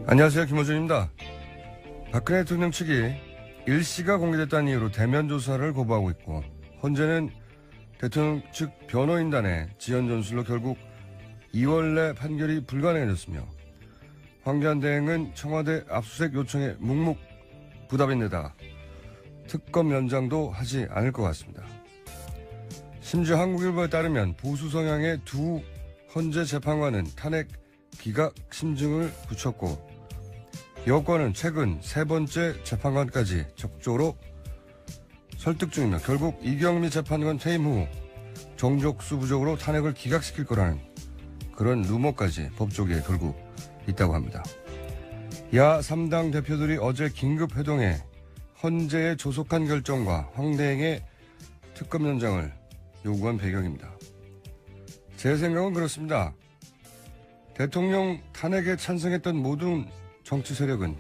안녕하세요. 김호준입니다. 박근혜 대통령 측이 일시가 공개됐다는 이유로 대면 조사를 거부하고 있고, 헌재는 대통령 측 변호인단의 지연 전술로 결국 2월 내 판결이 불가능해졌으며, 황교안 대행은 청와대 압수수색 요청에 묵묵 부답인 데다 특검 연장도 하지 않을 것 같습니다. 심지어 한국일보에 따르면 보수 성향의 두 헌재 재판관은 탄핵 기각 심증을 붙였고, 여권은 최근 세 번째 재판관까지 적극적으로 설득 중이며 결국 이경미 재판관 퇴임 후 정족수 부족으로 탄핵을 기각시킬 거라는 그런 루머까지 법조계에 돌고 있다고 합니다. 야 3당 대표들이 어제 긴급 회동해 헌재의 조속한 결정과 황 대행의 특검 연장을 요구한 배경입니다. 제 생각은 그렇습니다. 대통령 탄핵에 찬성했던 모든 정치 세력은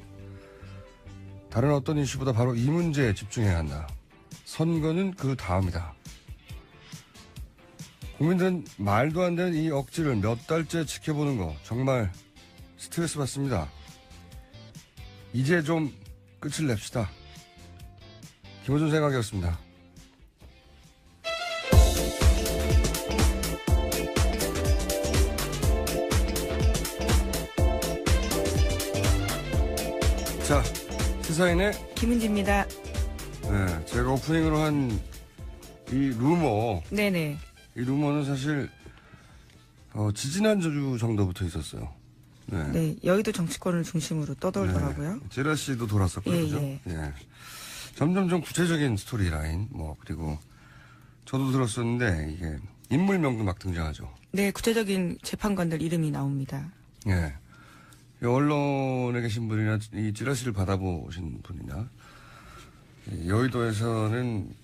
다른 어떤 이슈보다 바로 이 문제에 집중해야 한다. 선거는 그 다음이다. 국민들은 말도 안 되는 이 억지를 몇 달째 지켜보는 거 정말 스트레스 받습니다. 이제 좀 끝을 냅시다. 김호준 생각이었습니다. 자, 시사인의 김은지입니다. 네, 제가 오프닝으로 한 이 루머. 네네. 이 루머는 사실 지지난주 정도부터 있었어요. 네. 네, 여의도 정치권을 중심으로 떠돌더라고요. 네. 제라 씨도 돌았었고요. 그죠? 예. 점점 좀 구체적인 스토리 라인, 그리고 저도 들었었는데, 이게 인물명도 막 등장하죠. 네, 구체적인 재판관들 이름이 나옵니다. 예. 언론에 계신 분이나 이 찌라시를 받아보신 분이나, 여의도에서는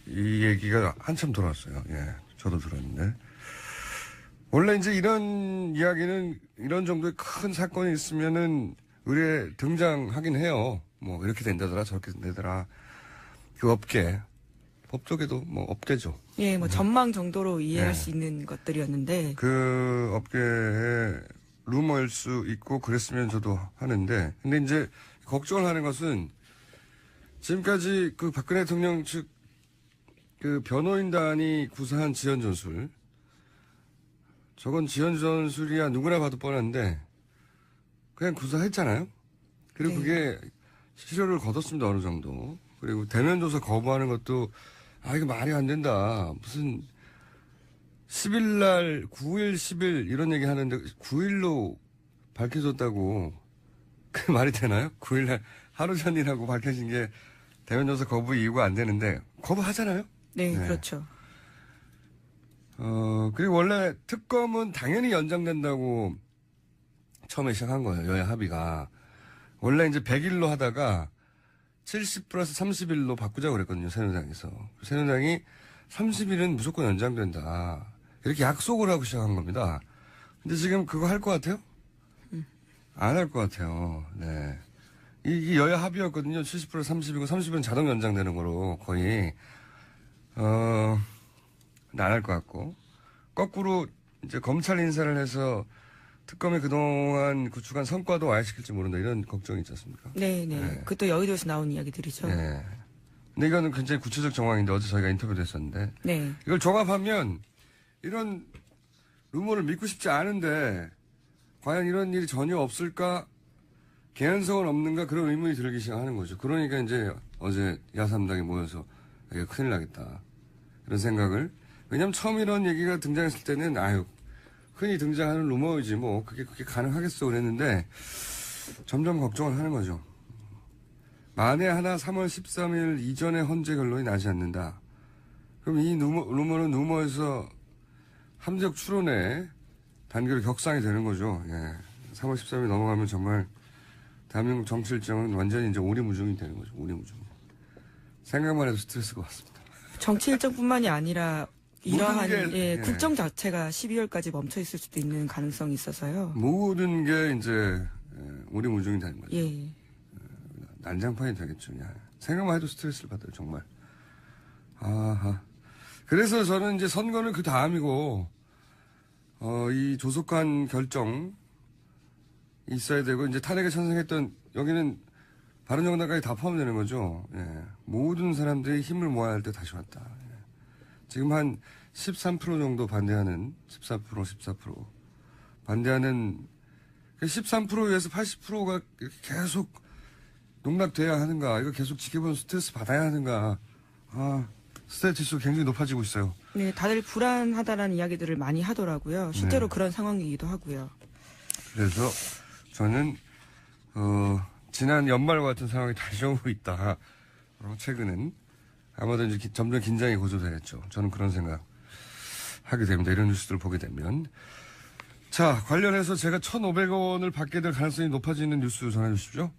이 얘기가 한참 돌았어요. 예. 저도 들었는데. 원래 이제 이런 이야기는 이런 정도의 큰 사건이 있으면은 의뢰 등장하긴 해요. 이렇게 된다더라, 저렇게 된다더라. 그 업계, 법조계도 업계죠. 예, 전망 정도로 이해할 수 있는 것들이었는데. 그 업계의 루머일 수 있고 그랬으면 저도 하는데. 근데 이제 걱정을 하는 것은 지금까지 그 박근혜 대통령 측 그 변호인단이 구사한 지연 전술. 저건 지연 전술이야 누구나 봐도 뻔한데 그냥 구사했잖아요. 그리고 그게 실효를 거뒀습니다. 어느 정도. 그리고 대면 조사 거부하는 것도 이거 말이 안 된다. 무슨 10일 날 9일 10일 이런 얘기 하는데 9일로 밝혀졌다고 그 말이 되나요? 9일 날 하루 전이라고 밝혀진 게 대면 조사 거부 이유가 안 되는데 거부하잖아요. 네, 그렇죠. 그리고 원래 특검은 당연히 연장된다고 처음에 시작한 거예요. 여야 합의가. 원래 이제 100일로 하다가 70 플러스 30일로 바꾸자고 그랬거든요. 새누리당에서. 새누리당이 30일은 무조건 연장된다. 이렇게 약속을 하고 시작한 겁니다. 근데 지금 그거 할 것 같아요? 안 할 것 같아요. 네. 이게 여야 합의였거든요. 70 플러스 30이고 30은 자동 연장되는 거로 거의. 안 할 것 같고. 거꾸로 이제 검찰 인사를 해서 특검이 그동안 구축한 성과도 와해시킬지 모른다. 이런 걱정이 있지 않습니까? 네네. 그것도 여의도에서 나온 이야기들이죠. 네. 근데 이거는 굉장히 구체적 정황인데 어제 저희가 인터뷰도 했었는데. 네. 이걸 종합하면 이런 루머를 믿고 싶지 않은데 과연 이런 일이 전혀 없을까? 개연성은 없는가? 그런 의문이 들기 시작하는 거죠. 그러니까 이제 어제 야삼당이 모여서 이거 큰일 나겠다. 이런 생각을. 왜냐면 처음 이런 얘기가 등장했을 때는 흔히 등장하는 루머이지 그게 가능하겠어 그랬는데 점점 걱정을 하는 거죠. 만에 하나 3월 13일 이전에 헌재 결론이 나지 않는다. 그럼 이 루머는 루머에서 함재적 추론에 단계로 격상이 되는 거죠. 예. 3월 13일 넘어가면 정말 대한민국 정치 일정은 완전히 이제 오리무중이 되는 거죠. 오리무중. 생각만 해도 스트레스가 왔습니다. 정치 일정뿐만이 아니라 이러한 국정 자체가 12월까지 멈춰 있을 수도 있는 가능성이 있어서요. 모든 게 이제 오리무중이 되는 거죠. 예. 난장판이 되겠죠. 생각만 해도 스트레스를 받아요. 정말. 그래서 저는 이제 선거는 그 다음이고 이 조속한 결정 있어야 되고 이제 탄핵에 찬성했던 여기는 바른정당까지 다 포함되는 거죠. 예. 모든 사람들이 힘을 모아야 할 때 다시 왔다. 예. 지금 한 13% 정도 반대하는 14% 반대하는 13%에서 80%가 계속 농락돼야 하는가, 이거 계속 지켜보는 스트레스 받아야 하는가. 스트레스 지수 굉장히 높아지고 있어요. 네, 다들 불안하다라는 이야기들을 많이 하더라고요. 실제로 네. 그런 상황이기도 하고요. 그래서 저는 지난 연말과 같은 상황이 다시 오고 있다. 최근은 아마도 이제 점점 긴장이 고조되겠죠. 저는 그런 생각 하게 됩니다. 이런 뉴스들을 보게 되면. 자, 관련해서 제가 1,500원을 받게 될 가능성이 높아지는 뉴스 전해 주십시오.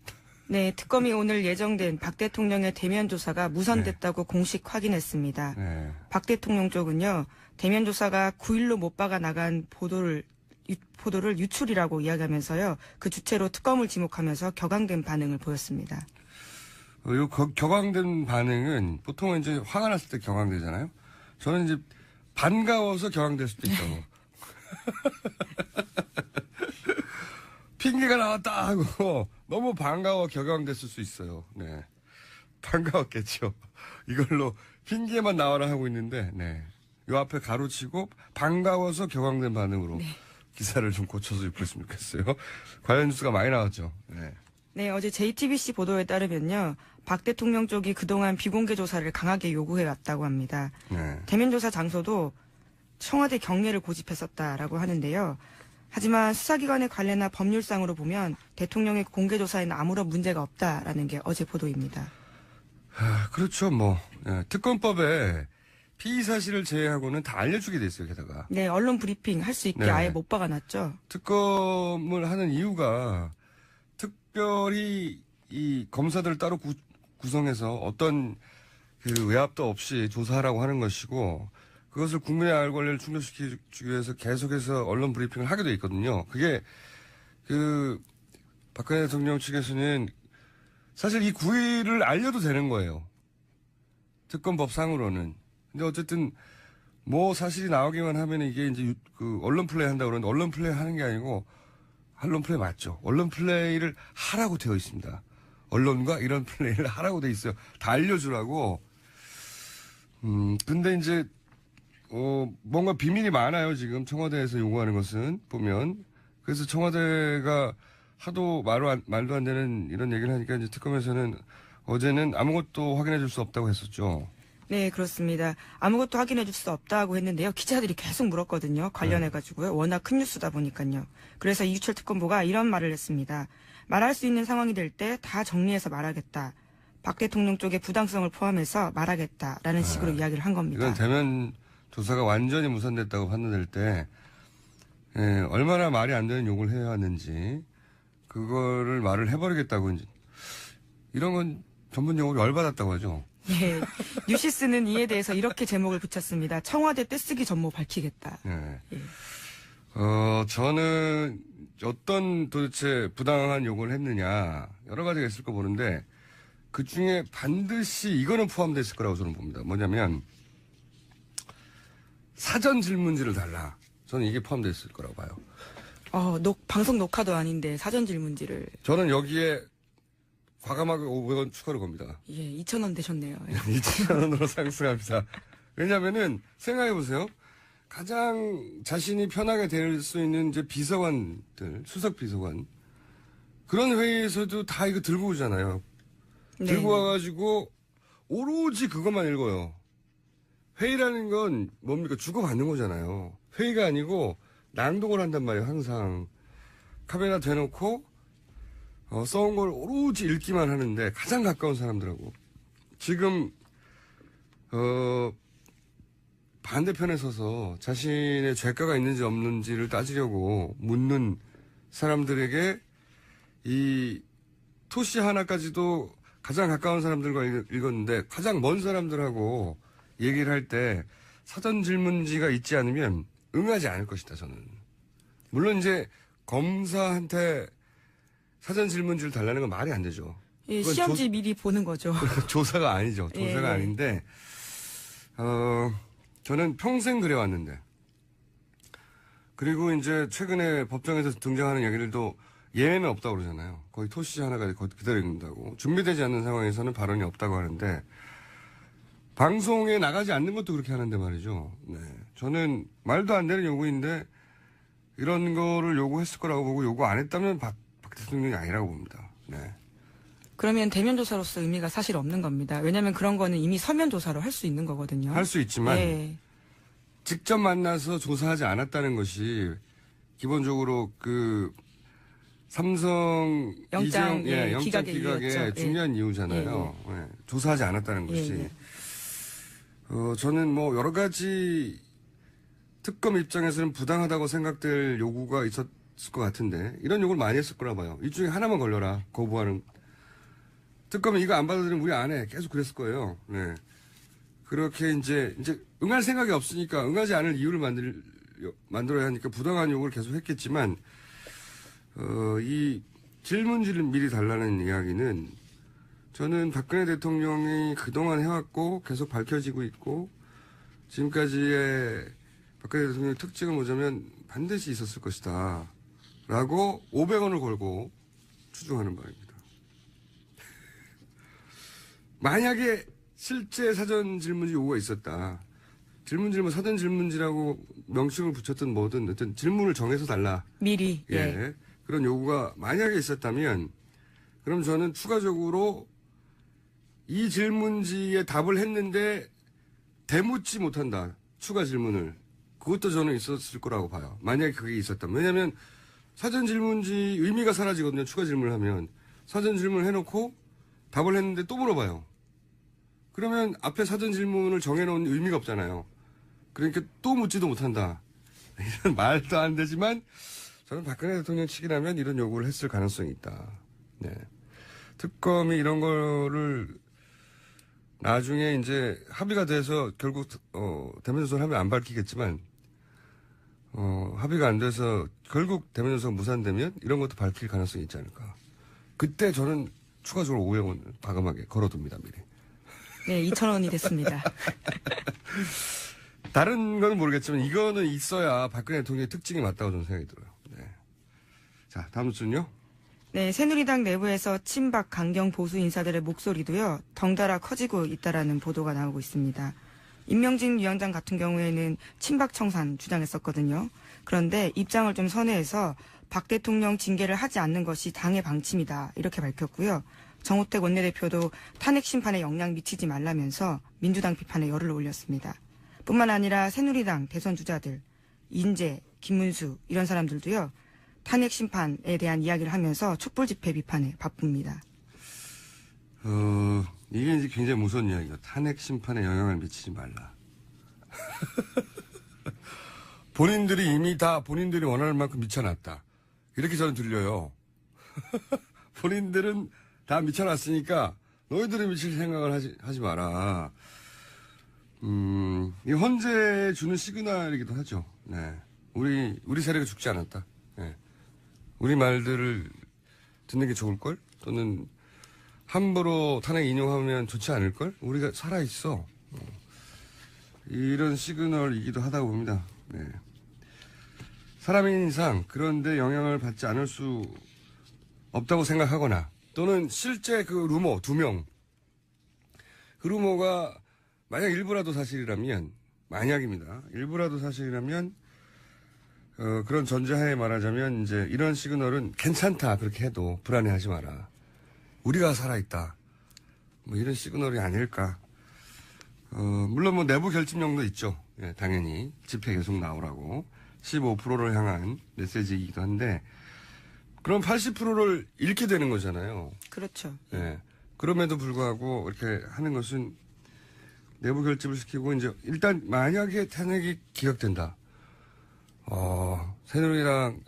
네, 특검이 오늘 예정된 박 대통령의 대면 조사가 무산됐다고 공식 확인했습니다. 네. 박 대통령 쪽은요, 대면 조사가 9일로 못 박아 나간 보도를 유출이라고 이야기하면서요, 그 주체로 특검을 지목하면서 격앙된 반응을 보였습니다. 요 격앙된 반응은 보통은 이제 화가 났을 때 격앙되잖아요. 저는 이제 반가워서 격앙될 수도 있다고. 핑계가 나왔다 하고 너무 반가워 격앙됐을 수 있어요. 네. 반가웠겠죠. 이걸로 핑계만 나와라 하고 있는데, 네. 요 앞에 가로치고 반가워서 격앙된 반응으로 네. 기사를 좀 고쳐서 읽었으면 좋겠어요. 관련 뉴스가 많이 나왔죠. 네. 네, 어제 JTBC 보도에 따르면요, 박 대통령 쪽이 그동안 비공개 조사를 강하게 요구해 왔다고 합니다. 네. 대면 조사 장소도 청와대 경례를 고집했었다라고 하는데요. 하지만 수사기관의 관례나 법률상으로 보면 대통령의 공개 조사에는 아무런 문제가 없다라는 게 어제 보도입니다. 그렇죠. 뭐 특검법에 피의 사실을 제외하고는 다 알려주게 돼 있어요. 게다가 네, 언론 브리핑 할 수 있게 네. 아예 못 박아놨죠. 특검을 하는 이유가 특별히 이 검사들을 따로 구성해서 어떤 그 외압도 없이 조사하라고 하는 것이고, 그것을 국민의 알 권리를 충족시키기 위해서 계속해서 언론 브리핑을 하게 돼 있거든요. 그게 박근혜 대통령 측에서는 사실 이 9일을 알려도 되는 거예요. 특검법상으로는. 근데 어쨌든 뭐 사실이 나오기만 하면 이게 이제 언론 플레이 한다고 그러는데, 언론 플레이 하는 게 아니고, 언론 플레이 맞죠. 언론 플레이를 하라고 되어 있습니다. 언론과 이런 플레이를 하라고 되어 있어요. 다 알려주라고. 근데 이제 뭔가 비밀이 많아요. 지금 청와대에서 요구하는 것은 보면. 그래서 청와대가 하도 말도 안 되는 이런 얘기를 하니까 이제 특검에서는 어제는 아무것도 확인해 줄 수 없다고 했었죠. 네, 그렇습니다. 아무것도 확인해 줄 수 없다고 했는데요. 기자들이 계속 물었거든요. 관련해가지고요. 워낙 큰 뉴스다 보니까요. 그래서 이규철 특검보가 이런 말을 했습니다. 말할 수 있는 상황이 될 때 다 정리해서 말하겠다. 박 대통령 쪽의 부당성을 포함해서 말하겠다라는 식으로 이야기를 한 겁니다. 이건 대면 조사가 완전히 무산됐다고 판단될 때 얼마나 말이 안 되는 욕을 해야 하는지 그거를 말을 해버리겠다고 이제 이런 건 전문 용어로 열받았다고 하죠. 예, 뉴시스는 이에 대해서 이렇게 제목을 붙였습니다. 청와대 떼쓰기 전모 밝히겠다. 네. 예. 저는 어떤 도대체 부당한 욕을 했느냐 여러 가지가 있을 거 보는데 그 중에 반드시 이거는 포함됐을 거라고 저는 봅니다. 뭐냐면 사전 질문지를 달라. 저는 이게 포함됐을 거라고 봐요. 방송 녹화도 아닌데 사전 질문지를. 저는 여기에 과감하게 500원 추가로 겁니다. 예, 2,000원 되셨네요. 예. 2,000원으로 상승합니다. 왜냐면은 생각해보세요. 가장 자신이 편하게 될 수 있는 이제 비서관들, 수석 비서관. 그런 회의에서도 다 이거 들고 오잖아요. 네. 들고 와가지고 오로지 그것만 읽어요. 회의라는 건 뭡니까? 주고받는 거잖아요. 회의가 아니고 낭독을 한단 말이에요. 항상 카메라 대놓고 써온 걸 오로지 읽기만 하는데 가장 가까운 사람들하고 지금 반대편에 서서 자신의 죄가가 있는지 없는지를 따지려고 묻는 사람들에게 이 토시 하나까지도 가장 가까운 사람들과 읽었는데 가장 먼 사람들하고 얘기를 할 때 사전 질문지가 있지 않으면 응하지 않을 것이다, 저는. 물론 이제 검사한테 사전 질문지를 달라는 건 말이 안 되죠. 예, 시험지 미리 보는 거죠. 조사가 아니죠. 조사가 예. 아닌데, 저는 평생 그래왔는데, 그리고 이제 최근에 법정에서 등장하는 얘기들도 예외는 없다고 그러잖아요. 거의 토시 하나가 그대로 있는다고. 준비되지 않는 상황에서는 발언이 없다고 하는데 방송에 나가지 않는 것도 그렇게 하는데 말이죠. 네. 저는 말도 안 되는 요구인데 이런 거를 요구했을 거라고 보고 요구 안 했다면 박 대통령이 아니라고 봅니다. 네. 그러면 대면 조사로서 의미가 사실 없는 겁니다. 왜냐하면 그런 거는 이미 서면 조사로 할 수 있는 거거든요. 할 수 있지만 예. 직접 만나서 조사하지 않았다는 것이 기본적으로 그 삼성 영장, 이재용 예, 영장 기각의 기각의 이유였죠. 중요한 이유잖아요. 예, 조사하지 않았다는 것이. 예. 저는 뭐 여러 가지 특검 입장에서는 부당하다고 생각될 요구가 있었을 것 같은데 이런 요구를 많이 했을 거라 봐요. 이 중에 하나만 걸려라 거부하는. 특검이 이거 안 받아들이면 우리 안 해. 계속 그랬을 거예요. 네. 그렇게 이제 응할 생각이 없으니까 응하지 않을 이유를 만들어야 하니까 부당한 요구를 계속 했겠지만 이 질문지를 미리 달라는 이야기는 저는 박근혜 대통령이 그동안 해왔고 계속 밝혀지고 있고 지금까지의 박근혜 대통령의 특징을 보자면 반드시 있었을 것이다 라고 500원을 걸고 추정하는 바입니다. 만약에 실제 사전 질문지 요구가 있었다. 질문지를 뭐 사전 질문지라고 명칭을 붙였든 뭐든 어떤 질문을 정해서 달라. 미리. 예. 그런 요구가 만약에 있었다면 그럼 저는 추가적으로 이 질문지에 답을 했는데 대묻지 못한다. 추가 질문을. 그것도 저는 있었을 거라고 봐요. 만약에 그게 있었다면. 왜냐하면 사전 질문지 의미가 사라지거든요. 추가 질문을 하면. 사전 질문을 해놓고 답을 했는데 또 물어봐요. 그러면 앞에 사전 질문을 정해놓은 의미가 없잖아요. 그러니까 또 묻지도 못한다. 이런 말도 안 되지만 저는 박근혜 대통령 측이라면 이런 요구를 했을 가능성이 있다. 네. 특검이 이런 거를 나중에 이제 합의가 돼서 결국 대면조사를 하면 안 밝히겠지만 합의가 안 돼서 결국 대면조사가 무산되면 이런 것도 밝힐 가능성이 있지 않을까. 그때 저는 추가적으로 500원을 과감하게 걸어둡니다. 미리. 네, 2,000원이 됐습니다. 다른 건 모르겠지만 이거는 있어야 박근혜 대통령의 특징이 맞다고 저는 생각이 들어요. 네. 자, 다음 순요. 네, 새누리당 내부에서 친박 강경 보수 인사들의 목소리도요, 덩달아 커지고 있다라는 보도가 나오고 있습니다. 임명진 위원장 같은 경우에는 친박 청산 주장했었거든요. 그런데 입장을 좀 선회해서 박 대통령 징계를 하지 않는 것이 당의 방침이다. 이렇게 밝혔고요. 정우택 원내대표도 탄핵 심판에 영향 미치지 말라면서 민주당 비판에 열을 올렸습니다. 뿐만 아니라 새누리당 대선 주자들, 인재, 김문수 이런 사람들도요. 탄핵 심판에 대한 이야기를 하면서 촛불 집회 비판에 바쁩니다. 이게 이제 굉장히 무서운 이야기죠. 탄핵 심판에 영향을 미치지 말라. 본인들이 이미 다 본인들이 원하는 만큼 미쳐놨다. 이렇게 저는 들려요. 본인들은 다 미쳐놨으니까 너희들이 미칠 생각을 하지 마라. 이 헌재에 주는 시그널이기도 하죠. 네. 우리 세력이 죽지 않았다. 네. 우리 말들을 듣는 게 좋을걸? 또는 함부로 탄핵 인용하면 좋지 않을걸? 우리가 살아있어. 이런 시그널이기도 하다고 봅니다. 네. 사람인 이상 그런데 영향을 받지 않을 수 없다고 생각하거나 또는 실제 그 루머 2명 그 루머가 만약 일부라도 사실이라면 만약입니다. 일부라도 사실이라면 그런 전제하에 말하자면 이제 이런 시그널은 괜찮다 그렇게 해도 불안해하지 마라. 우리가 살아있다. 뭐 이런 시그널이 아닐까. 물론 뭐 내부 결집력도 있죠. 예, 당연히 집회 계속 나오라고 15%를 향한 메시지이기도 한데 그럼 80%를 잃게 되는 거잖아요. 그렇죠. 예. 그럼에도 불구하고 이렇게 하는 것은 내부 결집을 시키고 이제 일단 만약에 탄핵이 기각된다. 새누리당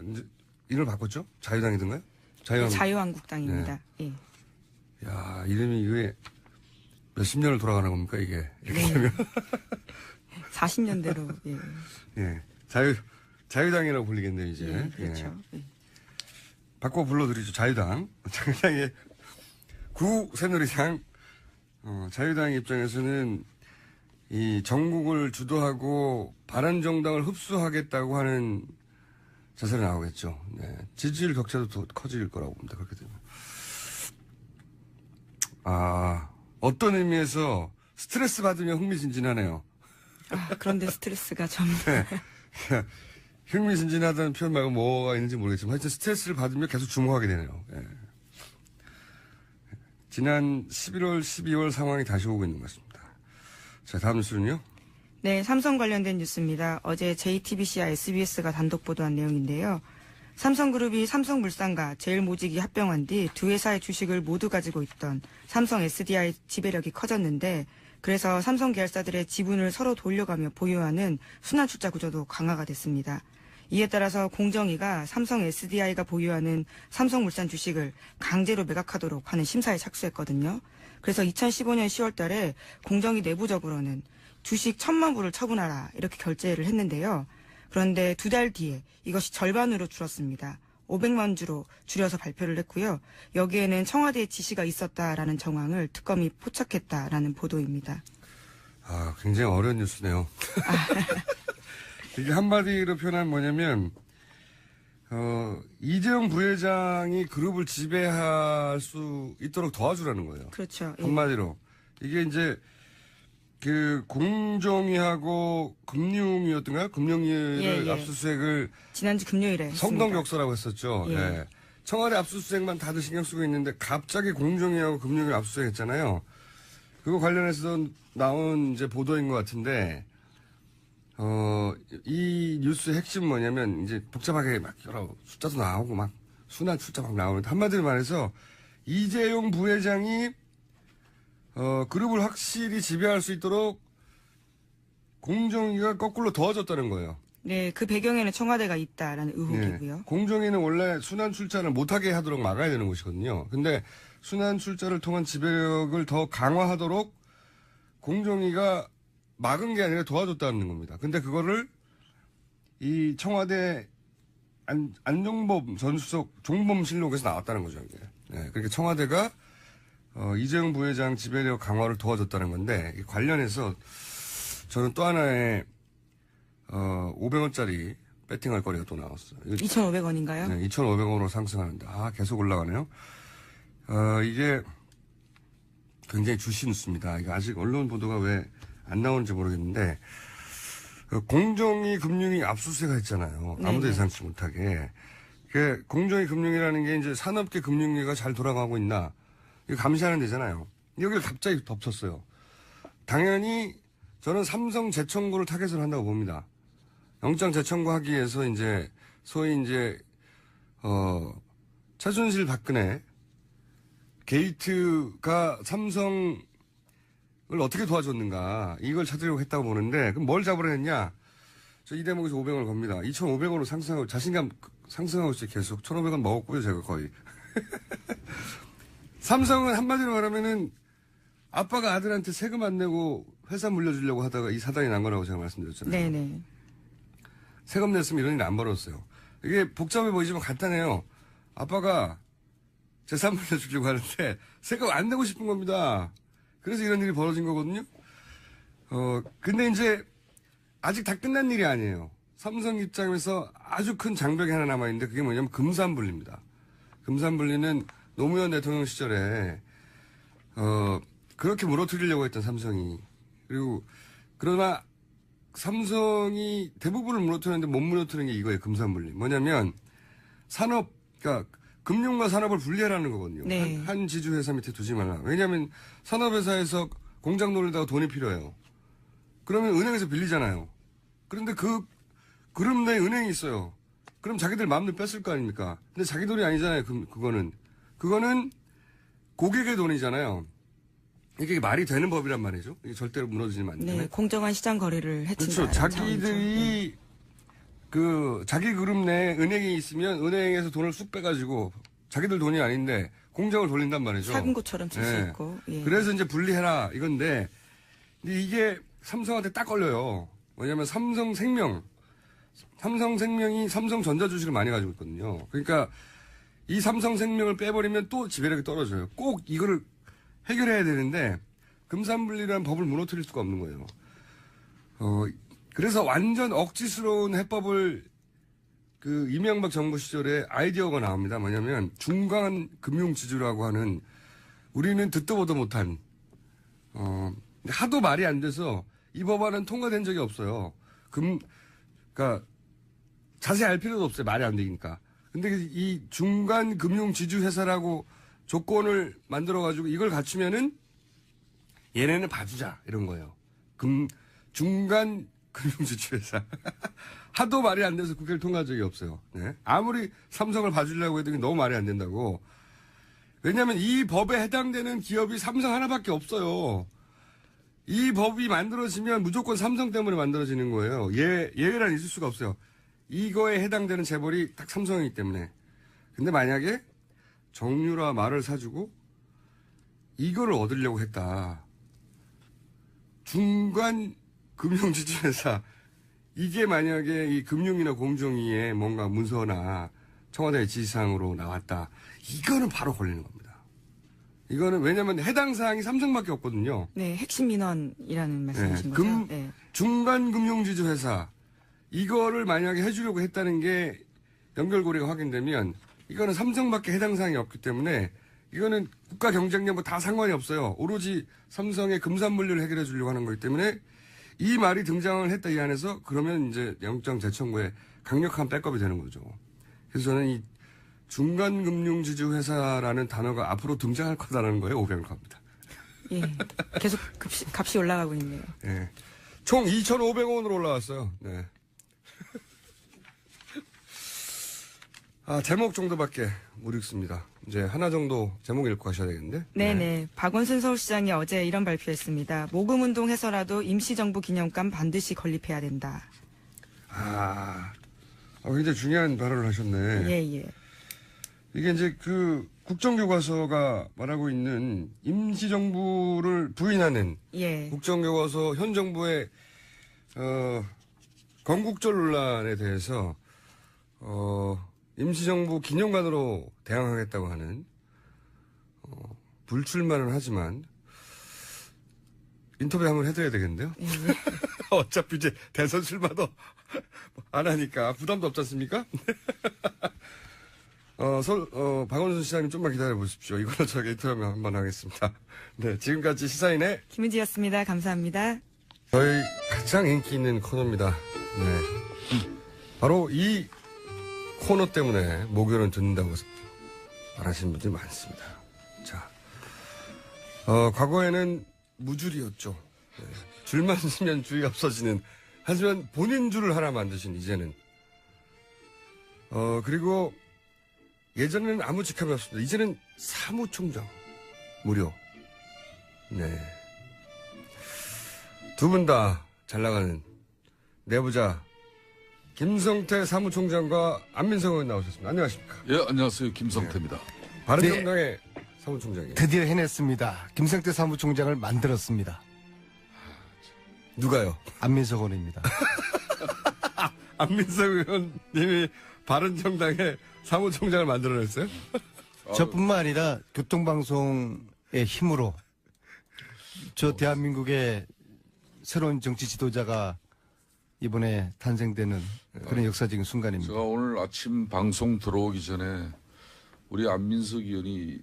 이름을 바꿨죠? 자유당이던가요? 자유한국당입니다. 예. 야, 이름이 이게 몇십 년을 돌아가는 겁니까, 이게? 이렇게 되면. 40년대로, 예. 예. 자유당이라고 불리겠네요, 이제. 예, 그렇죠. 예. 예. 바꿔 불러드리죠, 자유당. 자유당의 새누리당. 자유당 입장에서는 이 전국을 주도하고 바른정당을 흡수하겠다고 하는 자세로 나오겠죠. 네. 지지율 격차도 더 커질 거라고 봅니다. 그렇게 되면. 어떤 의미에서 스트레스 받으면 흥미진진하네요. 그런데 스트레스가 좀. 네. 흥미진진하다는 표현 말고 뭐가 있는지 모르겠지만 하여튼 스트레스를 받으면 계속 주목하게 되네요. 예. 지난 11월, 12월 상황이 다시 오고 있는 것 같습니다. 자, 다음 뉴스는요. 네, 삼성 관련된 뉴스입니다. 어제 JTBC와 SBS가 단독 보도한 내용인데요. 삼성그룹이 삼성물산과 제일모직이 합병한 뒤 두 회사의 주식을 모두 가지고 있던 삼성 SDI 지배력이 커졌는데 그래서 삼성 계열사들의 지분을 서로 돌려가며 보유하는 순환출자 구조도 강화가 됐습니다. 이에 따라서 공정위가 삼성 SDI가 보유하는 삼성물산 주식을 강제로 매각하도록 하는 심사에 착수했거든요. 그래서 2015년 10월 달에 공정위 내부적으로는 주식 1,000만 부를 처분하라 이렇게 결재를 했는데요. 그런데 2달 뒤에 이것이 절반으로 줄었습니다. 500만 주로 줄여서 발표를 했고요. 여기에는 청와대의 지시가 있었다라는 정황을 특검이 포착했다라는 보도입니다. 굉장히 어려운 뉴스네요. 이게 한마디로 표현하면 뭐냐면, 이재용 부회장이 그룹을 지배할 수 있도록 도와주라는 거예요. 그렇죠. 예. 한마디로. 이게 이제, 공정위하고 금융위였던가요? 금융위를 예. 압수수색을 지난주 금요일에 성동격서라고 했었죠. 예. 예. 청와대 압수수색만 다들 신경 쓰고 있는데 갑자기 공정위하고 금융위를 압수수색했잖아요. 그거 관련해서 나온 이제 보도인 것 같은데, 이 뉴스의 핵심은 뭐냐면 이제 복잡하게 막 여러 숫자도 나오고 막 순환 숫자 막 나오는데 한마디로 말해서 이재용 부회장이 그룹을 확실히 지배할 수 있도록 공정위가 거꾸로 도와줬다는 거예요. 네, 그 배경에는 청와대가 있다라는 의혹이고요. 네. 공정위는 원래 순환 출자를 못하게 하도록 막아야 되는 것이거든요. 근데 순환 출자를 통한 지배력을 더 강화하도록 공정위가 막은 게 아니라 도와줬다는 겁니다. 근데 그거를 이 청와대 안종범 전 수석 종범실록에서 나왔다는 거죠. 이게. 네, 그렇게 청와대가 이재용 부회장 지배력 강화를 도와줬다는 건데 이 관련해서 저는 또 하나의 500원짜리 배팅할 거리가 또 나왔어요. 2,500원인가요? 네, 2,500원으로 상승하는데 계속 올라가네요. 이게 굉장히 주시 뉴스입니다. 이게 아직 언론 보도가 왜 안 나오는지 모르겠는데 공정위 금융위 압수수색을 했잖아요. 아무도 예상치 못하게. 공정위 금융이라는 게 이제 산업계 금융위가 잘 돌아가고 있나 이거 감시하는 데잖아요. 여기를 갑자기 덮쳤어요. 당연히 저는 삼성 재청구를 타겟으로 한다고 봅니다. 영장 재청구하기 위해서 이제 소위 이제 최순실 박근혜 게이트가 삼성을 어떻게 도와줬는가 이걸 찾으려고 했다고 보는데 그럼 뭘 잡으려 했냐? 저 이 대목에서 500원을 겁니다. 2,500원으로 상승하고 자신감 상승하고 있어요. 계속 1,500원 먹었고요. 제가 거의. 삼성은 한마디로 말하면은 아빠가 아들한테 세금 안 내고 회사 물려주려고 하다가 이 사단이 난 거라고 제가 말씀드렸잖아요. 네네. 세금 냈으면 이런 일이 안 벌었어요. 이게 복잡해 보이지만 간단해요. 아빠가 재산 물려주려고 하는데 세금 안 내고 싶은 겁니다. 그래서 이런 일이 벌어진 거거든요. 근데 이제 아직 다 끝난 일이 아니에요. 삼성 입장에서 아주 큰 장벽이 하나 남아있는데 그게 뭐냐면 금산분리입니다. 금산분리는 노무현 대통령 시절에 그렇게 무너뜨리려고 했던 삼성이. 그리고 그러나 삼성이 대부분을 무너뜨렸는데 못 무너뜨리는 게 이거예요. 금산분리. 뭐냐면 그러니까 금융과 산업을 분리하라는 거거든요. 네. 한 지주회사 밑에 두지 말라. 왜냐하면 산업회사에서 공장 돌리다가 돈이 필요해요. 그러면 은행에서 빌리잖아요. 그런데 그 그룹 내에 은행이 있어요. 그럼 자기들 마음대로 뺐을 거 아닙니까? 근데 자기 돈이 아니잖아요. 그거는 고객의 돈이잖아요. 이게 말이 되는 법이란 말이죠. 이게 절대로 무너지면 안 되는. 네, 공정한 시장 거래를 해친다. 그렇죠. 자기들이 자기 그룹 내에 은행이 있으면 은행에서 돈을 쑥 빼가지고 자기들 돈이 아닌데 공장을 돌린단 말이죠. 작은 곳처럼 쓸 수 네. 있고. 예. 그래서 이제 분리해라 이건데 근데 이게 삼성한테 딱 걸려요. 왜냐하면 삼성생명이 삼성전자 주식을 많이 가지고 있거든요. 그러니까 이 삼성생명을 빼버리면 또 지배력이 떨어져요. 꼭 이거를 해결해야 되는데 금산분리라는 법을 무너뜨릴 수가 없는 거예요. 그래서 완전 억지스러운 해법을 그 이명박 정부 시절에 아이디어가 나옵니다. 뭐냐면 중간 금융지주라고 하는 우리는 듣도 보도 못한 하도 말이 안 돼서 이 법안은 통과된 적이 없어요. 그러니까 자세히 알 필요도 없어요. 말이 안 되니까. 근데 이 중간 금융지주 회사라고 조건을 만들어가지고 이걸 갖추면은 얘네는 봐주자 이런 거예요. 중간 금융지주 회사. 하도 말이 안 돼서 국회를 통과한 적이 없어요. 네. 아무리 삼성을 봐주려고 해도 너무 말이 안 된다고. 왜냐하면 이 법에 해당되는 기업이 삼성 하나밖에 없어요. 이 법이 만들어지면 무조건 삼성 때문에 만들어지는 거예요. 예외란 있을 수가 없어요. 이거에 해당되는 재벌이 딱 삼성이기 때문에. 근데 만약에 정유라 말을 사주고 이거를 얻으려고 했다. 중간 금융지주회사. 이게 만약에 이 금융이나 공정위에 뭔가 문서나 청와대 지시사항으로 나왔다. 이거는 바로 걸리는 겁니다. 이거는 왜냐면 해당 사항이 삼성밖에 없거든요. 네, 핵심 민원이라는 말씀이신 거죠? 네. 중간 금융지주 회사. 이거를 만약에 해주려고 했다는 게 연결고리가 확인되면 이거는 삼성밖에 해당 사항이 없기 때문에 이거는 국가 경쟁력 다 상관이 없어요. 오로지 삼성의 금산물류를 해결해 주려고 하는 거기 때문에 이 말이 등장을 했다 이 안에서 그러면 이제 영장 재청구에 강력한 백업이 되는 거죠. 그래서 저는 이 중간금융지주 회사라는 단어가 앞으로 등장할 거다라는 거에 오병을 갑니다. 예, 계속 값이 올라가고 있네요. 예. 총 2,500원으로 올라왔어요. 네. 제목 정도밖에 못 읽습니다. 이제 하나 정도 제목 읽고 가셔야 되겠는데? 네네. 박원순 서울시장이 어제 이런 발표했습니다. 모금운동 해서라도 임시정부 기념관 반드시 건립해야 된다. 굉장히 중요한 발언을 하셨네. 예. 이게 이제 그 국정교과서가 말하고 있는 임시정부를 부인하는 예. 국정교과서 현 정부의 건국절 논란에 대해서 임시정부 기념관으로 대항하겠다고 하는 불출마는 하지만 인터뷰 한번 해드려야 되겠는데요. 예. 어차피 이제 대선 출마도 안 하니까 부담도 없지 않습니까? 박원순 시장님 좀만 기다려 보십시오. 이거는 저기 인터뷰 한번 하겠습니다. 네, 지금까지 시사인의 김은지였습니다. 감사합니다. 저희 가장 인기 있는 코너입니다. 네. 바로 이 코너 때문에 목요일은 듣는다고 말하시는 분들이 많습니다. 자, 과거에는 무줄이었죠. 네. 줄만 서면 줄이 없어지는. 하지만 본인 줄을 하나 만드신 이제는. 그리고 예전에는 아무 직함이 없습니다. 이제는 사무총장. 무료. 네. 두 분 다 잘 나가는 내부자 김성태 사무총장과 안민석 의원 나오셨습니다. 안녕하십니까? 예, 안녕하세요. 김성태입니다. 바른정당의 사무총장이에요. 드디어 해냈습니다. 김성태 사무총장을 만들었습니다. 누가요? 안민석 의원입니다. 안민석 의원님이 바른정당의 사무총장을 만들어냈어요? 저뿐만 아니라 교통방송의 힘으로 저 대한민국의 새로운 정치 지도자가 이번에 탄생되는 그런 역사적인 순간입니다. 제가 오늘 아침 방송 들어오기 전에 우리 안민석 의원이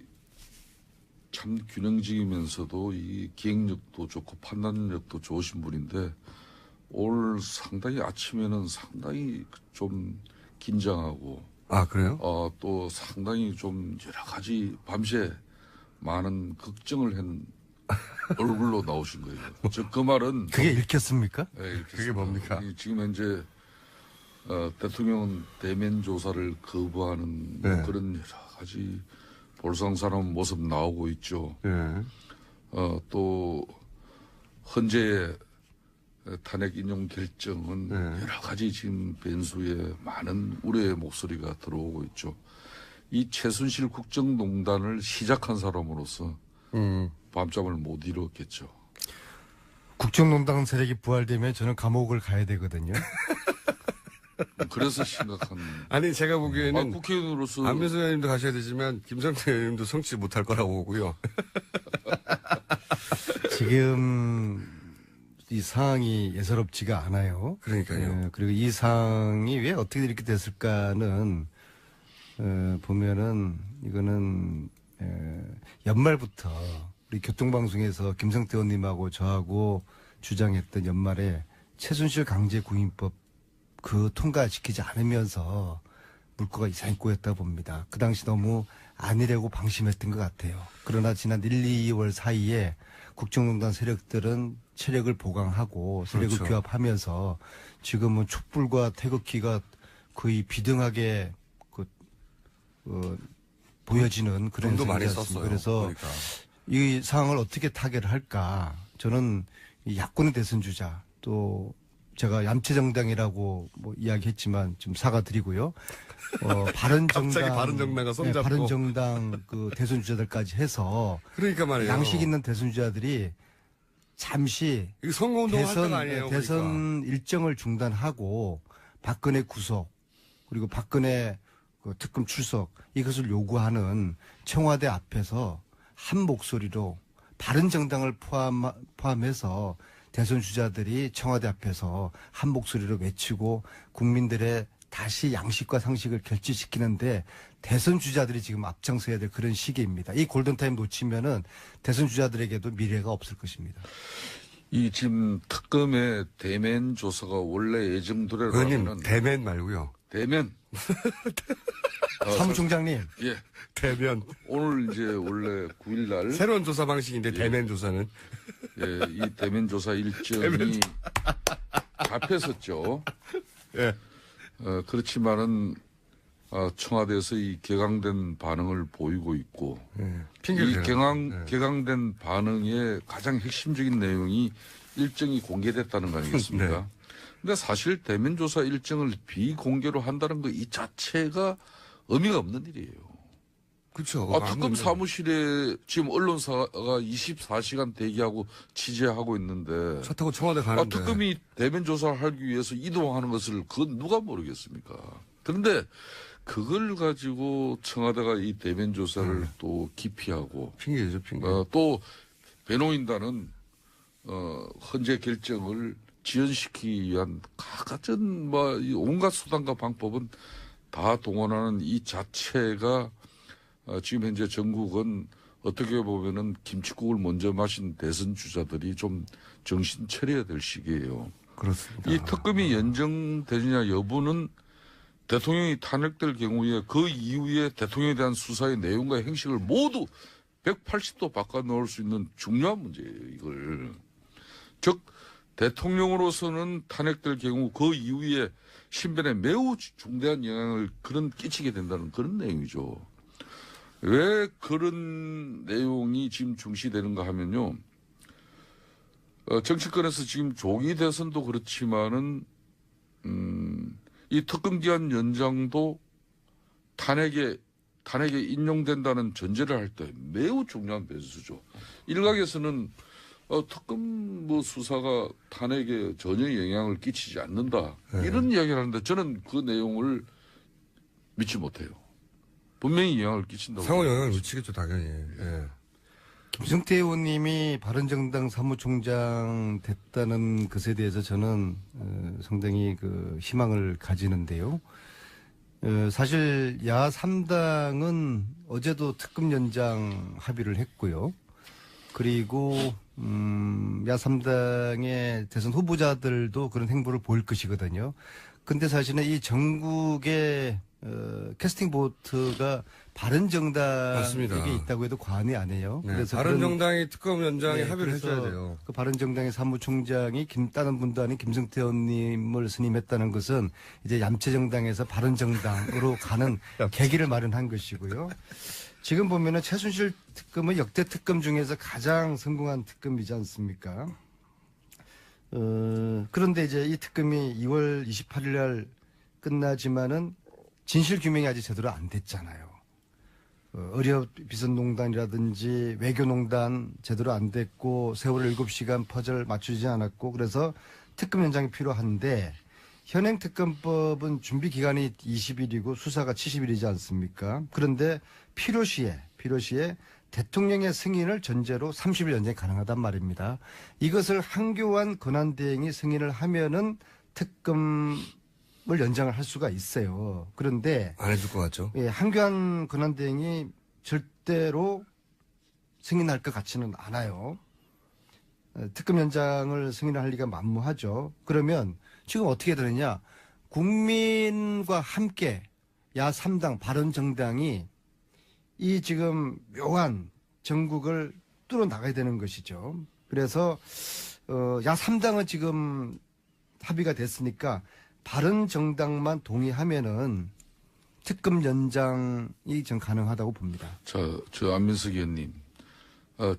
참 균형적이면서도 이 기획력도 좋고 판단력도 좋으신 분인데 오늘 상당히 아침에는 상당히 좀 긴장하고 그래요? 또 상당히 좀 여러 가지 밤새 많은 걱정을 한 얼굴로 나오신 거예요. 즉 그 말은 그게 읽혔습니까? 네, 그게 뭡니까? 지금 현재 대통령 대면 조사를 거부하는 네. 그런 여러 가지 볼상사나운 모습 나오고 있죠. 예. 또 헌재의 탄핵 인용 결정은 네. 여러 가지 지금 변수에 많은 우려의 목소리가 들어오고 있죠. 이 최순실 국정농단을 시작한 사람으로서 밤잠을 못 이뤘겠죠. 국정농단 세력이 부활되면 저는 감옥을 가야 되거든요. 그래서 심각한. 아니 제가 보기에는 국회의원으로서 안민석 의원님도 가셔야 되지만 김성태 의원님도 성취 못할 거라고 보고요. 지금 이 상황이 예사롭지가 않아요. 그러니까요. 그리고 이 상황이 왜 어떻게 이렇게 됐을까는 보면은 이거는 연말부터 우리 교통방송에서 김성태 의원님하고 저하고 주장했던 연말에 최순실 강제구인법 그 통과시키지 않으면서 물꼬가 이상히 꼬였다 봅니다. 그 당시 너무 안일하고 방심했던 것 같아요. 그러나 지난 1, 2월 사이에 국정농단 세력들은 체력을 보강하고 세력을 그렇죠. 규합하면서 지금은 촛불과 태극기가 거의 비등하게 보여지는 그런 돈도 많이 상황이었습니다. 썼어요. 그래서 보니까. 이 상황을 어떻게 타개를 할까? 저는 이 야권의 대선 주자 또 제가 얌체정당이라고 뭐 이야기했지만 좀 사과드리고요. 바른정당, 갑자기 바른정당과 손잡고. 바른정당 그 대선 주자들까지 해서 그러니까 말이에요. 양식 있는 대선 주자들이 잠시 이거 선거운동 할 때가 아니에요. 대선 그러니까. 일정을 중단하고 박근혜 구속 그리고 박근혜 그 특검 출석 이것을 요구하는 청와대 앞에서 한 목소리로 바른정당을 포함해서 대선 주자들이 청와대 앞에서 한 목소리로 외치고 국민들의 다시 양식과 상식을 결집시키는데 대선 주자들이 지금 앞장서야 될 그런 시기입니다. 이 골든타임 놓치면은 대선 주자들에게도 미래가 없을 것입니다. 이 지금 특검의 대면 조사가 원래 의원님 예정대로라면 대면 말고요. 대면 사무총장님. 예 대면. 오늘 이제 원래 9일 날 새로운 조사 방식인데 대면 조사는. 예, 이 대면 조사 일정이 잡혔었죠. 예. 그렇지만은 청와대에서 이 개강된 반응을 보이고 있고 핑계를 이 대는. 개강된 반응의 가장 핵심적인 내용이 일정이 공개됐다는 거 아니겠습니까? 네. 근데 사실 대면 조사 일정을 비공개로 한다는 거 이 자체가 의미가 없는 일이에요. 그렇죠. 특검 사무실에 지금 언론사가 24시간 대기하고 취재하고 있는데 차 타고 청와대 가는데. 특검이 대면 조사를 하기 위해서 이동하는 것을 그건 누가 모르겠습니까? 그런데 그걸 가지고 청와대가 이 대면 조사를 또 기피하고 핑계죠, 핑계. 또 변호인단은 헌재 결정을 지연시키기 위한 갖가진 온갖 수단과 방법은 다 동원하는 이 자체가 지금 현재 전국은 어떻게 보면은 김칫국을 먼저 마신 대선 주자들이 좀 정신 차려야 될 시기예요. 그렇습니다. 이 특검이 연정되느냐 여부는 대통령이 탄핵될 경우에 그 이후에 대통령에 대한 수사의 내용과 행식을 모두 180도 바꿔 넣을 수 있는 중요한 문제예요, 이걸. 즉, 대통령으로서는 탄핵될 경우 그 이후에 신변에 매우 중대한 영향을 끼치게 된다는 그런 내용이죠. 왜 그런 내용이 지금 중시되는가 하면요. 정치권에서 지금 조기 대선도 그렇지만은, 이 특검기한 연장도 탄핵에 인용된다는 전제를 할 때 매우 중요한 변수죠. 일각에서는 특검 수사가 탄핵에 전혀 영향을 끼치지 않는다. 이런 이야기를 하는데 저는 그 내용을 믿지 못해요. 분명히 영향을 끼친다고. 상호 영향을 미치겠죠, 당연히. 예. 김성태 의원님이 바른정당 사무총장 됐다는 것에 대해서 저는 상당히 그 희망을 가지는데요. 사실 야 3당은 어제도 특검 연장 합의를 했고요. 그리고 야 3당의 대선 후보자들도 그런 행보를 보일 것이거든요. 근데 사실은 이 전국의 캐스팅 보트가 바른정당에게 맞습니다. 있다고 해도 과언이 아니에요. 네, 그래서 바른정당이 특검 연장에 네, 합의를 그래서 해줘야 돼요. 그 바른정당의 사무총장이 다른 분도 아닌 김성태 의원님을 선임했다는 것은 이제 얌체정당에서 바른정당으로 가는 계기를 마련한 것이고요. 지금 보면은 최순실 특검은 역대 특검 중에서 가장 성공한 특검이지 않습니까? 그런데 이제 이 특검이 2월 28일 날 끝나지만은 진실 규명이 아직 제대로 안 됐잖아요. 의료 비선농단이라든지 외교농단 제대로 안 됐고 세월호 7시간 퍼즐 맞추지 않았고 그래서 특검 연장이 필요한데 현행 특검법은 준비 기간이 20일이고 수사가 70일이지 않습니까? 그런데 필요시에 대통령의 승인을 전제로 30일 연장이 가능하단 말입니다. 이것을 한교안 권한대행이 승인을 하면은 특검을 연장을 할 수가 있어요. 그런데 안 해줄 것 같죠? 예, 한교안 권한대행이 절대로 승인할 것 같지는 않아요. 특검 연장을 승인할 리가 만무하죠. 그러면 지금 어떻게 되느냐. 국민과 함께 야3당 바른정당이 이 지금 묘한 정국을 뚫어나가야 되는 것이죠. 그래서 야3당은 지금 합의가 됐으니까 바른정당만 동의하면은 특검 연장이 전 가능하다고 봅니다. 저 안민석 의원님,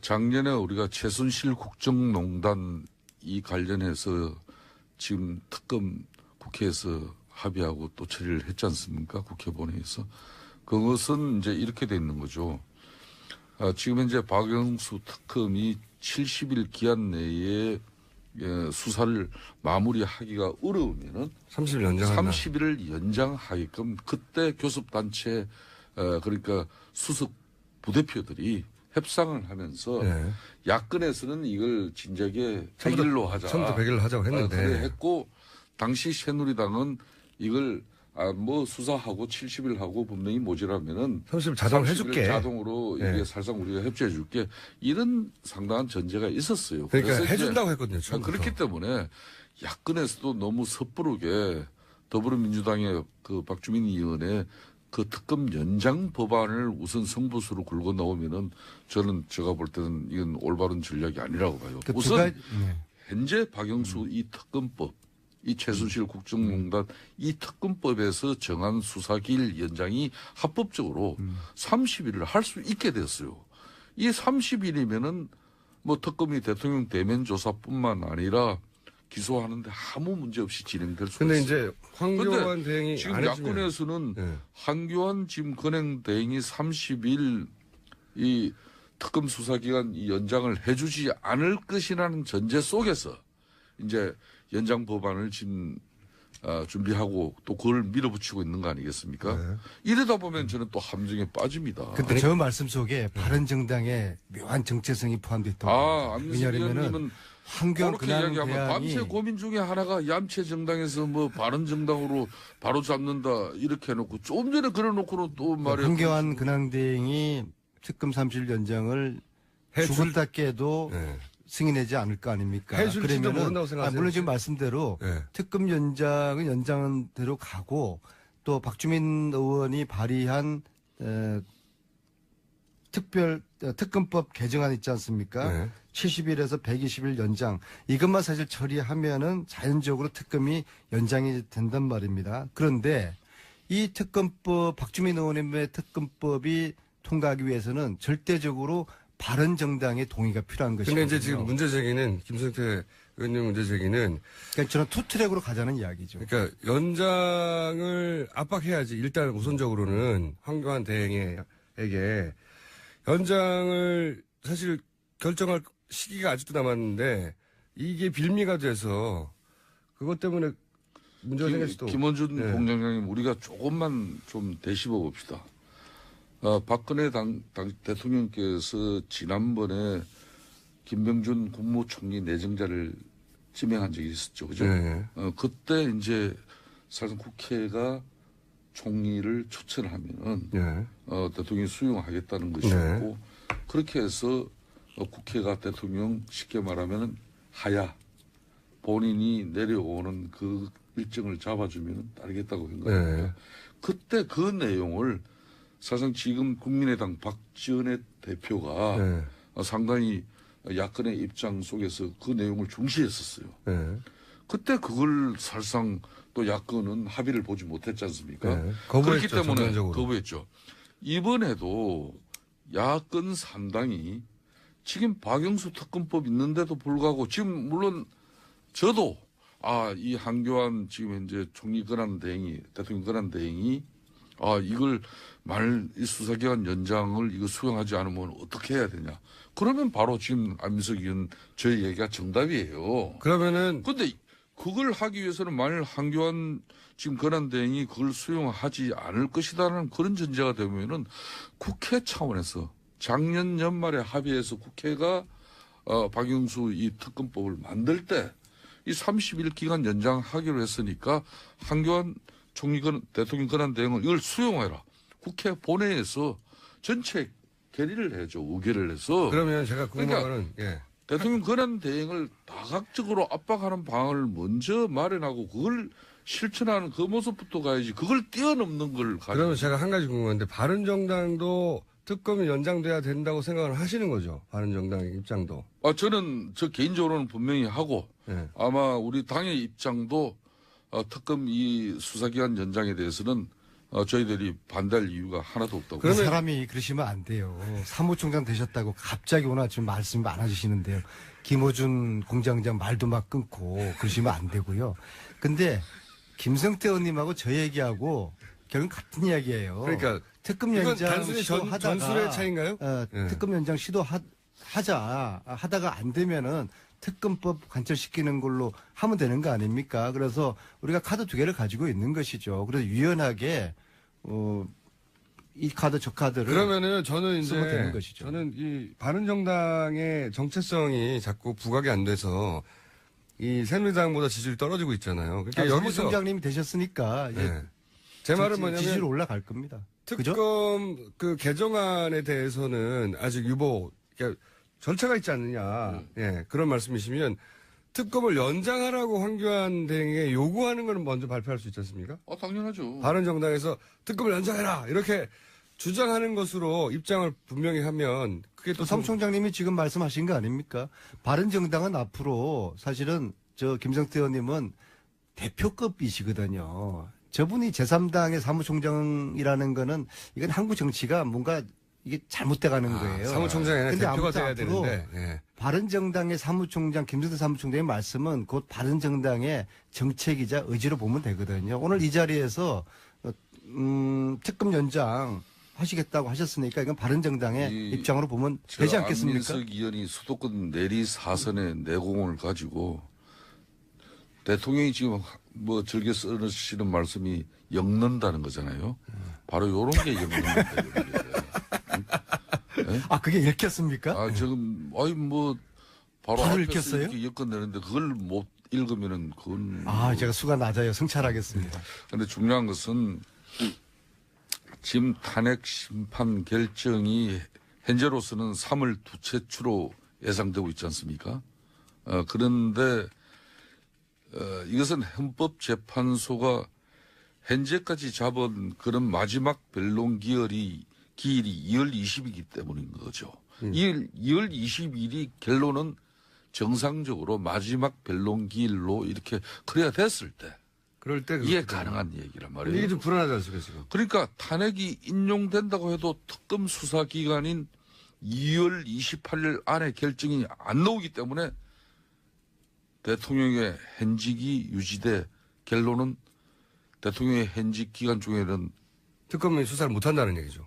작년에 우리가 최순실 국정농단 이 관련해서 지금 특검 국회에서 합의하고 또 처리를 했지 않습니까? 국회 본회의에서. 그것은 이제 이렇게 돼 있는 거죠. 지금 현재 박영수 특검이 70일 기한 내에 수사를 마무리하기가 어려우면은 30일 연장한다. 30일을 연장하게끔 그때 교섭단체 그러니까 수석 부대표들이 협상을 하면서 네. 야권에서는 이걸 진작에 100일로 하자. 처음부터 100일로 하자고 했는데. 그래 했고 당시 새누리당은 이걸 뭐 수사하고 70일 하고 분명히 모자라면은 30일 자동으로 30일 해줄게. 자동으로 네. 이게 사실상 우리가 협조해 줄게. 이런 상당한 전제가 있었어요. 그러니까 그래서 이제 해준다고 했거든요. 처음부터. 그렇기 때문에 야권에서도 너무 섣부르게 더불어민주당의 그 박주민 의원의 그 특검 연장 법안을 우선 승부수로 굴고 나오면은 제가 볼 때는 이건 올바른 전략이 아니라고 봐요. 그 우선 네. 현재 박영수 이 특검법, 이 최순실 국정농단 이 특검법에서 정한 수사기일 연장이 합법적으로 30일을 할 수 있게 됐어요. 이 30일이면은 뭐 특검이 대통령 대면 조사뿐만 아니라 기소하는데 아무 문제 없이 진행될 수 근데 있어요. 이제 황교안 대행이 지금 안 해주면 야권에서는 네. 한교안 지금 건행 대행이 30일 이 특검 수사기간 이 연장을 해주지 않을 것이라는 전제 속에서 이제 연장 법안을 지금 준비하고 또 그걸 밀어붙이고 있는 거 아니겠습니까? 네. 이러다 보면 저는 또 함정에 빠집니다. 근데 저 말씀 속에 바른정당의 묘한 정체성이 포함되어 안민석 왜냐하면은 의원님은 한교안 그렇게 근한 이야기하면 밤새 대안이 고민 중에 하나가 얌체 정당에서 뭐 바른 정당으로 바로 잡는다 이렇게 해놓고 좀 전에 그래놓고는 또 말이야. 한교안 근황대행이 특검 30일 연장을 해줄- 죽었다 깨도 네. 승인하지 않을 거 아닙니까? 해줄지도 모른다고 생각하세요? 물론 지금 말씀대로 네. 특검 연장은 연장대로 가고 또 박주민 의원이 발의한 특검법 개정안 있지 않습니까? 네. 70일에서 120일 연장 이것만 사실 처리하면은 자연적으로 특검이 연장이 된단 말입니다. 그런데 이 특검법 박주민 의원님의 특검법이 통과하기 위해서는 절대적으로 바른정당의 동의가 필요한 것이거든요. 근데 이제 지금 문제 제기는 김성태 의원님 문제 제기는 그러니까 저는 투트랙으로 가자는 이야기죠. 그러니까 연장을 압박해야지 일단 우선적으로는 황교안 대행에게 연장을 사실 결정할 시기가 아직도 남았는데 이게 빌미가 돼서 그것 때문에 문제가 생길 수도 김원준 네. 공장장님 우리가 조금만 좀 되씹어 봅시다. 박근혜 대통령께서 지난번에 김병준 국무총리 내정자를 지명한 적이 있었죠. 그죠? 네. 그때 이제 사실 국회가 총리를 초청하면은 네. 대통령이 수용하겠다는 것이었고 그렇게 해서 국회가 대통령 쉽게 말하면은 하야 본인이 내려오는 그 일정을 잡아주면 따르겠다고 한 겁니다. 네. 그때 그 내용을 사실상 지금 국민의당 박지원의 대표가 네. 상당히 야권의 입장 속에서 그 내용을 중시했었어요. 네. 그때 그걸 사실상 또 야권은 합의를 보지 못했지 않습니까? 네. 그렇기 거부했죠, 때문에 전면적으로. 거부했죠. 이번에도 야권 3당이 지금 박영수 특검법 있는데도 불구하고 지금 물론 저도 이 한교안 지금 현재 총리 권한 대행이 대통령 권한 대행이 이걸 만일 이 수사기간 연장을 이거 수용하지 않으면 어떻게 해야 되냐. 그러면 바로 지금 안민석 의원 저희 얘기가 정답이에요. 그러면은 근데 그걸 하기 위해서는 만일 한교안 지금 권한 대행이 그걸 수용하지 않을 것이다라는 그런 전제가 되면은 국회 차원에서 작년 연말에 합의해서 국회가 박영수 이 특검법을 만들 때 이 30일 기간 연장하기로 했으니까 한교안 대통령 권한대행을 이걸 수용해라. 국회 본회의에서 전체 결의를 해줘. 의결을 해서. 그러면 제가 궁금한 그러니까 거는 예. 대통령 권한대행을 다각적으로 압박하는 방안을 먼저 마련하고 그걸 실천하는 그 모습부터 가야지. 그걸 뛰어넘는 걸 가지고. 그러면 제가 한 가지 궁금한데 바른정당도 특검이 연장돼야 된다고 생각을 하시는 거죠? 바른정당의 입장도. 저는 저 개인적으로는 분명히 하고 예. 아마 우리 당의 입장도 특검 이 수사기간 연장에 대해서는 저희들이 반대할 이유가 하나도 없다고. 그 사람이 그러시면 안 돼요. 사무총장 되셨다고 갑자기 오늘 아침 말씀이 많아지시는데요. 김어준 공장장 말도 막 끊고 그러시면 안 되고요. 근데 김성태 의원님하고 저 얘기하고 결국 같은 이야기예요. 그러니까 특검 이건 연장 단순히 전술의 차이인가요? 예. 특검 연장 하다가 안 되면은 특검법 관철시키는 걸로 하면 되는 거 아닙니까? 그래서 우리가 카드 두 개를 가지고 있는 것이죠. 그래서 유연하게 이 카드 저 카드를 그러면은 저는 쓰면 되는 이제 것이죠. 저는 이 바른정당의 정체성이 자꾸 부각이 안 돼서 이 새누리당보다 지지율이 떨어지고 있잖아요. 그러니까 여기서 사무총장님이 되셨으니까 이제 예. 제 말은 지지율 뭐냐면 올라갈 겁니다. 그죠? 특검 그 개정안에 대해서는 아직 유보 그러니까 절차가 있지 않느냐. 예, 그런 말씀이시면 특검을 연장하라고 황교안 대행에 요구하는 건 먼저 발표할 수 있지 않습니까? 당연하죠. 바른정당에서 특검을 연장해라 이렇게 주장하는 것으로 입장을 분명히 하면 그게 또 사무총장님이 지금 말씀하신 거 아닙니까? 바른정당은 앞으로 사실은 저 김성태 의원님은 대표급이시거든요. 저분이 제3당의 사무총장이라는 거는 이건 한국 정치가 뭔가 이게 잘못돼 가는 거예요. 사무총장이 아니라 대표가 아무튼 돼야 앞으로 되는데. 예. 바른정당의 사무총장 김성태 사무총장의 말씀은 곧 바른정당의 정책이자 의지로 보면 되거든요. 오늘 이 자리에서 특검 연장 하시겠다고 하셨으니까 이건 바른정당의 입장으로 보면 되지 않겠습니까? 안민석 의원이 수도권 내리 사선의 내공을 가지고 대통령이 지금 뭐 즐겨 쓰시는 말씀이 엮는다는 거잖아요. 바로 요런 게 엮는다. 그게 읽혔습니까? 지금 뭐 바로 바로 앞에서 읽혔어요? 이렇게 엮어내는데 그걸 못 읽으면은 그건 제가 수가 낮아요. 성찰하겠습니다. 근데 중요한 것은 지금 탄핵 심판 결정이 현재로서는 3월 두째 주로 예상되고 있지 않습니까? 그런데 이것은 헌법재판소가 현재까지 잡은 그런 마지막 변론 기일이 2월 20일이기 때문인 거죠. 2월 20일이 결론은 정상적으로 마지막 변론 기일로 이렇게 그래야 됐을 때 그럴 때 이게 가능한 얘기란 말이에요. 이게 좀 불안하지 않습니까 지금? 그러니까 탄핵이 인용된다고 해도 특검 수사 기간인 2월 28일 안에 결정이 안 나오기 때문에 대통령의 현직이 유지돼 결론은 대통령의 현직 기간 중에는 특검이 수사를 못한다는 얘기죠.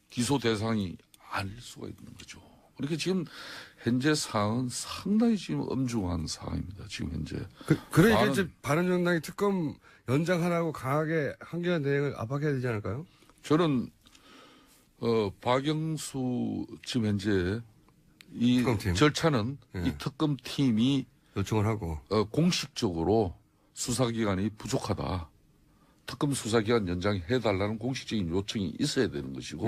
기소 대상이 아닐 수가 있는 거죠. 그렇게 지금 현재 상황은 상당히 지금 엄중한 상황입니다. 지금 현재. 그러니까 이제 바른정당이 특검 연장하라고 강하게 황교안 대행을 압박해야 되지 않을까요? 저는 박영수 지금 현재 이 특검팀. 절차는 이 특검팀이 요청을 하고 공식적으로 수사기간이 부족하다. 특검 수사기간 연장해달라는 공식적인 요청이 있어야 되는 것이고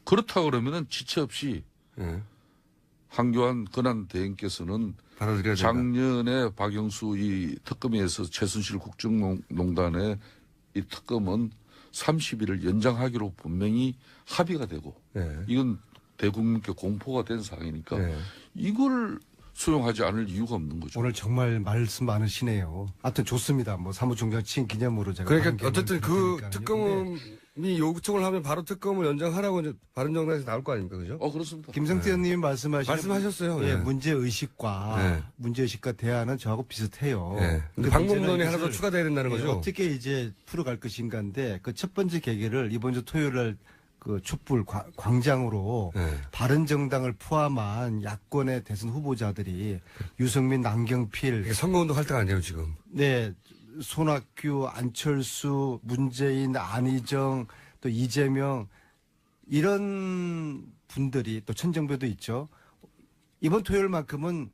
그렇다 그러면은 지체 없이 황교안 권한대행께서는 받아들여야 된다. 작년에 박영수 이 특검에서 최순실 국정농단의 이 특검은 30일을 연장하기로 분명히 합의가 되고 이건 대국민께 공포가 된 상황이니까 이걸 수용하지 않을 이유가 없는 거죠. 오늘 정말 말씀 많으시네요. 하여튼 좋습니다. 뭐 사무총장 취임 기념으로 제가 그러니까 어쨌든 그 특검이 요청을 하면 바로 특검을 연장하라고 이제 바른정당에서 나올 거 아닙니까, 그죠? 그렇습니다. 김성태 의원님이 말씀하셨어요. 문제 의식과 대안은 저하고 비슷해요. 근데 방법론이 하나 더 추가돼야 된다는 거죠. 어떻게 이제 풀어갈 것인가인데 그 첫 번째 계기를 이번 주 토요일 날 그 촛불 광장으로 바른정당을 포함한 야권의 대선 후보자들이 유승민, 남경필 선거운동 할 때가 아니에요 지금. 네, 손학규, 안철수, 문재인, 안희정, 또 이재명 이런 분들이 또 천정배도 있죠. 이번 토요일만큼은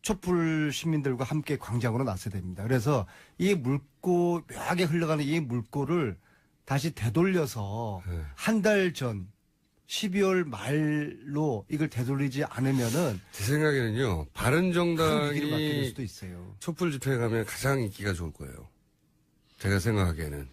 촛불 시민들과 함께 광장으로 나서야 됩니다. 그래서 이 물고 묘하게 흘러가는 이 물꼬를 다시 되돌려서 네. 한 달 전 12월 말로 이걸 되돌리지 않으면은 제 생각에는요, 큰 위기를 맞게 될 바른정당이 수도 있어요. 촛불 집회에 가면 가장 인기가 좋을 거예요. 제가 생각하기에는.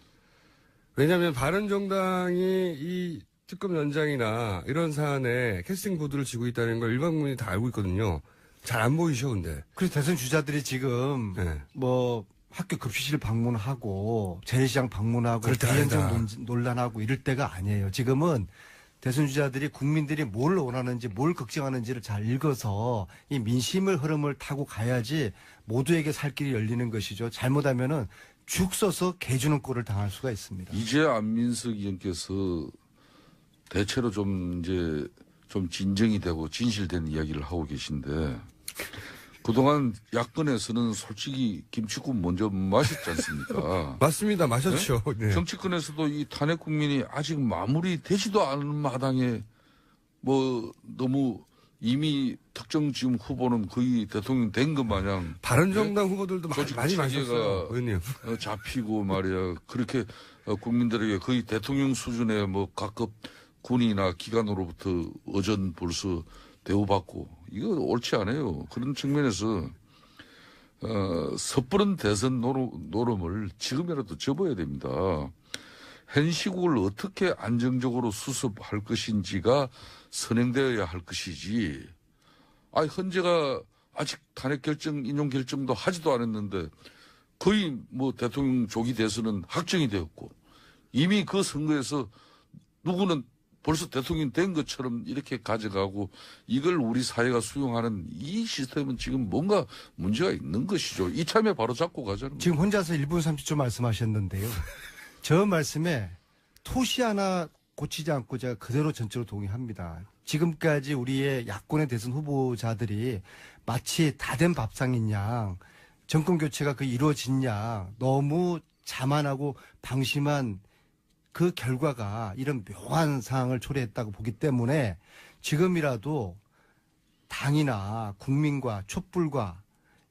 왜냐하면 바른정당이 이 특검 연장이나 이런 사안에 캐스팅 보드를 쥐고 있다는 걸 일반 국민이 다 알고 있거든요. 잘 안 보이셔, 근데. 그래서 대선 주자들이 지금 네. 뭐 학교 급식실 방문하고 재래시장 방문하고 그럴 때가 비현장 아니다. 논란하고 이럴 때가 아니에요. 지금은 대선 주자들이 국민들이 뭘 원하는지 뭘 걱정하는지를 잘 읽어서 이 민심의 흐름을 타고 가야지 모두에게 살 길이 열리는 것이죠. 잘못하면은 죽 써서 개 주는 꼴을 당할 수가 있습니다. 이제 안민석 의원께서 대체로 좀 이제 좀 진정이 되고 진실된 이야기를 하고 계신데 그동안 야권에서는 솔직히 김치국 먼저 마셨지 않습니까? 맞습니다. 마셨죠. 네. 정치권에서도 이 탄핵 국민이 아직 마무리되지도 않은 마당에 뭐 너무 이미 특정 지금 후보는 거의 대통령 된 것 마냥 바른정당 후보들도 조직 많이 체계가 마셨어요. 의원님. 잡히고 말이야. 그렇게 국민들에게 거의 대통령 수준의 뭐 각급 군이나 기관으로부터 어전 벌써 대우받고 이거 옳지 않아요. 그런 측면에서 섣부른 대선 노름을 지금이라도 접어야 됩니다. 현 시국을 어떻게 안정적으로 수습할 것인지가 선행되어야 할 것이지. 헌재가 아직 탄핵 결정, 인용 결정도 하지도 않았는데 거의 뭐 대통령 조기 대선은 확정이 되었고 이미 그 선거에서 누구는 벌써 대통령 된 것처럼 이렇게 가져가고 이걸 우리 사회가 수용하는 이 시스템은 지금 뭔가 문제가 있는 것이죠. 이참에 바로 잡고 가자는 거죠. 지금 혼자서 1분 30초 말씀하셨는데요. 저 말씀에 토시 하나 고치지 않고 제가 그대로 전적으로 동의합니다. 지금까지 우리의 야권의 대선 후보자들이 마치 다 된 밥상인 양 정권 교체가 그 이루어진 양 너무 자만하고 방심한 그 결과가 이런 묘한 상황을 초래했다고 보기 때문에 지금이라도 당이나 국민과 촛불과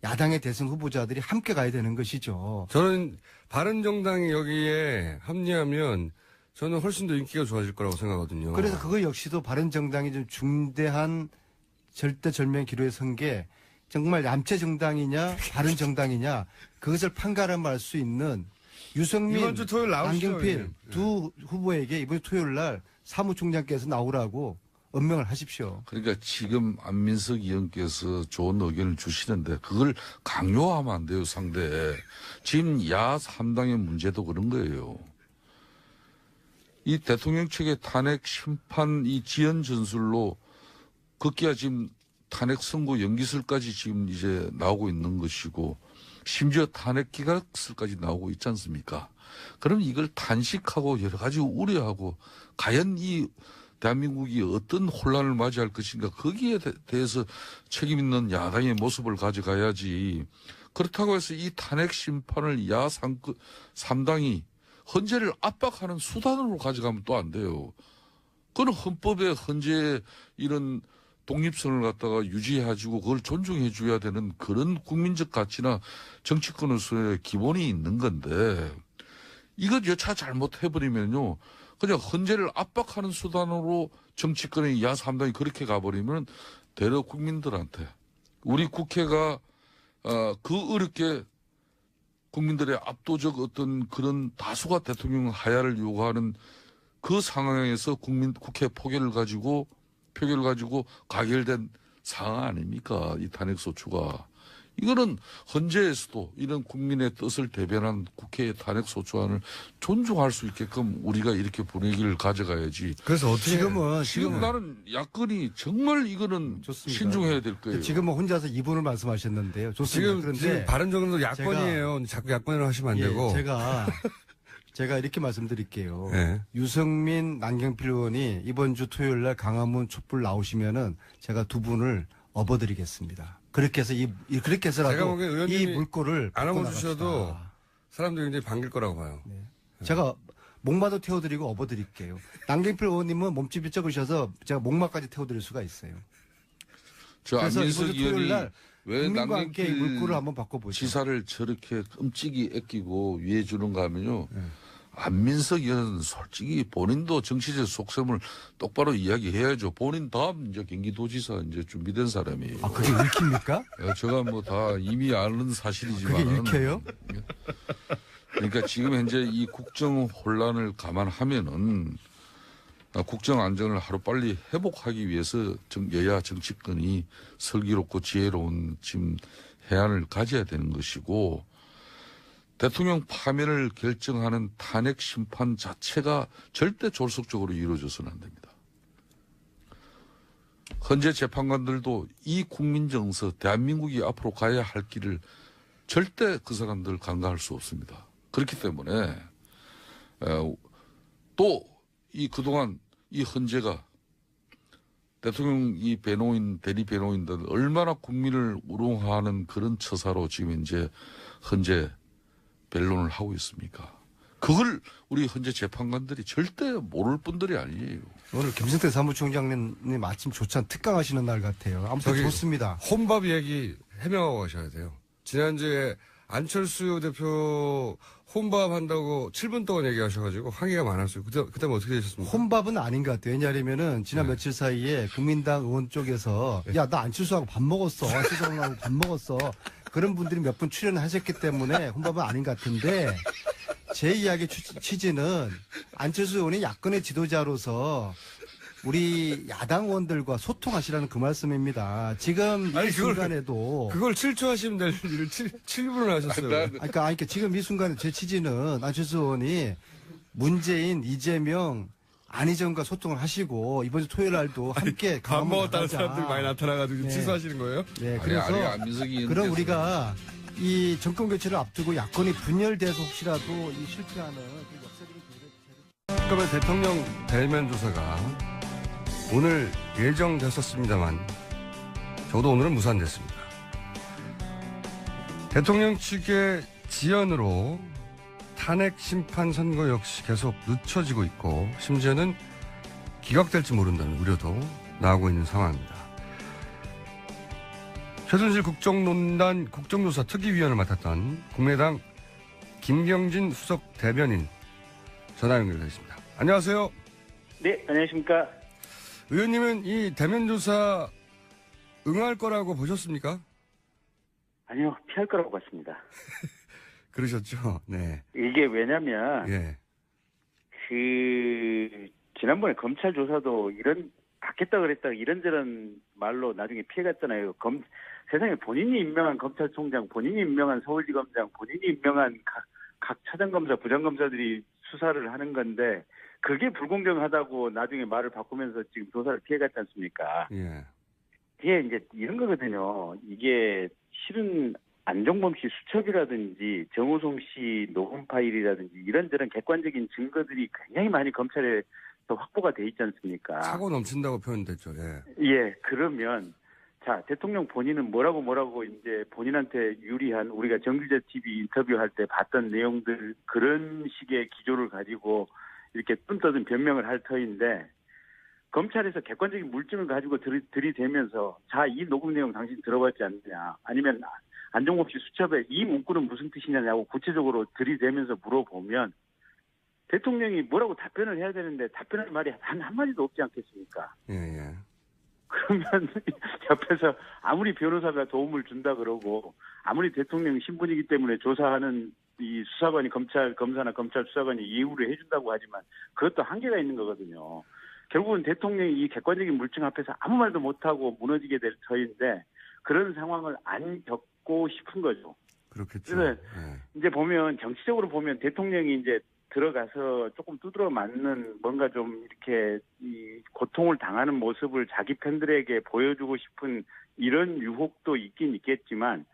야당의 대선 후보자들이 함께 가야 되는 것이죠. 저는 바른정당이 여기에 합리하면 저는 훨씬 더 인기가 좋아질 거라고 생각하거든요. 그래서 그거 역시도 바른정당이 좀 중대한 절대절명 기로에 선 게 정말 얌체 정당이냐 바른정당이냐 그것을 판가름할 수 있는 유승민, 이번 주 토요일 나오시죠, 안경필 형님. 두 후보에게 이번 주 토요일 날 사무총장께서 나오라고 언명을 하십시오. 그러니까 지금 안민석 의원께서 좋은 의견을 주시는데 그걸 강요하면 안 돼요, 상대에. 지금 야 3당의 문제도 그런 거예요. 이 대통령 측의 탄핵 심판 이 지연 전술로 급기야 지금 탄핵 선고 연기설까지 지금 이제 나오고 있는 것이고 심지어 탄핵 기각설까지 나오고 있지 않습니까? 그럼 이걸 단식하고 여러 가지 우려하고 과연 이 대한민국이 어떤 혼란을 맞이할 것인가 거기에 대해서 책임 있는 야당의 모습을 가져가야지. 그렇다고 해서 이 탄핵 심판을 야 3당이 헌재를 압박하는 수단으로 가져가면 또 안 돼요. 그건 헌법에 헌재의 이런 독립성을 갖다가 유지해주고 그걸 존중해줘야 되는 그런 국민적 가치나 정치권으로서의 기본이 있는 건데 이거 여차 잘못해버리면요. 그냥 헌재를 압박하는 수단으로 정치권의 야 3당이 그렇게 가버리면 대러 국민들한테 우리 국회가 그 어렵게 국민들의 압도적 어떤 그런 다수가 대통령 하야를 요구하는 그 상황에서 국회 표결을 가지고 가결된 상황 아닙니까? 이 탄핵소추가. 이거는 헌재에서도 이런 국민의 뜻을 대변한 국회의 탄핵소추안을 존중할 수 있게끔 우리가 이렇게 분위기를 가져가야지. 그래서 어떻게 지금 나는 야권이 정말 이거는 좋습니다. 신중해야 될 거예요. 지금 뭐 혼자서 2분을 말씀하셨는데요. 좋습니다. 지금 바른정당도 야권이에요. 자꾸 야권이라고 하시면 안 되고. 제가 이렇게 말씀드릴게요. 네. 유승민, 안경필 의원이 이번 주 토요일 날 강화문 촛불 나오시면은 제가 두 분을 업어드리겠습니다. 그렇게 해서 그렇게 제가 해서라도 보기엔 의원님이 이 물꼬를 안 바꿔 업어주셔도 나갑시다. 사람들이 굉장히 반길 거라고 봐요. 제가 목마도 태워드리고 업어드릴게요. 남경필 의원님은 몸집이 적으셔서 제가 목마까지 태워드릴 수가 있어요. 저 그래서 안민석 이번 주 토요일 의원이 날 왜 국민과 함께 이 남경필 물꼬를 한번 바꿔보죠. 지사를 저렇게 끔찍이 애끼고 위해 주는가 하면요. 안민석 의원은 솔직히 본인도 정치적 속셈을 똑바로 이야기해야죠. 본인 다음 이제 경기도지사 이제 준비된 사람이에요. 아, 그게 읽힙니까? 제가 뭐 다 이미 아는 사실이지만. 그게 읽혀요? 그러니까 지금 현재 이 국정 혼란을 감안하면은 국정 안정을 하루빨리 회복하기 위해서 여야 정치권이 슬기롭고 지혜로운 지금 해안을 가져야 되는 것이고 대통령 파면을 결정하는 탄핵 심판 자체가 절대 졸속적으로 이루어져서는 안 됩니다. 헌재 재판관들도 이 국민 정서, 대한민국이 앞으로 가야 할 길을 절대 그 사람들 간과할 수 없습니다. 그렇기 때문에 또 이 그동안 이 헌재가 대통령 이 배노인, 대리 배노인들 얼마나 국민을 우롱하는 그런 처사로 지금 이제 헌재 변론을 하고 있습니까? 그걸 우리 헌재 재판관들이 절대 모를 분들이 아니에요. 오늘 김승태 사무총장님 아침 조찬 특강하시는 날 같아요. 아무튼 저기 좋습니다. 혼밥 얘기 해명하고 가셔야 돼요. 지난주에 안철수 대표 혼밥 한다고 7분 동안 얘기하셔가지고 항의가 많았어요. 그때 어떻게 되셨습니까? 혼밥은 아닌 것 같아요. 왜냐하면은 지난 네. 며칠 사이에 국민당 의원 쪽에서 야, 나 안철수하고 밥 먹었어. 안철수하고 밥 먹었어. 그런 분들이 몇 분 출연하셨기 때문에 혼밥은 아닌 것 같은데 제 이야기 취지는 안철수 의원이 야권의 지도자로서 우리 야당 의원들과 소통하시라는 그 말씀입니다. 지금 이 아니, 순간에도 그걸 7초 하시면 될 일을 7분을 하셨어요. 그러니까 지금 이 순간에 제 취지는 안철수 의원이 문재인, 이재명, 안희정과 소통을 하시고 이번 주 토요일 날도 함께 밥 강화문 먹었다는 나가자. 사람들이 많이 나타나가지고 네. 취소하시는 거예요? 네, 아니, 그래서 안민석이 그럼 의원께서 우리가 이 정권 교체를 앞두고 야권이 분열돼서 혹시라도 이 실패하는 그 역사적인 기회를 그러면 대통령 대면 조사가 오늘 예정됐었습니다만 저도 오늘은 무산됐습니다. 대통령 측의 지연으로 탄핵 심판 선거 역시 계속 늦춰지고 있고 심지어는 기각될지 모른다는 우려도 나오고 있는 상황입니다. 최순실 국정농단 국정조사 특위위원을 맡았던 국민의당 김경진 수석 대변인 전화 연결되어 있습니다. 안녕하세요. 네, 안녕하십니까. 의원님은 이 대면조사 응할 거라고 보셨습니까? 아니요, 피할 거라고 봤습니다. 그러셨죠? 네. 이게 왜냐면, 예. 지난번에 검찰 조사도 받겠다 그랬다 이런저런 말로 나중에 피해갔잖아요. 세상에 본인이 임명한 검찰총장, 본인이 임명한 서울지검장, 본인이 임명한 각 차장검사, 부장검사들이 수사를 하는 건데, 그게 불공정하다고 나중에 말을 바꾸면서 지금 조사를 피해갔지 않습니까? 예. 이게 이제 이런 거거든요. 이게 실은 안종범 씨 수첩이라든지 정호성 씨 녹음 파일이라든지 이런저런 객관적인 증거들이 굉장히 많이 검찰에서 확보가 돼 있지 않습니까? 사고 넘친다고 표현됐죠. 예. 예, 그러면 자, 대통령 본인은 뭐라고 이제 본인한테 유리한 우리가 정규제 TV 인터뷰할 때 봤던 내용들 그런 식의 기조를 가지고 이렇게 뜸떠든 변명을 할 터인데 검찰에서 객관적인 물증을 가지고 들이대면서 자, 이 녹음 내용 당신 들어봤지 않느냐 아니면 안종범 씨 수첩에 이 문구는 무슨 뜻이냐고 구체적으로 들이대면서 물어보면 대통령이 뭐라고 답변을 해야 되는데 답변할 말이 한마디도 없지 않겠습니까? 예, 예. 그러면 옆에서 아무리 변호사가 도움을 준다 그러고 아무리 대통령 신분이기 때문에 조사하는 이 수사관이 검사나 검찰 수사관이 예우를 해준다고 하지만 그것도 한계가 있는 거거든요. 결국은 대통령이 이 객관적인 물증 앞에서 아무 말도 못하고 무너지게 될 터인데 그런 상황을 안 겪고 싶은 거죠. 그렇겠죠. 그래서 예. 이제 보면 정치적으로 보면 대통령이 이제 들어가서 조금 두드러 맞는 뭔가 좀 이렇게 이 고통을 당하는 모습을 자기 팬들에게 보여주고 싶은 이런 유혹도 있긴 있겠지만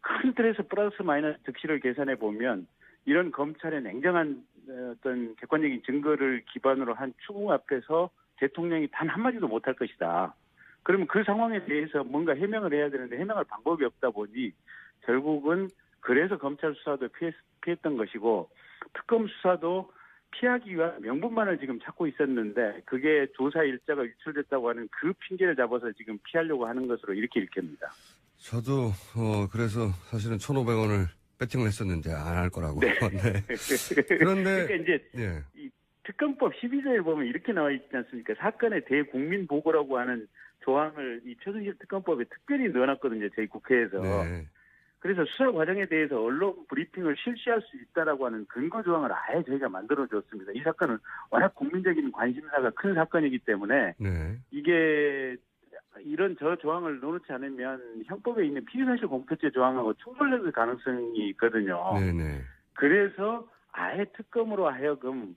큰 틀에서 플러스 마이너스 득실을 계산해 보면 이런 검찰의 냉정한 어떤 객관적인 증거를 기반으로 한 추궁 앞에서 대통령이 단 한마디도 못할 것이다. 그러면 그 상황에 대해서 뭔가 해명을 해야 되는데 해명할 방법이 없다 보니 결국은 그래서 검찰 수사도 피했던 것이고 특검 수사도 피하기 위한 명분만을 지금 찾고 있었는데 그게 조사 일자가 유출됐다고 하는 그 핑계를 잡아서 지금 피하려고 하는 것으로 이렇게 읽힙니다. 저도 그래서 사실은 1,500원을 배팅을 했었는데 안 할 거라고. 네. 네. 그런데 그러니까 이제 예. 이 특검법 12조에 보면 이렇게 나와 있지 않습니까? 사건의 대국민 보고라고 하는 조항을 이 최순실 특검법에 특별히 넣어놨거든요. 저희 국회에서. 네. 그래서 수사 과정에 대해서 언론 브리핑을 실시할 수 있다라고 하는 근거 조항을 아예 저희가 만들어줬습니다. 이 사건은 워낙 국민적인 관심사가 큰 사건이기 때문에 네. 이게 이런 저 조항을 넣어놓지 않으면 형법에 있는 피의사실 공표죄 조항하고 충돌될 가능성이 있거든요. 네네. 그래서 아예 특검으로 하여금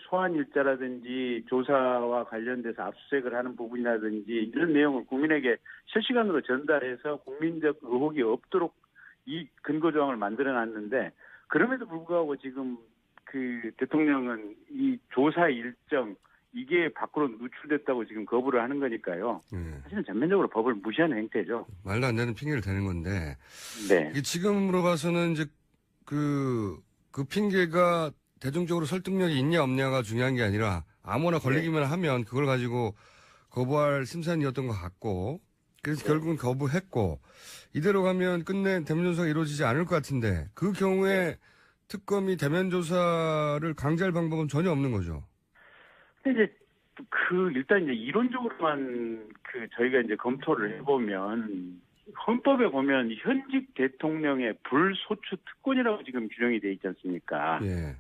소환 일자라든지 조사와 관련돼서 압수수색을 하는 부분이라든지 이런 내용을 국민에게 실시간으로 전달해서 국민적 의혹이 없도록 이 근거 조항을 만들어 놨는데 그럼에도 불구하고 지금 그 대통령은 이 조사 일정 이게 밖으로 누출됐다고 지금 거부를 하는 거니까요. 사실은 전면적으로 법을 무시하는 행태죠. 말도 안 되는 핑계를 대는 건데 네. 이게 지금으로 봐서는 이제 그 핑계가 대중적으로 설득력이 있냐 없냐가 중요한 게 아니라 아무나 걸리기만 하면 그걸 가지고 거부할 심산이었던 것 같고 그래서 결국은 거부했고 이대로 가면 끝내 대면 조사가 이루어지지 않을 것 같은데 그 경우에 특검이 대면 조사를 강제할 방법은 전혀 없는 거죠. 근데 이제 일단 이제 이론적으로만 저희가 이제 검토를 해보면 헌법에 보면 현직 대통령의 불소추 특권이라고 지금 규정이 돼 있지 않습니까? 예.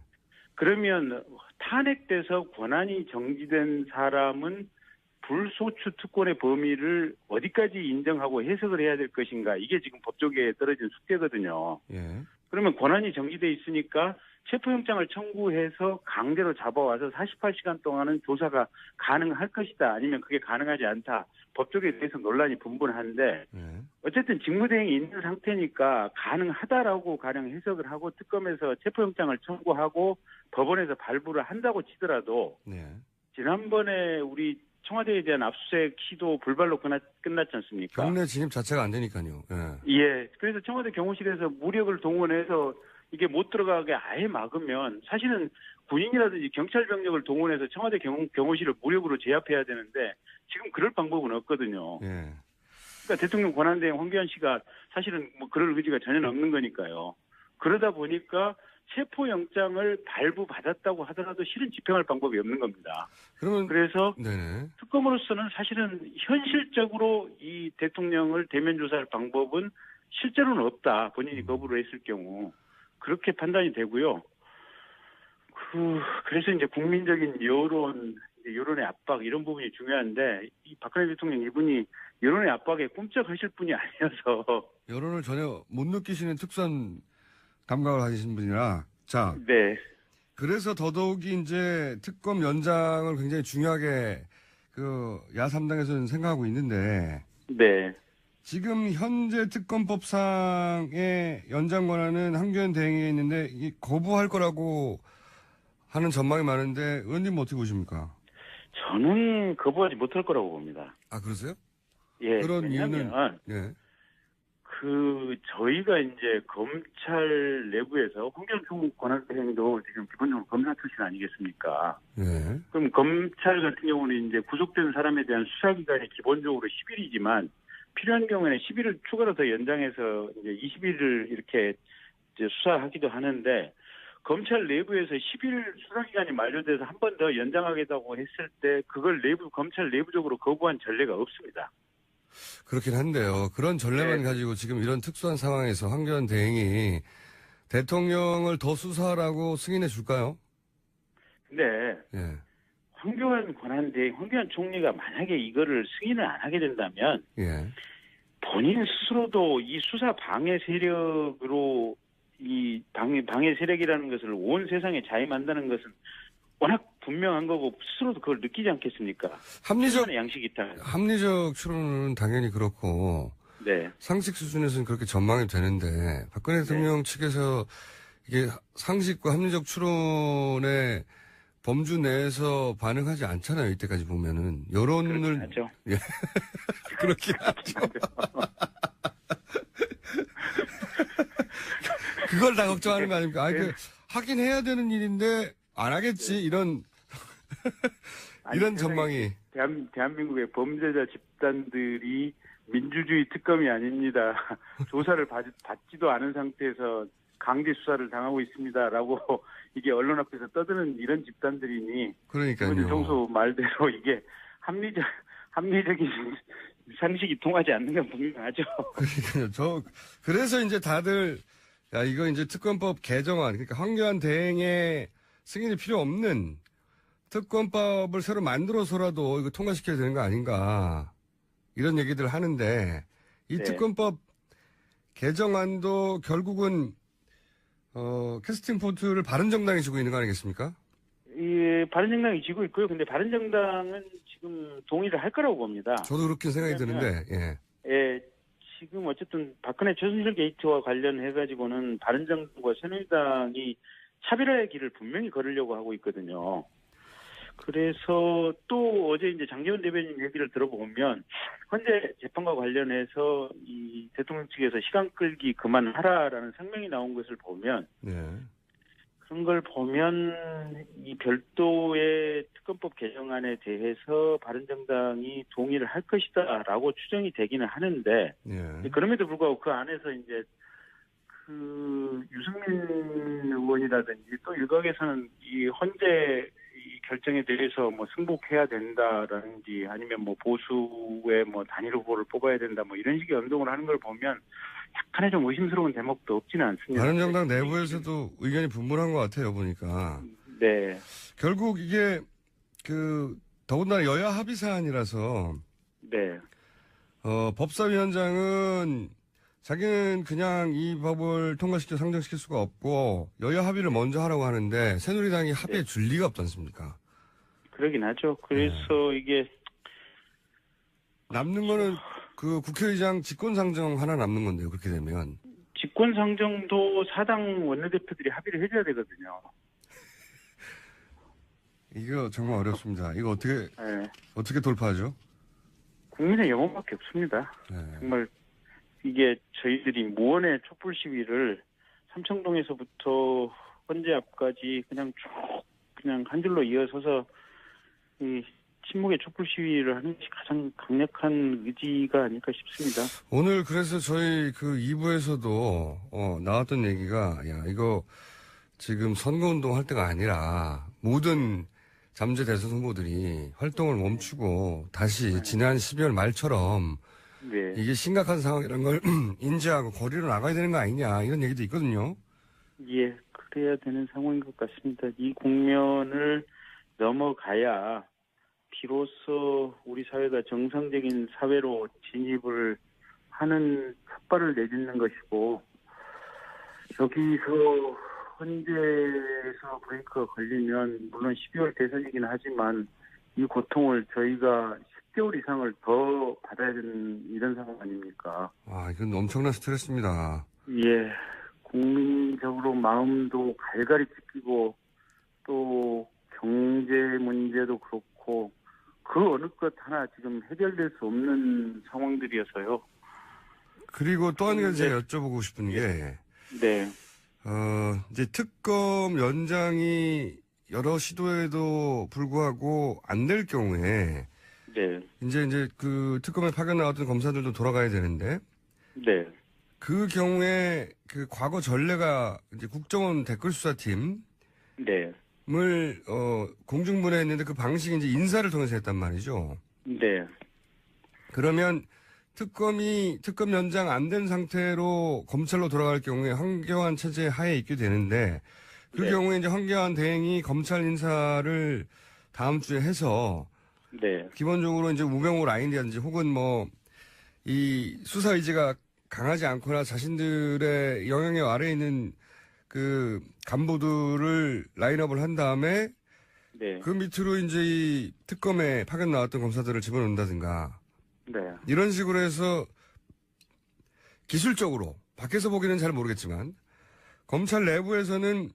그러면 탄핵돼서 권한이 정지된 사람은 불소추 특권의 범위를 어디까지 인정하고 해석을 해야 될 것인가 이게 지금 법조계에 떨어진 숙제거든요. 예. 그러면 권한이 정지돼 있으니까 체포영장을 청구해서 강제로 잡아와서 48시간 동안은 조사가 가능할 것이다. 아니면 그게 가능하지 않다. 법조계에 대해서 논란이 분분한데 어쨌든 직무대행이 있는 상태니까 가능하다라고 가령 해석을 하고 특검에서 체포영장을 청구하고 법원에서 발부를 한다고 치더라도 지난번에 우리 청와대에 대한 압수수색 시도 불발로 끝났지 않습니까? 경내 진입 자체가 안 되니까요. 예. 그래서 청와대 경호실에서 무력을 동원해서 이게 못 들어가게 아예 막으면 사실은 군인이라든지 경찰 병력을 동원해서 청와대 경호실을 무력으로 제압해야 되는데 지금 그럴 방법은 없거든요. 예. 그러니까 대통령 권한대행 황교안 씨가 사실은 뭐 그럴 의지가 전혀 없는 거니까요. 그러다 보니까 체포영장을 발부받았다고 하더라도 실은 집행할 방법이 없는 겁니다. 그래서 네네. 특검으로서는 사실은 현실적으로 이 대통령을 대면 조사할 방법은 실제로는 없다. 본인이 거부를 했을 경우. 그렇게 판단이 되고요. 그래서 이제 국민적인 여론의 압박 이런 부분이 중요한데 이 박근혜 대통령 이분이 여론의 압박에 꿈쩍하실 분이 아니어서 여론을 전혀 못 느끼시는 특수한 감각을 가지신 분이라 자. 네. 그래서 더더욱이 이제 특검 연장을 굉장히 중요하게 야3당에서는 생각하고 있는데 네. 지금 현재 특검법상의 연장 권한은 황교안 대행에 있는데 거부할 거라고 하는 전망이 많은데 의원님 어떻게 보십니까? 저는 거부하지 못할 거라고 봅니다. 아 그러세요? 예. 그런 이유는 예. 저희가 이제 검찰 내부에서 황교안 총무 권한대행도 지금 기본적으로 검사 출신 아니겠습니까? 예. 그럼 검찰 같은 경우는 이제 구속된 사람에 대한 수사기간이 기본적으로 10일이지만 필요한 경우에는 10일을 추가로 더 연장해서 이제 20일을 이렇게 이제 수사하기도 하는데 검찰 내부에서 10일 수사기간이 만료돼서 한 번 더 연장하겠다고 했을 때 그걸 검찰 내부적으로 거부한 전례가 없습니다. 그렇긴 한데요. 그런 전례만 가지고 지금 이런 특수한 상황에서 황교안 대행이 대통령을 더 수사하라고 승인해 줄까요? 근데 예. 황교안 총리가 만약에 이거를 승인을 안 하게 된다면 본인 스스로도 이 수사 방해 세력으로 이 방해 세력이라는 것을 온 세상에 자임한다는 것은 워낙 분명한 거고 스스로도 그걸 느끼지 않겠습니까? 합리적 양식이 있다. 합리적 추론은 당연히 그렇고 상식 수준에서는 그렇게 전망이 되는데 박근혜 대통령 측에서 이게 상식과 합리적 추론의 범주 내에서 반응하지 않잖아요. 이때까지 보면은 여론을 하죠. 예. 그렇긴 하죠. 그걸 다 걱정하는 거 아닙니까? 하긴 해야 되는 일인데 안 하겠지 이런 아니, 이런 세상에 전망이. 대한민국의 범죄자 집단들이 민주주의 특검이 아닙니다. 조사를 받지도 않은 상태에서 강제 수사를 당하고 있습니다라고 이게 언론 앞에서 떠드는 이런 집단들이니 그러니까요. 정수 말대로 이게 합리적인 상식이 통하지 않는 건 분명하죠. 그러니까요. 그래서 이제 다들 야 이거 이제 특검법 개정안 그러니까 황교안 대행의 승인이 필요 없는 특검법을 새로 만들어서라도 이거 통과시켜야 되는 거 아닌가 이런 얘기들 하는데 이 네. 특검법 개정안도 결국은 캐스팅 포트를 바른정당이 지고 있는 거 아니겠습니까? 이 바른정당이 지고 있고요. 근데 바른정당은 지금 동의를 할 거라고 봅니다. 저도 그렇게 생각이 왜냐면, 드는데 예, 지금 어쨌든 박근혜 최순실 게이트와 관련해 가지고는 바른정당과 새누리당이 차별화의 길을 분명히 걸으려고 하고 있거든요. 그래서 또 어제 이제 장제원 대변인 얘기를 들어보면 헌재 재판과 관련해서 이 대통령 측에서 시간 끌기 그만하라라는 성명이 나온 것을 보면 네. 그런 걸 보면 이 별도의 특검법 개정안에 대해서 바른정당이 동의를 할 것이다라고 추정이 되기는 하는데 네. 그럼에도 불구하고 그 안에서 이제 그 유승민 의원이라든지 또 일각에서는 이 헌재 이 결정에 대해서 뭐 승복해야 된다라든지 아니면 뭐 보수의 뭐 단일 후보를 뽑아야 된다 뭐 이런 식의 운동을 하는 걸 보면 약간의 좀 의심스러운 대목도 없지는 않습니다. 바른정당 내부에서도 의견이 분분한 것 같아요 보니까. 네, 결국 이게 더군다나 여야 합의 사안이라서 네, 법사위원장은 자기는 그냥 이 법을 통과시켜 상정시킬 수가 없고 여야 합의를 먼저 하라고 하는데 새누리당이 합의에 줄 리가 없지 않습니까? 그러긴 하죠. 그래서 이게 남는 거는 그 국회의장 직권상정 하나 남는 건데요. 그렇게 되면. 직권상정도 사당 원내대표들이 합의를 해줘야 되거든요. 이거 정말 어렵습니다. 이거 네. 어떻게 돌파하죠? 국민의 영혼밖에 없습니다. 네. 정말 이게 저희들이 무언의 촛불 시위를 삼청동에서부터 헌재 앞까지 그냥 쭉 그냥 한 줄로 이어서서 이 침묵의 촛불 시위를 하는 것이 가장 강력한 의지가 아닐까 싶습니다. 오늘 그래서 저희 그 2부에서도 나왔던 얘기가 야 이거 지금 선거운동 할 때가 아니라 모든 잠재 대선 후보들이 활동을 멈추고 다시 지난 12월 말처럼 네. 이게 심각한 상황이라는 걸 인지하고 거리로 나가야 되는 거 아니냐 이런 얘기도 있거든요. 예, 그래야 되는 상황인 것 같습니다. 이 국면을 넘어가야 비로소 우리 사회가 정상적인 사회로 진입을 하는 첫 발을 내딛는 것이고 여기서 헌재에서 브레이크가 걸리면 물론 12월 대선이긴 하지만 이 고통을 저희가 10개월 이상을 더 받아야 되는 이런 상황 아닙니까? 아 이건 엄청난 스트레스입니다. 예, 국민적으로 마음도 갈갈이 찢기고 또 경제 문제도 그렇고 그 어느 것 하나 지금 해결될 수 없는 상황들이어서요. 그리고 또 한 가지 제가 여쭤보고 싶은 게 네, 이제 특검 연장이 여러 시도에도 불구하고 안 될 경우에 네, 이제 그 특검에 파견 나왔던 검사들도 돌아가야 되는데 네, 그 경우에 그 과거 전례가 이제 국정원 댓글수사팀을 네, 공중분해했는데 그 방식이 이제 인사를 통해서 했단 말이죠. 네, 그러면 특검 연장 안 된 상태로 검찰로 돌아갈 경우에 황교안 체제 하에 있게 되는데 그 네. 경우에 이제 황교안 대행이 검찰 인사를 다음 주에 해서 네, 기본적으로 이제 우병우 라인이라든지 혹은 뭐 이 수사 의지가 강하지 않거나 자신들의 영향력 아래에 있는 그 간부들을 라인업을 한 다음에 네, 그 밑으로 이제 이 특검에 파견 나왔던 검사들을 집어넣는다든가 네, 이런 식으로 해서 기술적으로 밖에서 보기는 잘 모르겠지만 검찰 내부에서는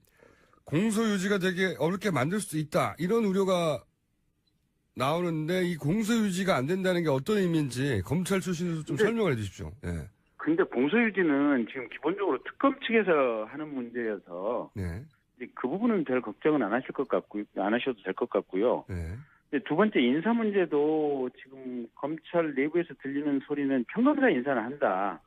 공소유지가 되게 어렵게 만들 수도 있다 이런 우려가 나오는데 이 공소유지가 안 된다는 게 어떤 의미인지 검찰 출신으로 좀 설명을 해주십시오. 예. 근데 공소유지는 지금 기본적으로 특검 측에서 하는 문제여서 네. 이제 그 부분은 별 걱정은 안 하실 것 같고 안 하셔도 될 것 같고요. 네. 근데 두 번째 인사 문제도 지금 검찰 내부에서 들리는 소리는 평검사 인사는 한다.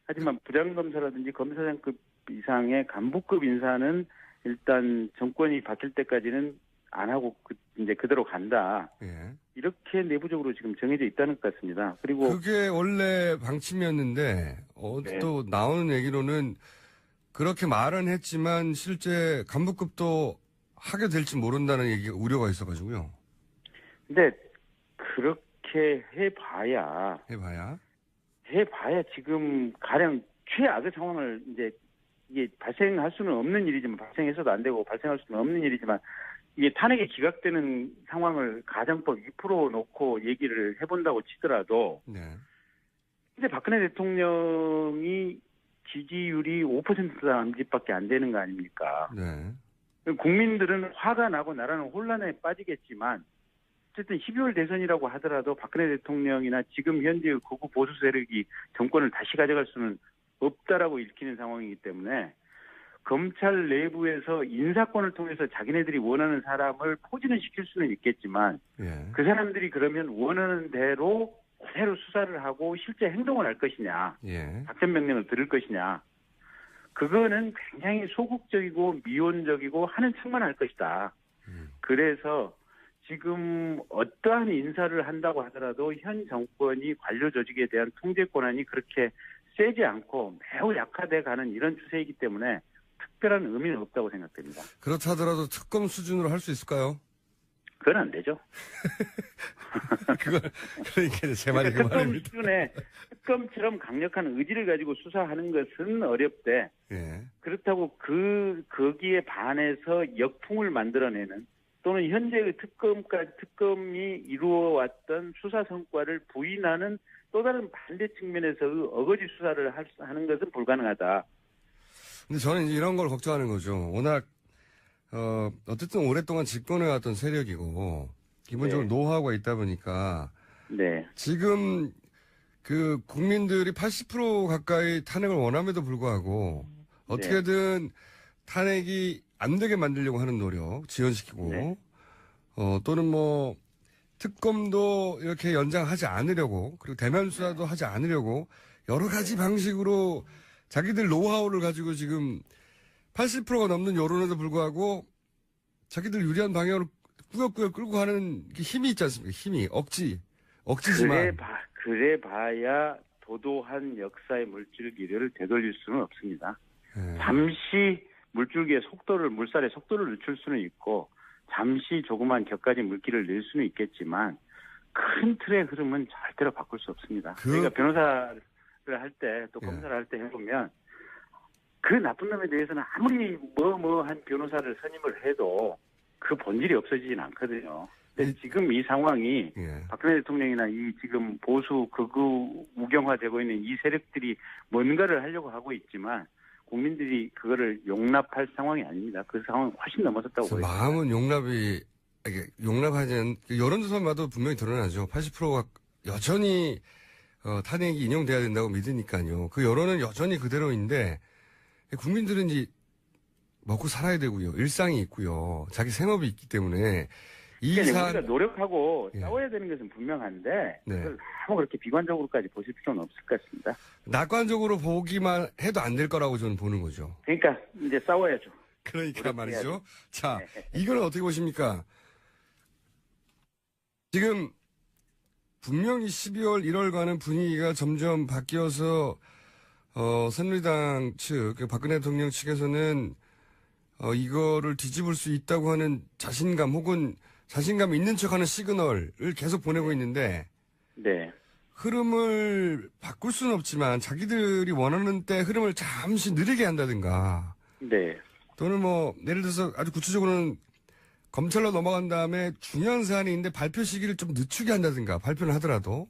하지만 부장검사라든지 검사장급 이상의 간부급 인사는 일단 정권이 바뀔 때까지는 안 하고 이제 그대로 간다. 예. 이렇게 내부적으로 지금 정해져 있다는 것 같습니다. 그리고 그게 원래 방침이었는데, 네. 또 나오는 얘기로는 그렇게 말은 했지만 실제 간부급도 하게 될지 모른다는 얘기가 우려가 있어가지고요. 근데 그렇게 해봐야 지금 가령 최악의 상황을 이제 이게 발생할 수는 없는 일이지만 발생해서도 안 되고 발생할 수는 없는 일이지만 이게 탄핵이 기각되는 상황을 가정법 2% 놓고 얘기를 해본다고 치더라도 네. 이제 박근혜 대통령이 지지율이 5% 남짓밖에 안 되는 거 아닙니까? 네. 국민들은 화가 나고 나라는 혼란에 빠지겠지만 어쨌든 12월 대선이라고 하더라도 박근혜 대통령이나 지금 현재의 극우 보수 세력이 정권을 다시 가져갈 수는 없다라고 읽히는 상황이기 때문에 검찰 내부에서 인사권을 통해서 자기네들이 원하는 사람을 포진을 시킬 수는 있겠지만 예. 그 사람들이 그러면 원하는 대로 그대로 수사를 하고 실제 행동을 할 것이냐, 예. 작전 명령을 들을 것이냐, 그거는 굉장히 소극적이고 미온적이고 하는 척만 할 것이다. 그래서 지금 어떠한 인사를 한다고 하더라도 현 정권이 관료 조직에 대한 통제 권한이 그렇게 세지 않고 매우 약화돼 가는 이런 추세이기 때문에 특별한 의미는 없다고 생각됩니다. 그렇다 하더라도 특검 수준으로 할 수 있을까요? 그건 안 되죠. 그러니까 제 말이 그 특검 말입니다. 수준의 특검처럼 강력한 의지를 가지고 수사하는 것은 어렵대. 예. 그렇다고 거기에 반해서 역풍을 만들어내는 또는 현재의 특검이 이루어왔던 수사 성과를 부인하는 또 다른 반대 측면에서의 어거지 수사를 하는 것은 불가능하다. 근데 저는 이제 이런 걸 걱정하는 거죠. 워낙, 어쨌든 오랫동안 집권해왔던 세력이고, 기본적으로 네. 노하우가 있다 보니까, 네. 지금 그 국민들이 80% 가까이 탄핵을 원함에도 불구하고, 어떻게든 탄핵이 안 되게 만들려고 하는 노력, 지연시키고, 네. 또는 뭐, 특검도 이렇게 연장하지 않으려고, 그리고 대면 수사도 하지 않으려고, 여러 가지 방식으로 자기들 노하우를 가지고 지금 80%가 넘는 여론에도 불구하고 자기들 유리한 방향으로 꾸역꾸역 끌고 가는 힘이 있지 않습니까? 힘이. 억지지만. 그래 봐야 도도한 역사의 물줄기를 되돌릴 수는 없습니다. 예. 잠시 물줄기의 물살의 속도를 늦출 수는 있고, 잠시 조그만 격가지 물기를 낼 수는 있겠지만, 큰 틀의 흐름은 절대로 바꿀 수 없습니다. 그러니까 변호사를 할 때, 또 검사를 할 때 해보면, 그 나쁜 놈에 대해서는 아무리 한 변호사를 선임을 해도 그 본질이 없어지진 않거든요. 근데 지금 이 상황이 예. 박근혜 대통령이나 이 지금 보수 극우 우경화되고 있는 이 세력들이 뭔가를 하려고 하고 있지만 국민들이 그거를 용납할 상황이 아닙니다. 그 상황은 훨씬 넘어섰다고 보입니다. 마음은 용납하지 않는, 여론조사만 봐도 분명히 드러나죠. 80%가 여전히, 탄핵이 인용돼야 된다고 믿으니까요. 그 여론은 여전히 그대로인데, 국민들은 이제 먹고 살아야 되고요. 일상이 있고요. 자기 생업이 있기 때문에, 그러니까 우리가 노력하고 예. 싸워야 되는 것은 분명한데 네. 그걸 너무 그렇게 비관적으로까지 보실 필요는 없을 것 같습니다. 낙관적으로 보기만 해도 안 될 거라고 저는 보는 거죠. 그러니까 이제 싸워야죠. 그러니까 말이죠. 자, 네. 이걸 어떻게 보십니까? 지금 분명히 12월, 1월과는 분위기가 점점 바뀌어서 새누리당 측, 박근혜 대통령 측에서는 이거를 뒤집을 수 있다고 하는 자신감 혹은 자신감 있는 척하는 시그널을 계속 보내고 있는데 네. 흐름을 바꿀 수는 없지만 자기들이 원하는 때 흐름을 잠시 느리게 한다든가 네. 또는 뭐 예를 들어서 아주 구체적으로는 검찰로 넘어간 다음에 중요한 사안이 있는데 발표 시기를 좀 늦추게 한다든가 발표를 하더라도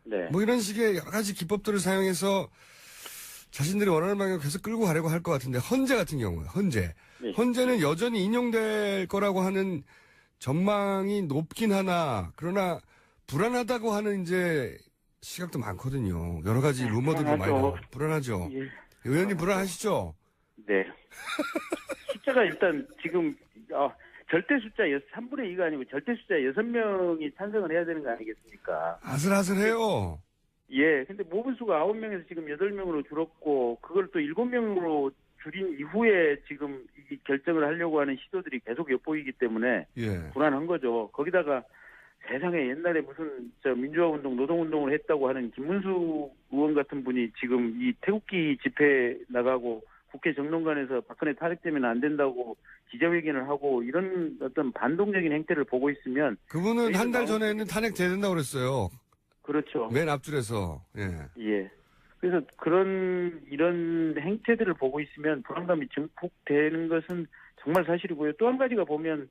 네. 뭐 이런 식의 여러 가지 기법들을 사용해서 자신들이 원하는 방향을 계속 끌고 가려고 할 것 같은데 헌재 같은 경우에 네. 헌재는 여전히 인용될 거라고 하는 전망이 높긴 하나 그러나 불안하다고 하는 이제 시각도 많거든요. 여러 가지 루머들도 많이 나오고 불안하죠. 예. 의원님 불안하시죠? 네. 숫자가 일단 지금 절대 숫자 3분의 2가 아니고 절대 숫자 6명이 찬성을 해야 되는 거 아니겠습니까? 아슬아슬해요. 예. 근데 모분수가 9명에서 지금 8명으로 줄었고 그걸 또 7명으로 줄인 이후에 지금 이 결정을 하려고 하는 시도들이 계속 엿보이기 때문에 예. 불안한 거죠. 거기다가 세상에 옛날에 무슨 민주화 운동, 노동 운동을 했다고 하는 김문수 의원 같은 분이 지금 이 태극기 집회 나가고 국회 정론관에서 박근혜 탄핵되면 안 된다고 기자회견을 하고 이런 어떤 반동적인 행태를 보고 있으면 그분은 한 달 전에는 탄핵돼야 된다고 그랬어요. 그렇죠. 맨 앞줄에서. 예. 예. 그래서 이런 행태들을 보고 있으면 불안감이 증폭되는 것은 정말 사실이고요. 또 한 가지가 보면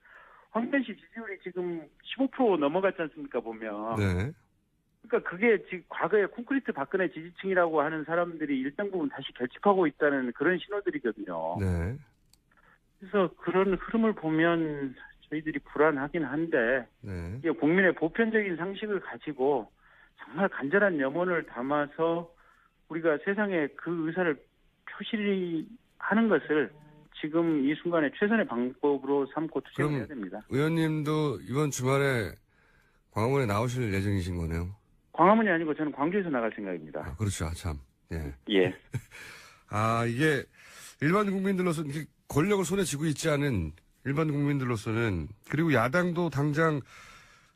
황교안 씨 지지율이 지금 15% 넘어갔지 않습니까, 보면. 네. 그러니까 그게 지금 과거에 콘크리트 박근혜 지지층이라고 하는 사람들이 일정 부분 다시 결집하고 있다는 그런 신호들이거든요. 네. 그래서 그런 흐름을 보면 저희들이 불안하긴 한데 네. 이게 국민의 보편적인 상식을 가지고 정말 간절한 염원을 담아서 우리가 세상에 그 의사를 표시하는 것을 지금 이 순간에 최선의 방법으로 삼고 투쟁을 해야 됩니다. 의원님도 이번 주말에 광화문에 나오실 예정이신 거네요. 광화문이 아니고 저는 광주에서 나갈 생각입니다. 아, 그렇죠. 참. 예. 예. 이게 일반 국민들로서는 이렇게 권력을 손에 쥐고 있지 않은 일반 국민들로서는 그리고 야당도 당장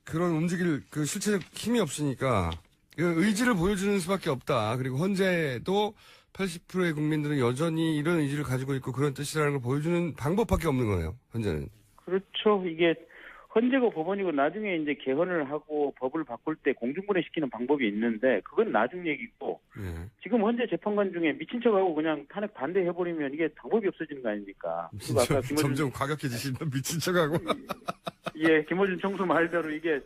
그런 움직일 그 실체적 힘이 없으니까 의지를 보여주는 수밖에 없다. 그리고 헌재도 80%의 국민들은 여전히 이런 의지를 가지고 있고 그런 뜻이라는 걸 보여주는 방법밖에 없는 거예요. 현재는. 그렇죠. 이게 헌재고 법원이고 나중에 이제 개헌을 하고 법을 바꿀 때 공중분해시키는 방법이 있는데 그건 나중 얘기고 예. 지금 헌재 재판관 중에 미친 척하고 그냥 탄핵 반대해버리면 이게 방법이 없어지는 거 아닙니까? 그리고 아까 점점 과격해지신다. 미친 척하고. 예, 김어준 총수 말대로 이게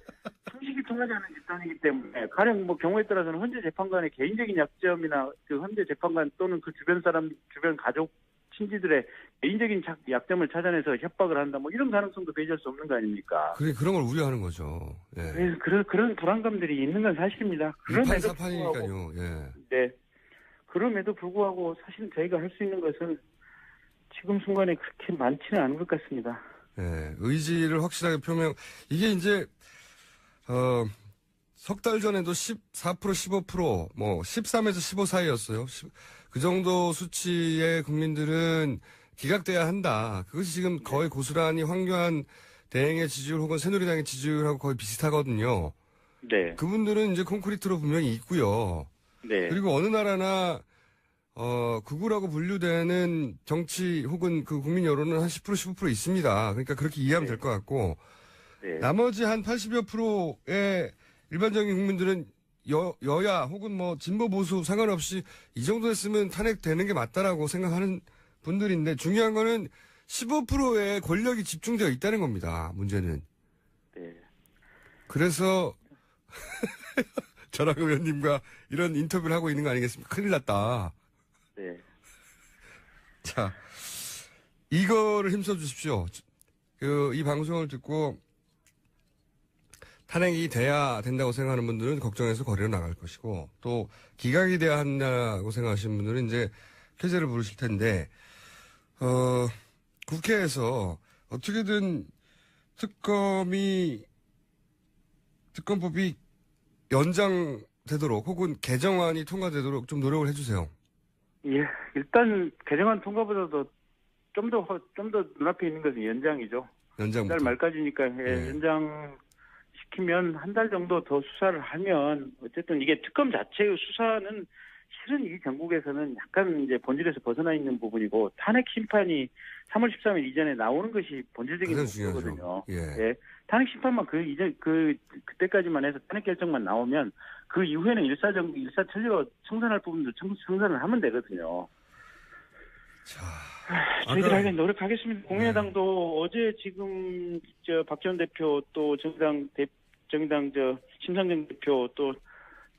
상식이 통하지 않는 집단이기 때문에 가령 뭐 경우에 따라서는 헌재 재판관의 개인적인 약점이나 그 헌재 재판관 또는 그 주변 사람, 주변 가족, 친지들의 개인적인 약점을 찾아내서 협박을 한다 뭐 이런 가능성도 배제할 수 없는 거 아닙니까? 그런 걸 우려하는 거죠. 예. 그래서 그런 불안감들이 있는 건 사실입니다. 그럼에도 불구하고 사판이니까요. 예. 네. 그럼에도 불구하고 사실 저희가 할 수 있는 것은 지금 순간에 그렇게 많지는 않은 것 같습니다. 예, 의지를 확실하게 이게 이제, 석 달 전에도 14%, 15%, 뭐, 13에서 15 사이였어요. 그 정도 수치의 국민들은 기각돼야 한다. 그것이 지금 거의 고스란히 황교안 대행의 지지율 혹은 새누리당의 지지율하고 거의 비슷하거든요. 네. 그분들은 이제 콘크리트로 분명히 있고요. 네. 그리고 어느 나라나, 극우라고 분류되는 정치 혹은 그 국민 여론은 한 10%, 15% 있습니다. 그러니까 그렇게 이해하면 될 것 같고, 네. 나머지 한 80여 프로의 일반적인 국민들은 여야 혹은 뭐 진보 보수 상관없이 이 정도 됐으면 탄핵되는 게 맞다라고 생각하는 분들인데 중요한 거는 15%의 권력이 집중되어 있다는 겁니다. 문제는. 네. 그래서 저랑 의원님과 이런 인터뷰를 하고 있는 거 아니겠습니까? 큰일 났다. 네. 자, 이거를 힘써 주십시오. 이 방송을 듣고 탄핵이 돼야 된다고 생각하는 분들은 걱정해서 거리로 나갈 것이고, 또 기각이 돼야 한다고 생각하시는 분들은 이제 쾌재를 부르실 텐데, 국회에서 어떻게든 특검법이 연장되도록 혹은 개정안이 통과되도록 좀 노력을 해주세요. 예, 일단 개정안 통과보다도 좀 더 눈앞에 있는 것은 연장이죠. 연장부터. 한 달 말까지니까 예. 연장 시키면 한 달 정도 더 수사를 하면 어쨌든 이게 특검 자체의 수사는 실은 이 전국에서는 약간 이제 본질에서 벗어나 있는 부분이고 탄핵 심판이 3월 13일 이전에 나오는 것이 본질적인 목표거든요. 예. 탄핵 심판만 그때까지만 해서 탄핵 결정만 나오면 그 이후에는 일사천리로 청산할 부분도 청산을 하면 되거든요. 자, 저희들 하긴 노력하겠습니다. 국민의당도 어제 지금 박지원 대표 또 정의당 심상정 대표 또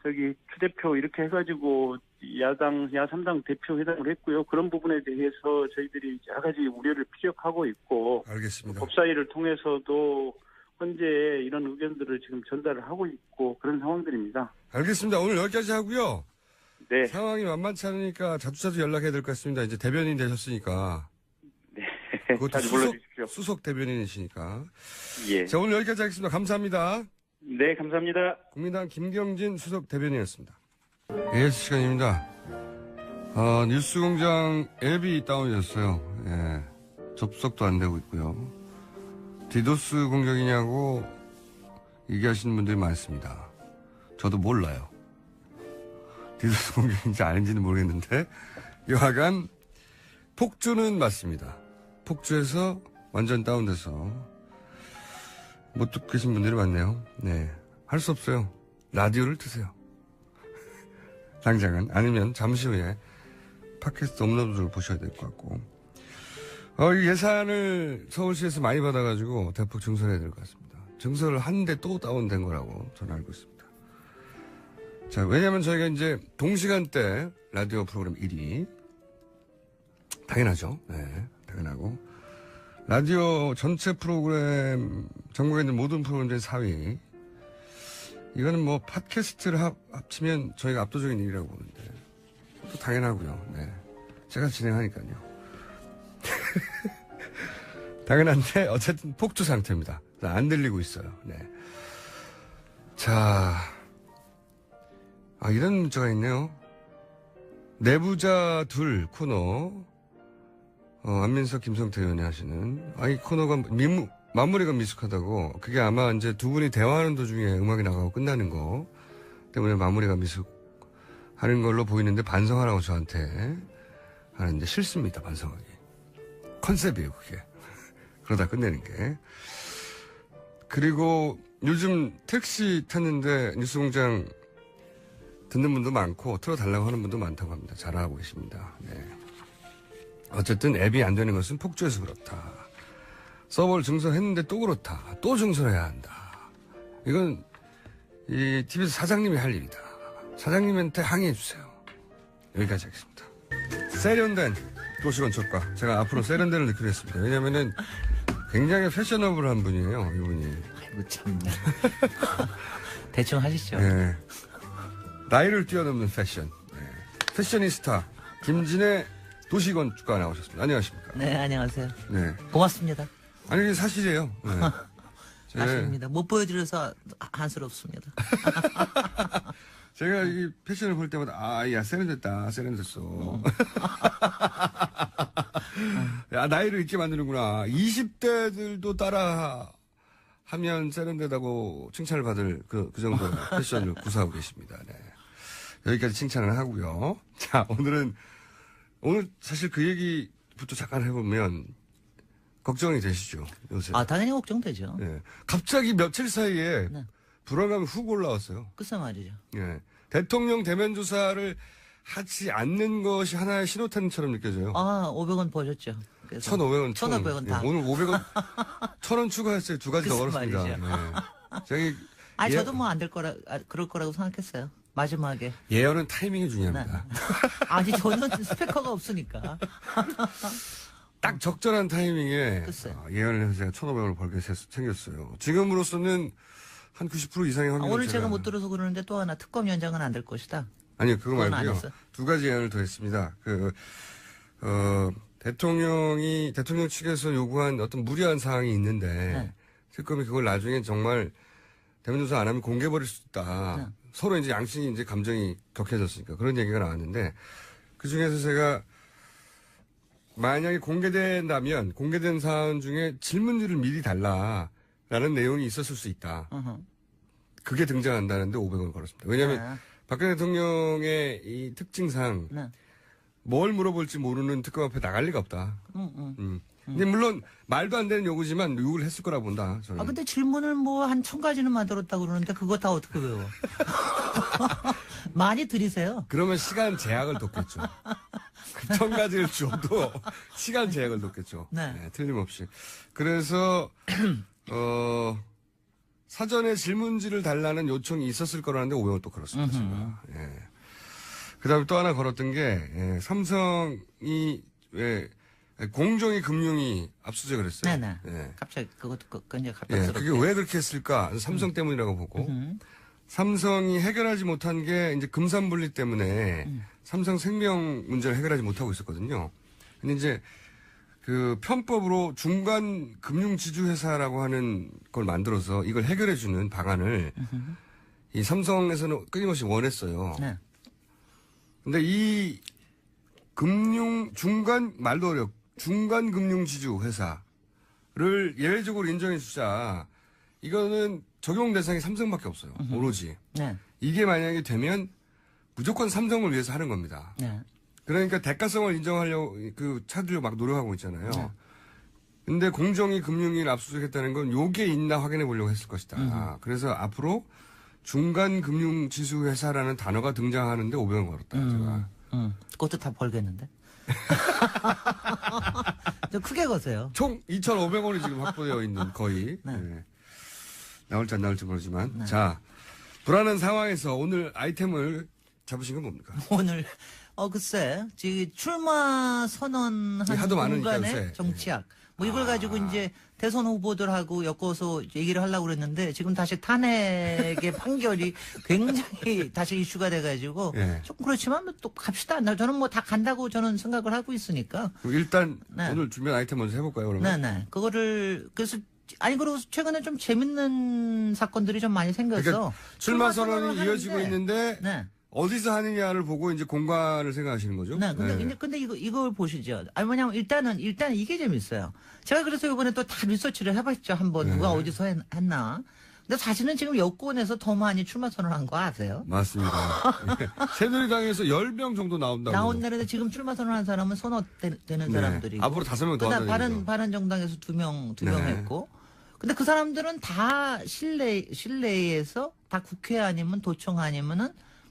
저기 추 대표 이렇게 해가지고 야3당 대표 회담을 했고요. 그런 부분에 대해서 저희들이 여러 가지 우려를 피력하고 있고, 알겠습니다. 법사위를 통해서도 현재 이런 의견들을 지금 전달을 하고 있고 그런 상황들입니다. 알겠습니다. 오늘 여기까지 하고요. 네. 상황이 만만치 않으니까 자주자주 연락해야 될 것 같습니다. 이제 대변인 되셨으니까. 네. 그것도 자주 불러주십시오. 수석 대변인이시니까. 예. 자, 오늘 여기까지 하겠습니다. 감사합니다. 네, 감사합니다. 국민당 김경진 수석 대변인이었습니다. AS 시간입니다. 뉴스공장 앱이 다운됐어요. 예. 접속도 안 되고 있고요. 디도스 공격이냐고 얘기하시는 분들이 많습니다. 저도 몰라요. 디도스 공격인지 아닌지는 모르겠는데 여하간 폭주는 맞습니다. 폭주해서 완전 다운돼서 못 듣고 계신 분들이 많네요. 네. 할 수 없어요. 라디오를 트세요. 당장은. 아니면 잠시 후에 팟캐스트 업로드를 보셔야 될 것 같고. 이 예산을 서울시에서 많이 받아가지고 대폭 증설해야 될 것 같습니다. 증설을 하는데 또 다운된 거라고 저는 알고 있습니다. 자, 왜냐면 저희가 이제 동시간대 라디오 프로그램 1위. 당연하죠. 네. 당연하고. 라디오 전체 프로그램, 전국에 있는 모든 프로그램 중 4위. 이거는 뭐 팟캐스트를 합치면 저희가 압도적인 일이라고 보는데. 또 당연하고요. 네. 제가 진행하니까요. 당연한데 어쨌든 폭주 상태입니다. 안 들리고 있어요. 네. 자, 이런 문자가 있네요. 내부자 둘 코너. 안민석 김성태 의원이 하시는. 이 코너가 마무리가 미숙하다고. 그게 아마 이제 두 분이 대화하는 도중에 음악이 나가고 끝나는 거 때문에 마무리가 미숙하는 걸로 보이는데 반성하라고 저한테 하는데 싫습니다. 반성하기. 컨셉이에요, 그게. 그러다 끝내는 게. 그리고 요즘 택시 탔는데 뉴스공장 듣는 분도 많고 틀어달라고 하는 분도 많다고 합니다. 잘하고 계십니다. 네. 어쨌든 앱이 안 되는 것은 폭주해서 그렇다. 서버를 증설했는데 또 그렇다. 또 증설해야 한다. 이건 이 TBS 사장님이 할 일이다. 사장님한테 항의해 주세요. 여기까지 하겠습니다. 세련된 도시건축가. 제가 앞으로 세련된을 느끼려 했습니다. 왜냐면은 굉장히 패셔너블한 분이에요, 이분이. 아이고, 참나. 대충 하시죠. 네. 나이를 뛰어넘는 패션. 네. 패셔니스타 김진애 도시건축가 나오셨습니다. 안녕하십니까? 네, 안녕하세요. 네. 고맙습니다. 아니, 이게 사실이에요. 네. 아십니다. 못 보여드려서 한스럽습니다. 제가 이 패션을 볼 때마다, 야, 세련됐다, 세련됐어. 야, 나이를 잊게 만드는구나. 20대들도 따라 하면 세련되다고 칭찬을 받을 그 정도의 패션을 구사하고 계십니다. 네. 여기까지 칭찬을 하고요. 자, 오늘 사실 그 얘기부터 잠깐 해보면 걱정이 되시죠, 요새. 당연히 걱정되죠. 네. 갑자기 며칠 사이에 네. 불안감이 훅 올라왔어요. 글쎄 말이죠. 예. 대통령 대면 조사를 하지 않는 것이 하나의 신호탄처럼 느껴져요. 500원 버셨죠. 1,500원. 1,500원 다. 오늘 500원, 1,000원 추가했어요. 두 가지 더 글쎄 걸었습니다. 말이죠. 저기 저도 뭐 안 될 그럴 거라고 생각했어요. 마지막에. 예언은 타이밍이 중요합니다. 아니, 저는 스피커가 없으니까. 딱 적절한 타이밍에 글쎄. 예언을 해서 제가 1,500원을 벌게 생겼어요. 지금으로서는 한 90% 이상의 확률로 오늘 제가 못 들어서 그러는데 또 하나 특검위원장은 안 될 것이다. 아니요, 그거 그건 말고요. 안 했어. 두 가지 예언을 더 했습니다. 대통령 측에서 요구한 어떤 무리한 사항이 있는데, 네. 특검이 그걸 나중에 정말 대면조사 안 하면 공개버릴 수 있다. 네. 서로 이제 양측이 이제 감정이 격해졌으니까 그런 얘기가 나왔는데, 그 중에서 제가 만약에 공개된다면 공개된 사안 중에 질문지를 미리 달라라는 내용이 있었을 수 있다. 그게 등장한다는데 500원 걸었습니다. 왜냐하면 박근혜 대통령의 이 특징상 네. 뭘 물어볼지 모르는 특검 앞에 나갈 리가 없다. 근데 물론 말도 안 되는 요구지만 요구를 했을 거라 본다. 저는. 근데 질문을 뭐 한 1,000가지는 만들었다고 그러는데 그거 다 어떻게 외워? 많이 들이세요. 그러면 시간 제약을 뒀겠죠. 그 1,000가지를 줘도 시간 제약을 뒀겠죠. 네. 네, 틀림없이. 그래서 사전에 질문지를 달라는 요청이 있었을 거라는데 500원 또 걸었습니다. 제가. 예. 그다음에 또 하나 걸었던 게 삼성이 공정위 금융위 압수수색을 했어요. 네네. 예. 갑자기 그것도 굉장히 예, 갑작스럽게. 그게 왜 그렇게 했을까? 삼성 때문이라고 보고. 삼성이 해결하지 못한 게 이제 금산분리 때문에 삼성생명 문제를 해결하지 못하고 있었거든요. 근데 이제 그 편법으로 중간 금융지주회사라고 하는 걸 만들어서 이걸 해결해주는 방안을 이 삼성에서는 끊임없이 원했어요. 네. 근데 이 말도 어렵, 중간 금융지주 회사를 예외적으로 인정해 주자. 이거는 적용 대상이 삼성밖에 없어요. 오로지. 네. 이게 만약에 되면 무조건 삼성을 위해서 하는 겁니다. 네. 그러니까 대가성을 인정하려고 찾으려고 막 노력하고 있잖아요. 네. 근데 공정위 금융위를 압수수색했다는 건 요게 있나 확인해 보려고 했을 것이다. 그래서 앞으로 중간 금융 지수 회사라는 단어가 등장하는데 500원 걸었다. 제가. 그것도 다 벌겠는데. 좀 크게 거세요. 총 2,500원이 지금 확보되어 있는 거의. 네. 네. 나올지 안 나올지 모르지만. 네. 자, 불안한 상황에서 오늘 아이템을 잡으신 건 뭡니까? 오늘 글쎄 지금 출마 선언한 하도 많으니까 공간의 요새. 정치학 뭐 이걸 가지고 이제 대선 후보들하고 엮어서 얘기를 하려고 그랬는데 지금 다시 탄핵의 판결이 굉장히 다시 이슈가 돼가지고 예. 조금 그렇지만 뭐또 갑시다. 저는 뭐 다 간다고 저는 생각을 하고 있으니까. 그럼 일단 네. 오늘 준비한 아이템 먼저 해볼까요, 그러면? 네네. 그거를 그래서 그리고 최근에 좀 재밌는 사건들이 좀 많이 생겨서 그러니까 출마 선언이 선언을 이어지고 하는데 있는데 네. 어디서 하느냐를 보고 이제 공간을 생각하시는 거죠? 네, 근데 이걸 보시죠. 뭐냐면 일단 이게 재밌어요. 제가 그래서 이번에 또 다 리서치를 해봤죠. 한번 누가 어디서 했나. 근데 사실은 지금 여권에서 더 많이 출마 선언한 거 아세요? 맞습니다. 예. 새누리당에서 10명 정도 나온다고. 나온다는데 지금 출마 선언한 사람은 선호되는 네. 사람들이고. 앞으로 5명 더 그다음 한다는 바른 정당에서 두 명 네. 했고. 근데 그 사람들은 다 실내에서 다 국회 아니면 도청 아니면은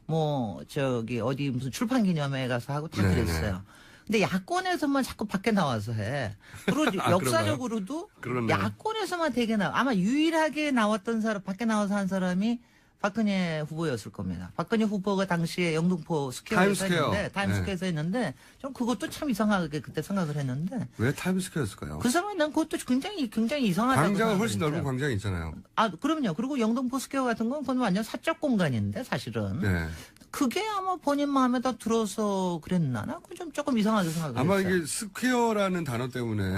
어디 무슨 출판 기념회에 가서 하고 다 네, 그랬어요. 근데 야권에서만 자꾸 밖에 나와서 해. 그리고 역사적으로도 그러네요. 야권에서만 되게 아마 유일하게 나왔던 사람, 밖에 나와서 한 사람이 박근혜 후보였을 겁니다. 박근혜 후보가 당시에 영등포 스퀘어에서 타임스퀘어. 했는데, 타임스퀘어에서 했는데, 좀 그것도 참 이상하게 그때 생각을 했는데, 왜 타임스퀘어였을까요? 그 사람은 난 그것도 굉장히 이상하다고 광장은 훨씬 생각을 넓은 했어요. 광장이 있잖아요. 그럼요. 그리고 영등포 스퀘어 같은 건 그건 완전 사적 공간인데, 사실은. 네. 그게 아마 본인 마음에 더 들어서 그랬나? 나 좀 조금 이상하게 생각을 아마 했어요. 이게 스퀘어라는 단어 때문에.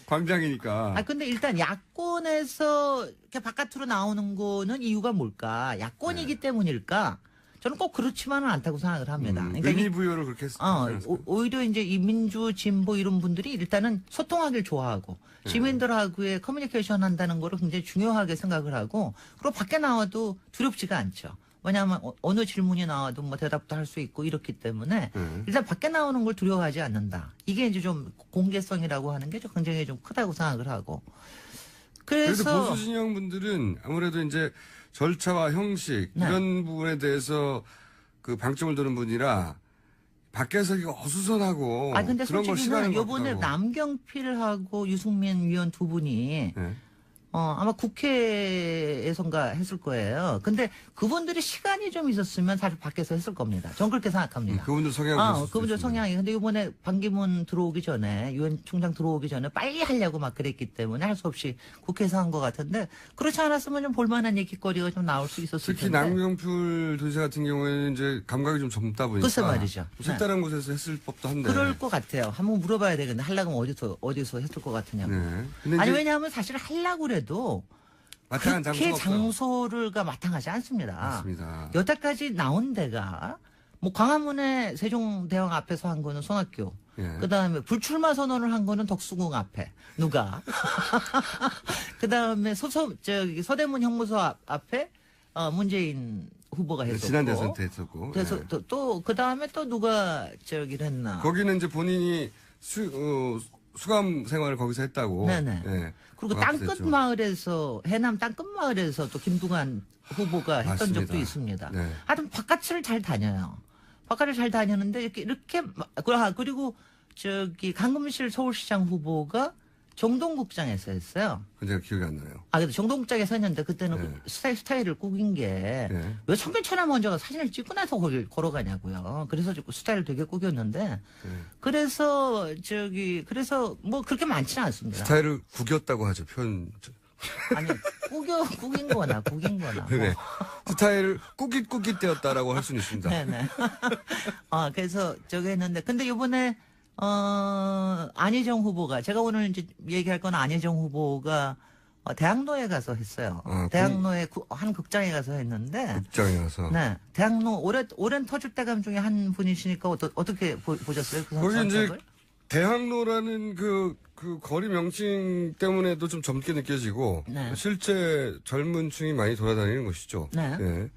광장이니까. 근데 일단 야권에서 이렇게 바깥으로 나오는 거는 이유가 뭘까? 야권이기 때문일까? 저는 꼭 그렇지만은 않다고 생각을 합니다. 그러니까 의미 부여를 그렇게 했어요. 오히려 이제 이 민주, 진보 이런 분들이 일단은 소통하길 좋아하고 시민들하고의 커뮤니케이션 한다는 거를 굉장히 중요하게 생각을 하고 그리고 밖에 나와도 두렵지가 않죠. 왜냐하면 어느 질문이 나와도 뭐 대답도 할 수 있고 이렇기 때문에 일단 밖에 나오는 걸 두려워하지 않는다. 이게 이제 좀 공개성이라고 하는 게 좀 굉장히 좀 크다고 생각을 하고. 그래도 그래서 보수 진영 분들은 아무래도 이제 절차와 형식 네. 이런 부분에 대해서 그 방점을 두는 분이라 밖에서 이거 어수선하고 근데 그런 걸 솔직히는 싫어하는 것 요번에 같기도 하고. 남경필하고 유승민 위원 두 분이 네. 아마 국회에선가 했을 거예요. 근데 그분들이 시간이 좀 있었으면 사실 밖에서 했을 겁니다. 저는 그렇게 생각합니다. 그분들 성향이 그분들 성향이. 근데 이번에 반기문 들어오기 전에, 유엔 총장 들어오기 전에 빨리 하려고 막 그랬기 때문에 할 수 없이 국회에서 한 것 같은데, 그렇지 않았으면 좀 볼만한 얘기거리가 좀 나올 수 있었을 특히 텐데. 남경필 도지사 같은 경우에는 이제 감각이 좀 젊다 보니까 글쎄 말이죠. 색다른 곳에서 했을 법도 한데. 그럴 것 같아요. 한번 물어봐야 되겠는데, 하려면 어디서 했을 것 같으냐고. 네. 근데 아니, 이제 왜냐하면 사실 하려고 그래도 마땅한 그렇게 장소가 없어요. 장소가 마땅하지 않습니다. 맞습니다. 여태까지 나온 데가 뭐 광화문에 세종대왕 앞에서 한 거는 손학규. 예. 그다음에 불출마 선언을 한 거는 덕수궁 앞에 누가. 그다음에 서대문 형무소 앞에 문재인 후보가 했었고. 지난 대선 때 했었고. 그래서 예. 또 그다음에 또 누가 했나. 거기는 이제 본인이 수감 생활을 거기서 했다고. 네네. 예. 그리고 그거 땅끝 마을에서 해남 땅끝 마을에서 또 김두관 후보가 했던 맞습니다. 적도 있습니다. 네. 하여튼 바깥을 잘 다녀요. 바깥을 잘 다녔는데 이렇게 그리고 강금실 서울시장 후보가 정동국장에서 했어요. 제가 기억이 안 나요. 근데 정동국장에서 했는데 그때는 네. 스타일을 꾸긴 게 네. 왜 청계천에 먼저 사진을 찍고 나서 거길 걸어가냐고요. 그래서 스타일을 되게 꾸겼는데 네. 그래서 뭐 그렇게 많지는 않습니다. 스타일을 구겼다고 하죠. 표현 아니 꾸긴 거나 네. 스타일을 꾸깃꾸깃 되었다라고 할 수는 있습니다. 네네. 그래서 저기 했는데, 근데 이번에, 안희정 후보가, 제가 오늘 이제 얘기할 건 안희정 후보가 대학로에 가서 했어요. 대학로에 한 극장에 가서 했는데, 극장에 가서. 네. 대학로, 오랜 터줏대감 중에 한 분이시니까 어떻게 보셨어요? 그 거기 이제 선택을? 대학로라는 그 거리 명칭 때문에도 좀 젊게 느껴지고 네. 실제 젊은 층이 많이 돌아다니는 것이죠. 네. 예.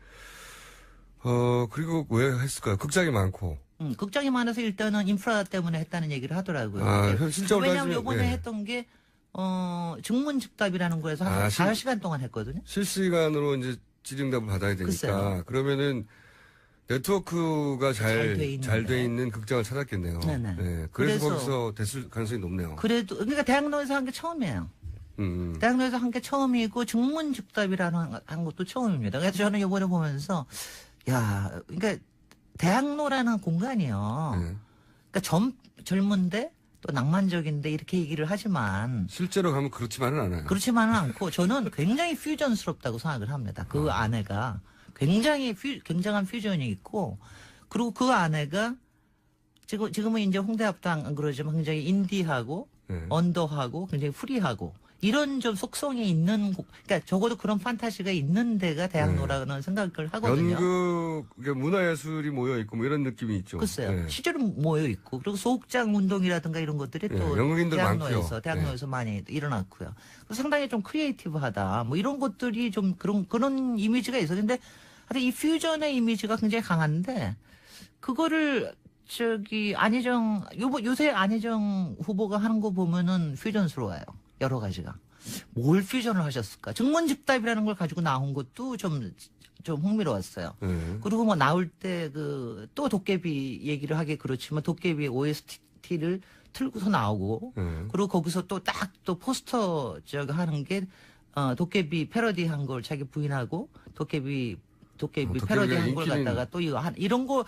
그리고 왜 했을까요? 극장이 많고. 극장이 많아서 일단은 인프라 때문에 했다는 얘기를 하더라고요. 실제로 왜냐하면 따지면, 요번에 예. 했던 게, 증문즉답이라는 거에서 한 4시간 동안 했거든요. 실시간으로 이제 질의응답을 받아야 되니까. 글쎄요. 그러면은 네트워크가 잘 잘 돼 돼 있는 극장을 찾았겠네요. 네네. 예. 그래서 그래서 거기서 됐을 가능성이 높네요. 그래도, 그러니까 대학로에서 한 게 처음이에요. 대학로에서 한 게 처음이고, 증문즉답이라는 한 것도 처음입니다. 그래서 저는 이번에 보면서, 그러니까 대학로라는 공간이요. 예. 그러니까 젊은데 또 낭만적인데 이렇게 얘기를 하지만 실제로 가면 그렇지만은 않아요. 그렇지만은 않고 저는 굉장히 퓨전스럽다고 생각을 합니다. 그 안에가 굉장히 굉장한 퓨전이 있고 그리고 그 안에가 지금은 이제 홍대 앞도 안 그러지만 굉장히 인디하고 예. 언더하고 굉장히 프리하고 이런 좀 속성이 있는 그러니까 적어도 그런 판타지가 있는 데가 대학로라는 생각을 하거든요. 연극, 문화예술이 모여있고 뭐 이런 느낌이 있죠. 글쎄요. 예. 실제로 모여 있고 그리고 소극장 운동이라든가 이런 것들이 예, 또 연극인들 많고요. 대학로에서 많이 일어났고요. 상당히 좀 크리에이티브하다. 뭐 이런 것들이 좀 그런 이미지가 있어요. 근데 하여튼 이 퓨전의 이미지가 굉장히 강한데 그거를 안희정 요새 안희정 후보가 하는 거 보면은 퓨전스러워요. 여러 가지가. 뭘 퓨전을 하셨을까? 증문즉답이라는 걸 가지고 나온 것도 좀 흥미로웠어요. 예. 그리고 뭐 나올 때 또 도깨비 얘기를 하기 그렇지만 도깨비 OST를 틀고서 나오고 예. 그리고 거기서 또 딱 또 포스터 하는 게 도깨비 패러디 한 걸 자기 부인하고 도깨비 도깨비가 패러디 한 걸 인기는- 갖다가 또 이런 거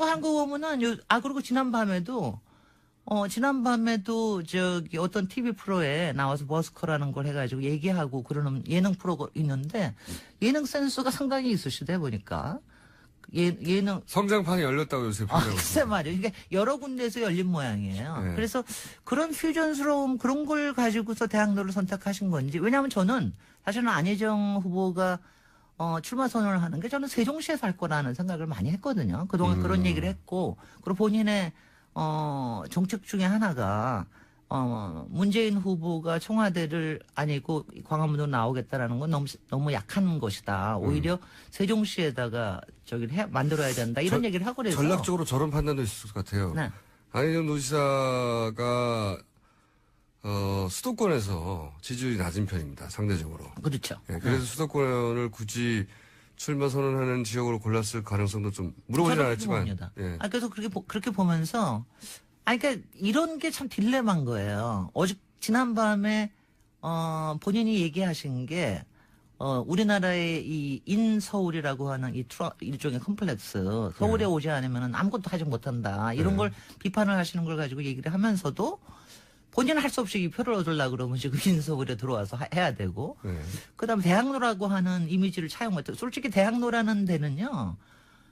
한 거 보면은 그리고 지난밤에도 어떤 TV 프로에 나와서 버스커라는 걸 해가지고 얘기하고 그러는 예능 프로가 있는데 예능 센스가 상당히 있으시대 보니까 예능 성장판이 열렸다고 요새 표현하고 글쎄 말이에요. 그러니까 여러 군데에서 열린 모양이에요. 네. 그래서 그런 퓨전스러움 그런 걸 가지고서 대학로를 선택하신 건지 왜냐하면 저는 사실은 안희정 후보가 출마 선언을 하는 게 저는 세종시에서 할 거라는 생각을 많이 했거든요. 그동안 그런 얘기를 했고 그리고 본인의 정책 중에 하나가 문재인 후보가 청와대를 아니고 광화문으로 나오겠다라는 건 너무 약한 것이다. 오히려 세종시에다가 만들어야 된다. 이런 얘기를 하고 그래서 전략적으로 저런 판단도 있을 것 같아요. 네. 안희정 도지사가 수도권에서 지지율이 낮은 편입니다. 상대적으로. 그렇죠. 예, 그래서 수도권을 굳이 출마 선언하는 지역으로 골랐을 가능성도 좀 물어보진 저는 않았지만. 그렇게 봅니다. 예. 그래서 그렇게 보면서, 그러니까 이런 게 참 딜레마인 거예요. 지난밤에, 본인이 얘기하신 게, 우리나라의 이 인서울이라고 하는 일종의 컴플렉스, 서울에 오지 않으면 아무것도 하지 못한다. 이런 걸 비판을 하시는 걸 가지고 얘기를 하면서도, 본인은 할 수 없이 이 표를 얻으려고 그러면 지금 인서울에 들어와서 해야 되고, 네. 그 다음에 대학로라고 하는 이미지를 차용했다. 솔직히 대학로라는 데는요,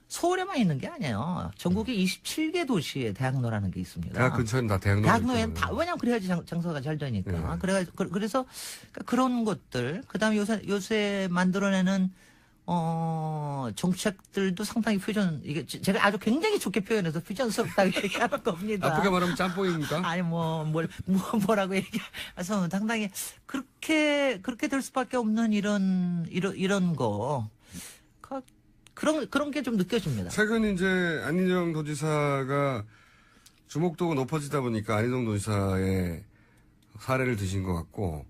서울에만 있는 게 아니에요. 전국의 27개 도시에 대학로라는 게 있습니다. 대학 근처는 다 대학로. 대학로에는 왜냐면 그래야지 장사가 잘 되니까. 네. 그래서 그런 것들, 그 다음에 요새 만들어내는, 정책들도 상당히 이게 제가 아주 굉장히 좋게 표현해서 퓨전스럽다고 얘기하는 겁니다. 나쁘게 말하면 짬뽕입니까? 아니 뭐라고 얘기해서 상당히 그렇게 될 수밖에 없는 이런 거 그런 게 좀 느껴집니다. 최근 이제 안희정 도지사가 주목도가 높아지다 보니까 안희정 도지사의 사례를 드신 것 같고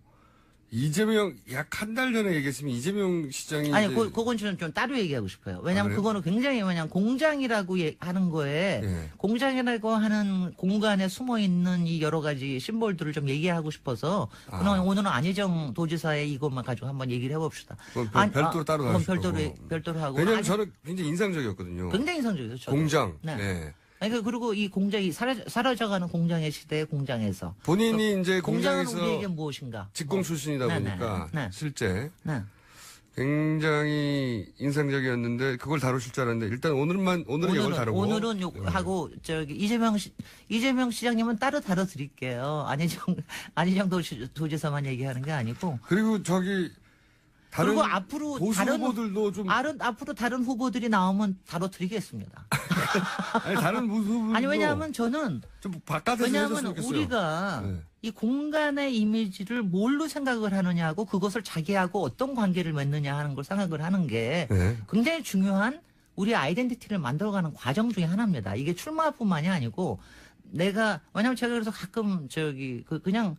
이재명 약 한 달 전에 얘기했으면 이재명 시장이 아니 이제 그건 좀 따로 얘기하고 싶어요. 왜냐하면 그래요? 그거는 굉장히 공장이라고 하는 거에 예. 공장이라고 하는 공간에 숨어 있는 이 여러 가지 심볼들을 좀 얘기하고 싶어서 오늘은 안희정 도지사의 이것만 가지고 한번 얘기를 해봅시다. 그건 별도로 따로 그건 나누실 거고. 별도로 하고 왜냐하면 저는 굉장히 인상적이었거든요. 굉장히 인상적이었죠. 저도. 공장. 네. 네. 아니 그리고 이 공장이 사라져가는 공장의 시대의 공장에서 본인이 이제 공장은 공장에서 우리에게 무엇인가? 직공 출신이다 네, 보니까 네, 네. 실제 네. 굉장히 인상적이었는데 그걸 다루실 줄 알았는데 일단 오늘은 이걸 다루고 오늘은 하고 저기 이재명 시장님은 따로 다뤄드릴게요. 안희정 도지사만 얘기하는 게 아니고. 그리고 저기 다른 그리고 앞으로 보수 후보들도 좀 앞으로 다른 후보들이 나오면 다뤄드리겠습니다. 아니 다른 보수 후보들도 아니 왜냐하면 저는 좀 바깥에서 왜냐하면 해줬으면 좋겠어요. 우리가 네. 이 공간의 이미지를 뭘로 생각을 하느냐고 그것을 자기하고 어떤 관계를 맺느냐 하는 걸 생각을 하는 게 네. 굉장히 중요한 우리 아이덴티티를 만들어가는 과정 중에 하나입니다. 이게 출마뿐만이 아니고 왜냐면 제가 그래서 가끔 그냥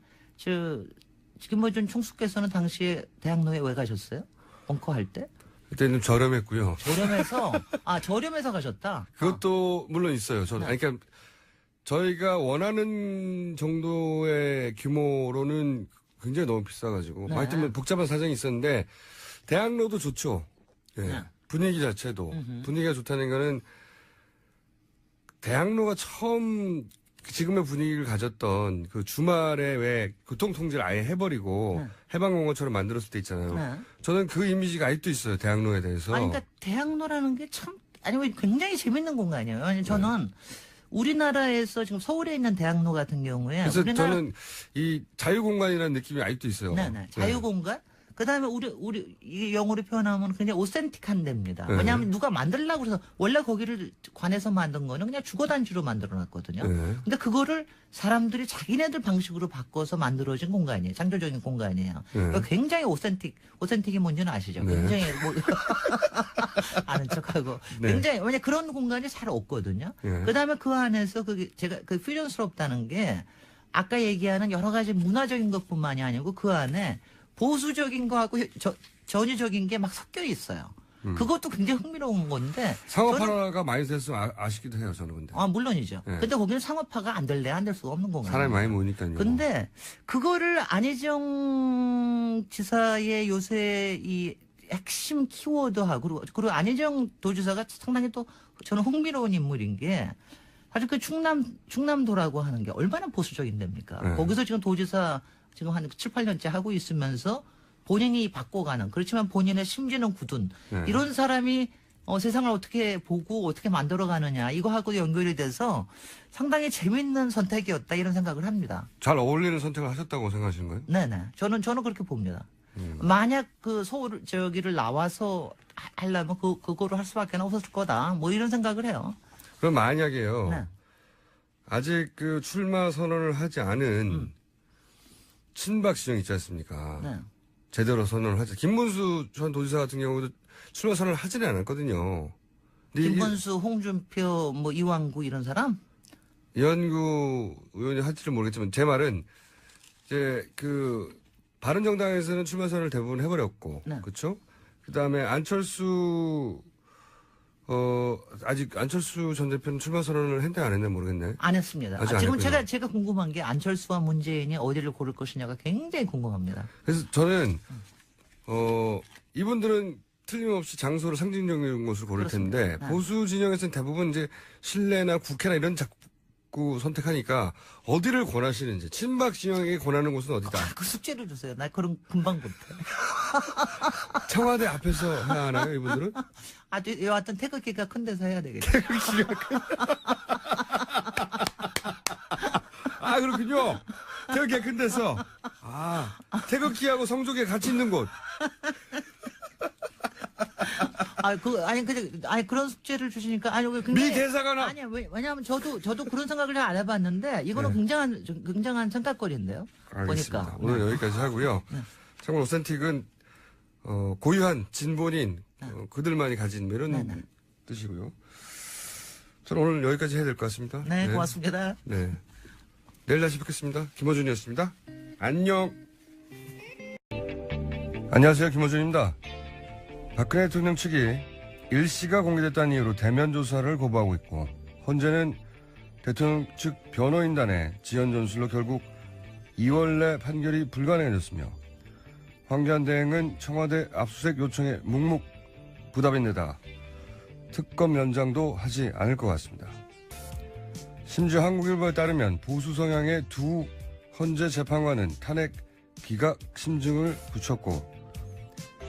김어준 총수께서는 당시에 대학로에 왜 가셨어요? 벙커 할 때? 그때는 저렴했고요. 저렴해서 가셨다. 그것도 물론 있어요. 저는 아니, 그러니까 저희가 원하는 정도의 규모로는 굉장히 너무 비싸가지고 네. 하여튼 복잡한 사정이 있었는데 대학로도 좋죠. 예. 네. 분위기 자체도 분위기가 좋다는 거는 대학로가 처음 지금의 분위기를 가졌던 그 주말에 왜 교통통제를 아예 해버리고 네. 해방공원처럼 만들었을 때 있잖아요. 네. 저는 그 이미지가 아직도 있어요. 대학로에 대해서. 아니, 그러니까 대학로라는 게 굉장히 재밌는 공간이에요. 아니, 저는 우리나라에서 지금 서울에 있는 대학로 같은 경우에 그래서 저는 이 자유공간이라는 느낌이 아직도 있어요. 네네. 자유공간. 그다음에 우리 이게 영어로 표현하면 그냥 오센틱한 데입니다. 네. 왜냐하면 누가 만들려고 그래서 원래 거기를 관해서 만든 거는 그냥 주거단지로 만들어놨거든요. 네. 근데 그거를 사람들이 자기네들 방식으로 바꿔서 만들어진 공간이에요. 창조적인 공간이에요. 그러니까 굉장히 오센틱이 뭔지는 아시죠? 네. 굉장히 아는 척하고 네. 굉장히 왜냐 그런 공간이 잘 없거든요. 네. 그다음에 그 안에서 제가 퓨전스럽다는 게 아까 얘기하는 여러 가지 문화적인 것뿐만이 아니고 그 안에 보수적인 거하고 전유적인 게 막 섞여 있어요. 그것도 굉장히 흥미로운 건데. 상업화가 많이 됐으면 아쉽기도 해요, 저는 근데. 물론이죠. 네. 근데 거기는 상업화가 안 될 수가 없는 공간. 사람이 많이 모이니까요. 근데 그거를 안희정 지사의 요새 이 핵심 키워드하고 그리고 안희정 도지사가 상당히 또 저는 흥미로운 인물인 게 사실 그 충남도라고 하는 게 얼마나 보수적인 데입니까? 네. 거기서 지금 도지사 지금 한 7, 8년째 하고 있으면서 본인이 바꿔가는 그렇지만 본인의 심지는 굳은 네. 이런 사람이 세상을 어떻게 보고 어떻게 만들어가느냐 이거하고 연결이 돼서 상당히 재밌는 선택이었다 이런 생각을 합니다. 잘 어울리는 선택을 하셨다고 생각하시는 거예요? 네네. 저는 그렇게 봅니다. 만약 그 저기를 나와서 하려면 그거를 할 수밖에 없었을 거다. 뭐 이런 생각을 해요. 그럼 만약에요. 네. 아직 그 출마 선언을 하지 않은 친박 지정 있지 않습니까? 네. 제대로 선언을 하지. 김문수 전 도지사 같은 경우도 출마 선언을 하지는 않았거든요. 근데 김문수, 홍준표, 이왕구 이런 사람? 이완구 의원이 할지는 모르겠지만 제 말은 이제 그 바른정당에서는 출마 선언을 대부분 해버렸고, 네. 그렇죠? 그 다음에 안철수 아직 안철수 전 대표는 출마 선언을 했냐 안 했냐 모르겠네. 안 했습니다. 아직 안 지금 했군요. 제가 궁금한 게 안철수와 문재인이 어디를 고를 것이냐가 굉장히 궁금합니다. 그래서 저는 이분들은 틀림없이 장소를 상징적인 곳을 고를 그렇습니다. 텐데 네. 보수 진영에서는 대부분 이제 실내나 국회나 이런 자꾸 선택하니까 어디를 권하시는지 친박 진영에게 권하는 곳은 어디다. 그 숙제를 주세요. 나 그런 금방 못해. 청와대 앞에서 해야 하나요 이분들은? 여하튼 태극기가 큰 데서 해야 되겠죠. 아 그렇군요. 태극기 큰 데서 태극기하고 성조기 같이 있는 곳. 그런 숙제를 주시니까 미 대사관아. 아니 왜냐하면 저도 그런 생각을 잘 안 해봤는데 이거는 굉장한 생각거리인데요. 알겠습니다. 보니까 오늘 여기까지 하고요. 정말 오센틱은 고유한 진본인 그들만이 가진 이런 뜻이고요. 저는 오늘 여기까지 해야 될 것 같습니다. 네, 고맙습니다. 네. 내일 다시 뵙겠습니다. 김어준이었습니다. 안녕. 안녕하세요. 김어준입니다. 박근혜 대통령 측이 일시가 공개됐다는 이유로 대면 조사를 거부하고 있고 헌재는 대통령 측 변호인단의 지연 전술로 결국 2월 내 판결이 불가능해졌으며 황교안 대행은 청와대 압수수색 요청에 묵묵부답인 데다 특검 연장도 하지 않을 것 같습니다. 심지어 한국일보에 따르면 보수 성향의 두 헌재 재판관은 탄핵 기각 심증을 붙였고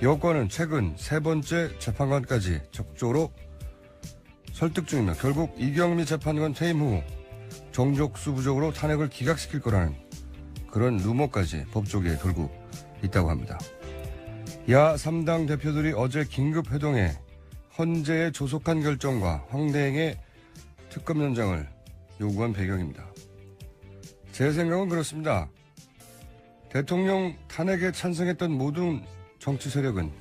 여권은 최근 세 번째 재판관까지 적극적으로 설득 중이며 결국 이경미 재판관 퇴임 후 정족수 부족으로 탄핵을 기각시킬 거라는 그런 루머까지 법조계에 돌고 있다고 합니다. 야 3당 대표들이 어제 긴급 회동해 헌재의 조속한 결정과 황대행의 특검 연장을 요구한 배경입니다. 제 생각은 그렇습니다. 대통령 탄핵에 찬성했던 모든 정치 세력은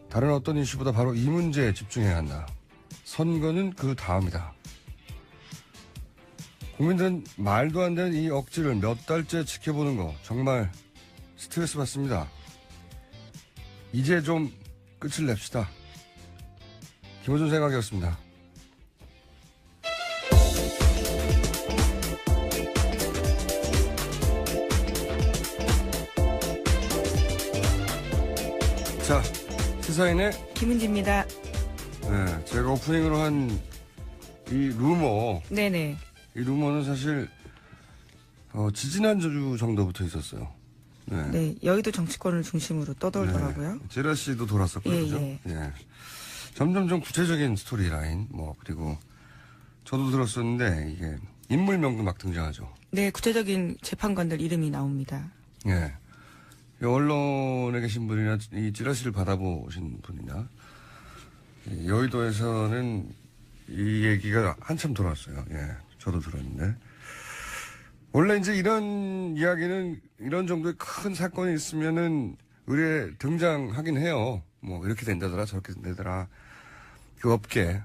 다른 어떤 이슈보다 바로 이 문제에 집중해야 한다. 선거는 그 다음이다. 국민들은 말도 안 되는 이 억지를 몇 달째 지켜보는 거 정말 스트레스 받습니다. 이제 좀 끝을 냅시다. 김호준 생각이었습니다. 자, 시사인의 김은지입니다. 네, 제가 오프닝으로 한 이 루머, 네네. 이 루머는 사실 지지난주 정도부터 있었어요. 네. 네, 여의도 정치권을 중심으로 떠돌더라고요. 제라 씨도 돌았었고요. 예, 그죠? 예. 예. 점점 좀 구체적인 스토리 라인, 그리고 저도 들었었는데, 이게 인물명도 막 등장하죠. 네, 구체적인 재판관들 이름이 나옵니다. 예. 이 언론에 계신 분이나 이 찌라시를 받아보신 분이나, 여의도에서는 이 얘기가 한참 돌았어요. 예. 저도 들었는데. 원래 이제 이런 이야기는 이런 정도의 큰 사건이 있으면은 의뢰 등장하긴 해요. 이렇게 된다더라, 저렇게 된다더라. 그 업계,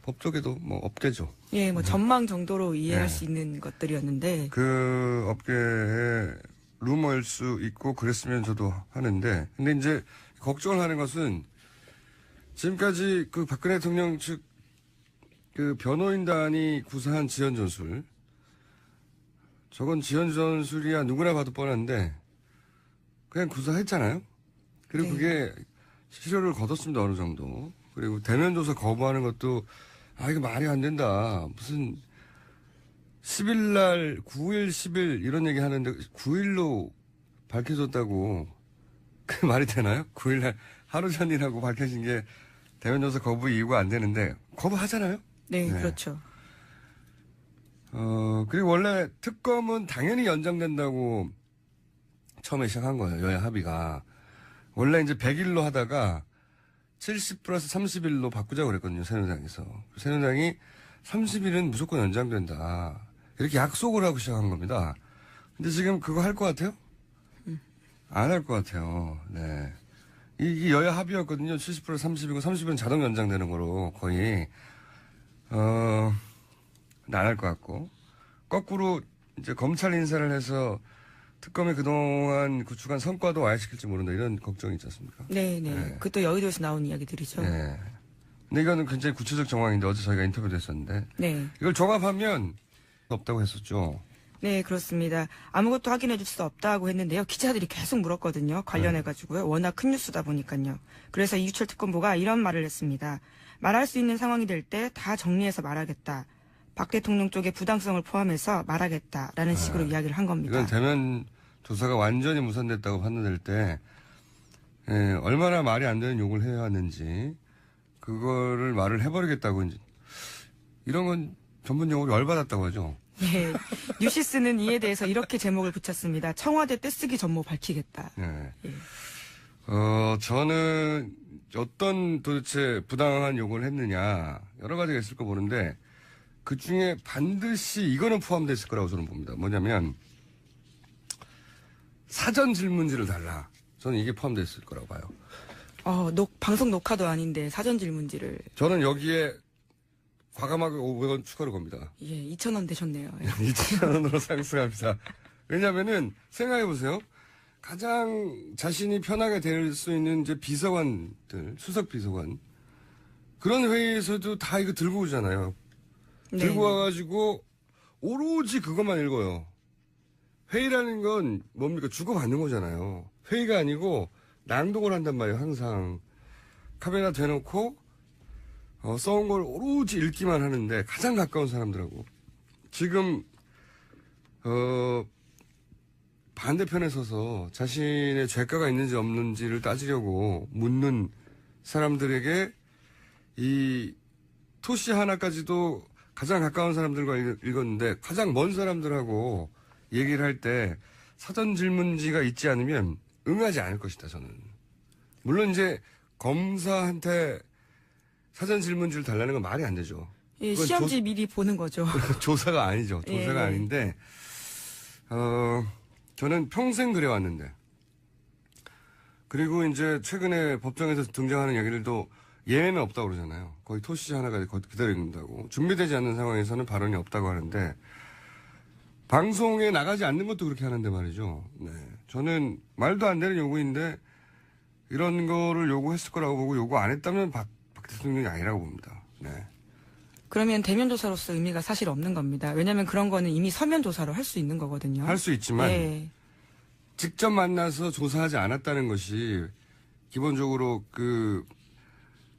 법조계도 업계죠. 예, 전망 정도로 이해할 네. 수 있는 것들이었는데, 그 업계의 루머일 수 있고 그랬으면 저도 하는데, 근데 이제 걱정을 하는 것은 지금까지 그 박근혜 대통령 측 그 변호인단이 구사한 지연 전술, 저건 지연 전술이야 누구나 봐도 뻔한데 그냥 구사했잖아요. 그리고 네. 그게 실효를 거뒀습니다, 어느 정도. 그리고 대면 조사 거부하는 것도 이거 말이 안 된다. 무슨 10일 날 9일 10일 이런 얘기 하는데 9일로 밝혀졌다고 그 말이 되나요? 9일 날 하루 전이라고 밝혀진 게 대면 조사 거부 이유가 안 되는데 거부하잖아요. 네, 네. 그렇죠. 그리고 원래 특검은 당연히 연장된다고 처음에 시작한 거예요. 여야 합의가. 원래 이제 100일로 하다가 70 플러스 30일로 바꾸자고 그랬거든요. 새누리당에서. 새누리당이 30일은 무조건 연장된다. 이렇게 약속을 하고 시작한 겁니다. 근데 지금 그거 할 것 같아요? 안 할 것 같아요. 네. 이게 여야 합의였거든요. 70 플러스 30이고 30일은 자동 연장되는 거로 거의. 안 할 것 같고. 거꾸로 이제 검찰 인사를 해서 특검이 그동안 구축한 성과도 와해시킬지 모른다. 이런 걱정이 있지 않습니까? 네. 네. 그것도 여의도에서 나온 이야기들이죠. 네. 근데 이거는 굉장히 구체적 정황인데 어제 저희가 인터뷰도 했었는데. 네. 이걸 종합하면 없다고 했었죠. 네, 그렇습니다. 아무것도 확인해 줄 수 없다고 했는데요. 기자들이 계속 물었거든요. 관련해가지고요. 워낙 큰 뉴스다 보니까요. 그래서 이유철 특검보가 이런 말을 했습니다. 말할 수 있는 상황이 될 때 다 정리해서 말하겠다. 박 대통령 쪽의 부당성을 포함해서 말하겠다라는 식으로 이야기를 한 겁니다. 이건 대면 조사가 완전히 무산됐다고 판단될 때 얼마나 말이 안 되는 욕을 해야 하는지 그거를 말을 해버리겠다고 이제 이런 건 전문 용어로 열받았다고 하죠. 네, 뉴시스는 이에 대해서 이렇게 제목을 붙였습니다. 청와대 떼쓰기 전모 밝히겠다. 네. 예. 저는 어떤 도대체 부당한 욕을 했느냐 여러 가지가 있을 거 보는데 그 중에 반드시 이거는 포함되어 있을 거라고 저는 봅니다. 뭐냐면 사전 질문지를 달라. 저는 이게 포함되어 있을 거라고 봐요. 방송 녹화도 아닌데 사전 질문지를. 저는 여기에 과감하게 500원 추가로 겁니다. 예, 2,000원 되셨네요. 예. 2,000원으로 상승합니다. 왜냐면은 생각해보세요. 가장 자신이 편하게 될 수 있는 이제 비서관들, 수석 비서관. 그런 회의에서도 다 이거 들고 오잖아요. 네. 들고 와가지고 오로지 그것만 읽어요. 회의라는 건 뭡니까? 주고받는 거잖아요. 회의가 아니고 낭독을 한단 말이에요. 항상 카메라 대놓고 써온 걸 오로지 읽기만 하는데 가장 가까운 사람들하고 지금 반대편에 서서 자신의 죄가가 있는지 없는지를 따지려고 묻는 사람들에게 이 토시 하나까지도 가장 가까운 사람들과 읽었는데 가장 먼 사람들하고 얘기를 할 때 사전 질문지가 있지 않으면 응하지 않을 것이다, 저는. 물론 이제 검사한테 사전 질문지를 달라는 건 말이 안 되죠. 예, 그건 시험지 미리 보는 거죠. 조사가 아니죠. 조사가 예. 아닌데, 저는 평생 그래왔는데, 그리고 이제 최근에 법정에서 등장하는 얘기들도 예외는 없다고 그러잖아요. 거의 토시 하나가 그대로 읽는다고. 준비되지 않는 상황에서는 발언이 없다고 하는데, 방송에 나가지 않는 것도 그렇게 하는데 말이죠. 네. 저는 말도 안 되는 요구인데, 이런 거를 요구했을 거라고 보고 요구 안 했다면 박 대통령이 아니라고 봅니다. 네. 그러면 대면 조사로서 의미가 사실 없는 겁니다. 왜냐하면 그런 거는 이미 서면 조사로 할 수 있는 거거든요. 할 수 있지만, 예. 직접 만나서 조사하지 않았다는 것이 기본적으로 그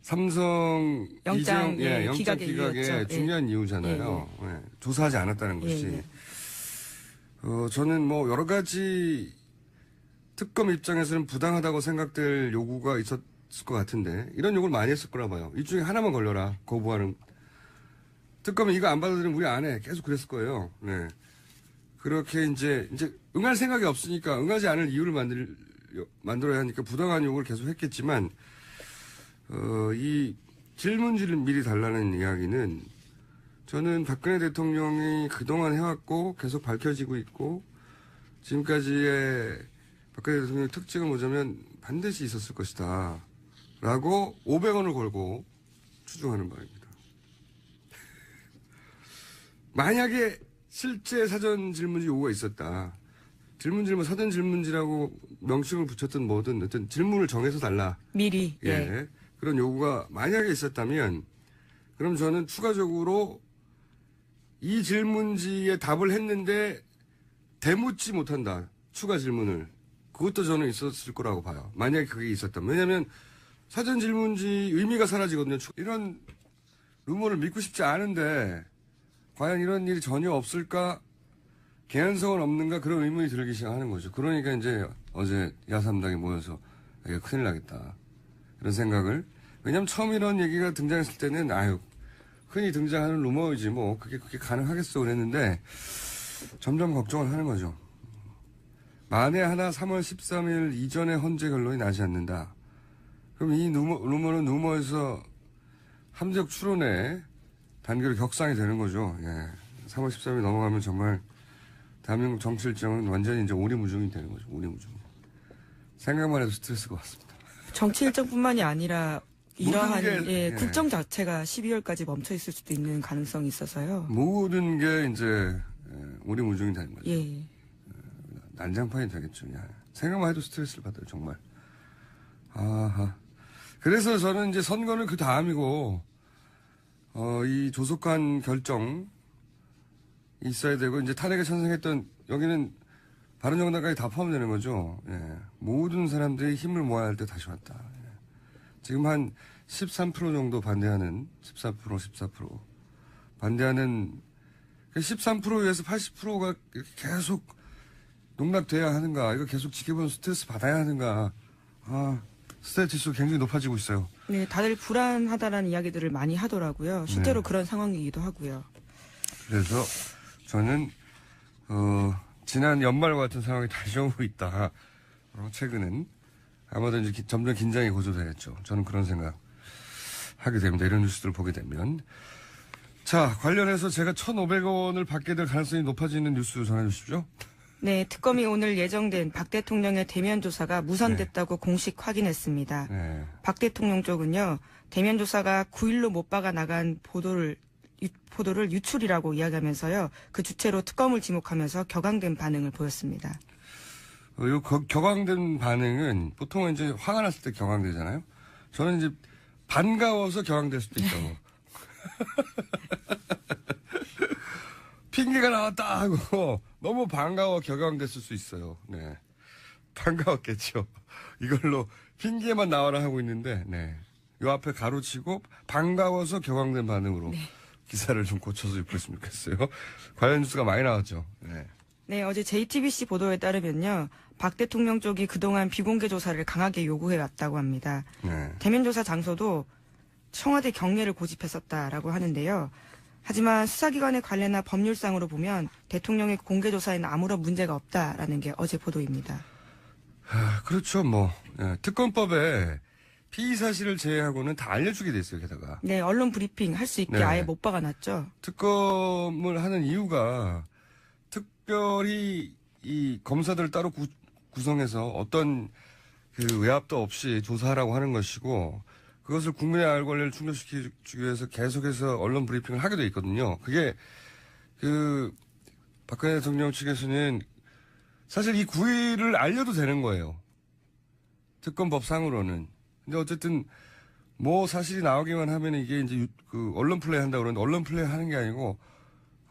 삼성 영장, 이재용 예, 영장 기각의 기각의 이유였죠. 중요한 이유잖아요. 예, 조사하지 않았다는 것이. 예. 저는 뭐 여러 가지 특검 입장에서는 부당하다고 생각될 요구가 있었을 것 같은데 이런 요구를 많이 했을 거라 봐요. 이 중에 하나만 걸려라 거부하는. 특검이 이거 안 받아들이면 우리 안 해. 계속 그랬을 거예요. 네. 그렇게 이제 응할 생각이 없으니까 응하지 않을 이유를 만들어야 하니까 부당한 요구를 계속 했겠지만, 이 질문지를 미리 달라는 이야기는 저는 박근혜 대통령이 그동안 해왔고 계속 밝혀지고 있고 지금까지의 박근혜 대통령의 특징을 보자면 반드시 있었을 것이다. 라고 500원을 걸고 추정하는 바입니다. 만약에 실제 사전 질문지 요구가 있었다. 사전 질문지라고 명칭을 붙였든 뭐든 어떤 질문을 정해서 달라. 미리. 예. 예. 그런 요구가 만약에 있었다면 그럼 저는 추가적으로 이 질문지에 답을 했는데 대묻지 못한다. 추가 질문을. 그것도 저는 있었을 거라고 봐요. 만약에 그게 있었다면. 왜냐하면 사전 질문지 의미가 사라지거든요. 이런 루머를 믿고 싶지 않은데 과연 이런 일이 전혀 없을까? 개연성은 없는가? 그런 의문이 들기 시작하는 거죠. 그러니까 이제 어제 야삼당이 모여서 이게 큰일 나겠다. 이런 생각을. 왜냐면 처음 이런 얘기가 등장했을 때는 흔히 등장하는 루머이지 뭐 그게 가능하겠어 그랬는데 점점 걱정을 하는 거죠. 만에 하나 3월 13일 이전에 헌재 결론이 나지 않는다. 그럼 이 루머는 루머에서 함재적 추론에 단계로 격상이 되는 거죠. 예. 3월 13일 넘어가면 정말 대한민국 정치 일정은 완전히 이제 오리무중이 되는 거죠. 오리무중. 생각만 해도 스트레스일 것 같습니다. 정치 일정뿐만이 아니라 이러한 모든 게, 국정 자체가 12월까지 멈춰 있을 수도 있는 가능성이 있어서요. 모든 게 이제 오리무중이 되는 거죠. 예. 난장판이 되겠죠. 야, 생각만 해도 스트레스를 받아요. 정말. 아하. 그래서 저는 이제 선거는 그 다음이고 이 조속한 결정 있어야 되고 이제 탄핵에 찬성했던 여기는 바른정당까지 다 포함되는 거죠. 예. 모든 사람들이 힘을 모아야 할 때 다시 왔다. 예. 지금 한 13% 정도 반대하는 14% 반대하는 13%에서 80%가 이렇게 계속 농락돼야 하는가? 이거 계속 지켜보는 스트레스 받아야 하는가? 스트레스 지수 굉장히 높아지고 있어요. 네, 다들 불안하다라는 이야기들을 많이 하더라고요. 실제로 네. 그런 상황이기도 하고요. 그래서 저는 지난 연말과 같은 상황이 다시 오고 있다. 최근은 아마도 이제 점점 긴장이 고조되겠죠. 저는 그런 생각 하게 됩니다. 이런 뉴스들을 보게 되면. 자, 관련해서 제가 1,500원을 받게 될 가능성이 높아지는 뉴스 전해 주십시오. 네, 특검이 오늘 예정된 박 대통령의 대면 조사가 무산됐다고 공식 확인했습니다. 네. 박 대통령 쪽은요, 대면 조사가 9일로 못 박아 나간 보도를 유출이라고 이야기하면서요, 그 주체로 특검을 지목하면서 격앙된 반응을 보였습니다. 이 격앙된 반응은 보통은 이제 화가 났을 때 격앙되잖아요. 저는 이제 반가워서 격앙될 수도 있다고. 핑계가 나왔다 하고 너무 반가워 격앙됐을 수 있어요. 네. 반가웠겠죠. 이걸로 핑계만 나와라 하고 있는데, 네. 요 앞에 가로치고 반가워서 격앙된 반응으로 기사를 좀 고쳐서 입혔으면 좋겠어요. 관련 뉴스가 많이 나왔죠. 네. 네, 어제 JTBC 보도에 따르면요. 박 대통령 쪽이 그동안 비공개 조사를 강하게 요구해 왔다고 합니다. 네. 대면 조사 장소도 청와대 경례를 고집했었다라고 하는데요. 하지만 수사기관의 관례나 법률상으로 보면 대통령의 공개 조사에는 아무런 문제가 없다라는 게 어제 보도입니다. 그렇죠. 뭐 예, 특검법에 피의 사실을 제외하고는 다 알려주게 돼 있어요. 게다가 네, 언론 브리핑 할 수 있게 네. 아예 못 박아놨죠. 특검을 하는 이유가 특별히 이 검사들을 따로 구성해서 어떤 그 외압도 없이 조사하라고 하는 것이고 그것을 국민의 알 권리를 충족시키기 위해서 계속해서 언론 브리핑을 하게 돼 있거든요. 그게 그 박근혜 대통령 측에서는 사실 이 구의를 알려도 되는 거예요. 특검법상으로는. 근데 어쨌든 뭐 사실이 나오기만 하면 이게 이제 그 언론 플레이 한다고 그러는데 언론 플레이 하는 게 아니고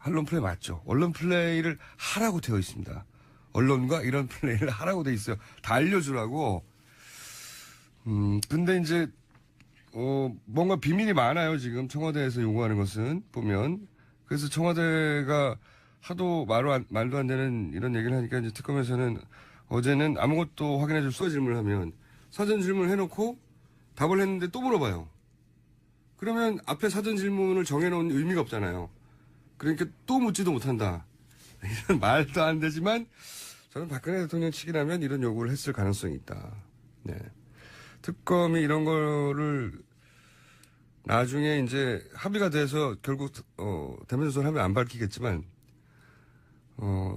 언론 플레이 맞죠. 언론 플레이를 하라고 되어 있습니다. 언론과 이런 플레이를 하라고 되어 있어요. 다 알려주라고. 근데 이제 뭔가 비밀이 많아요. 지금 청와대에서 요구하는 것은 보면. 그래서 청와대가 하도 말도 안 되는 이런 얘기를 하니까 이제 특검에서는 어제는 아무것도 확인해 줄 수가 질문을 하면 사전 질문을 해놓고 답을 했는데 또 물어봐요. 그러면 앞에 사전 질문을 정해놓은 의미가 없잖아요. 그러니까 또 묻지도 못한다. 이런 말도 안 되지만 저는 박근혜 대통령 측이라면 이런 요구를 했을 가능성이 있다. 네. 특검이 이런 거를 나중에 이제 합의가 돼서 결국 대면 조사를 하면 안 밝히겠지만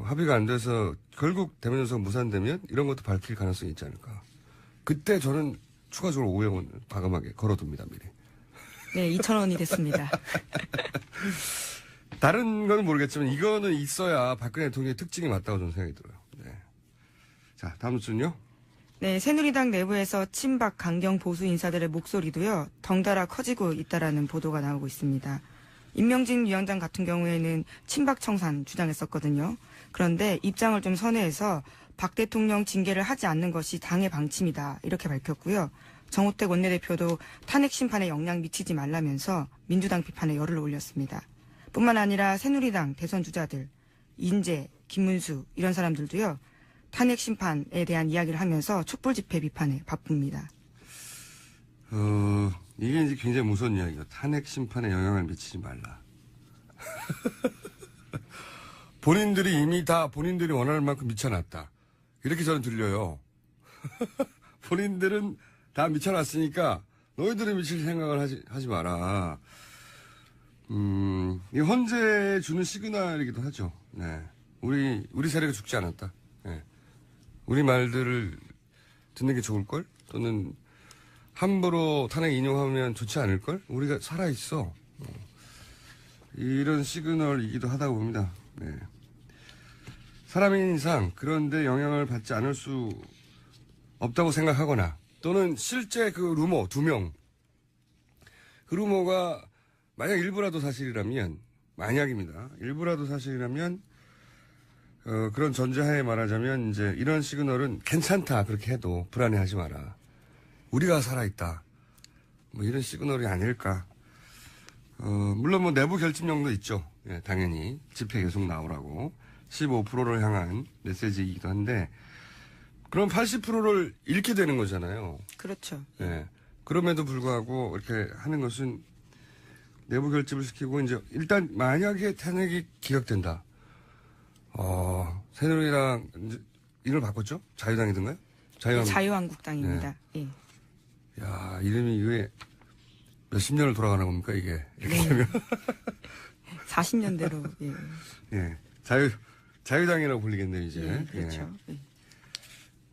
합의가 안 돼서 결국 대면 조사가 무산되면 이런 것도 밝힐 가능성이 있지 않을까. 그때 저는 추가적으로 500원 과감하게 걸어둡니다. 미리. 네, 2,000원이 됐습니다. 다른 건 모르겠지만 이거는 있어야 박근혜 대통령의 특징이 맞다고 저는 생각이 들어요. 네. 자, 다음 뉴스는요. 네, 새누리당 내부에서 친박 강경 보수 인사들의 목소리도요, 덩달아 커지고 있다라는 보도가 나오고 있습니다. 임명진 위원장 같은 경우에는 친박 청산 주장했었거든요. 그런데 입장을 좀 선회해서 박 대통령 징계를 하지 않는 것이 당의 방침이다 이렇게 밝혔고요. 정우택 원내대표도 탄핵 심판에 영향 미치지 말라면서 민주당 비판에 열을 올렸습니다. 뿐만 아니라 새누리당 대선 주자들, 인재, 김문수 이런 사람들도요. 탄핵 심판에 대한 이야기를 하면서 촛불 집회 비판에 바쁩니다. 이게 이제 굉장히 무서운 이야기예요. 탄핵 심판에 영향을 미치지 말라. 본인들이 이미 다 본인들이 원하는 만큼 미쳐놨다. 이렇게 저는 들려요. 본인들은 다 미쳐놨으니까 너희들이 미칠 생각을 하지 마라. 이 헌재 주는 시그널이기도 하죠. 네. 우리 세력이 죽지 않았다. 네. 우리 말들을 듣는 게 좋을걸? 또는 함부로 탄핵 인용하면 좋지 않을걸? 우리가 살아있어. 이런 시그널이기도 하다고 봅니다. 네. 사람인 이상 그런데 영향을 받지 않을 수 없다고 생각하거나 또는 실제 그 루머 2명 그 루머가 만약 일부라도 사실이라면 만약입니다. 일부라도 사실이라면 그런 전제하에 말하자면 이제 이런 시그널은 괜찮다 그렇게 해도 불안해하지 마라. 우리가 살아있다. 뭐 이런 시그널이 아닐까. 물론 뭐 내부 결집력도 있죠. 예, 당연히 집회 계속 나오라고 15%를 향한 메시지이기도 한데 그럼 80%를 잃게 되는 거잖아요. 그렇죠. 예. 그럼에도 불구하고 이렇게 하는 것은 내부 결집을 시키고 이제 일단 만약에 탄핵이 기각된다. 새누리당 이름을 바꿨죠? 자유당이든가요? 자유한국당입니다. 예. 야, 이름이 왜 몇십 년을 돌아가는 겁니까, 이게? 이렇게 되면. 40년대로. 예. 예. 자유당이라고 불리겠네요, 이제. 예, 그렇죠. 예. 예.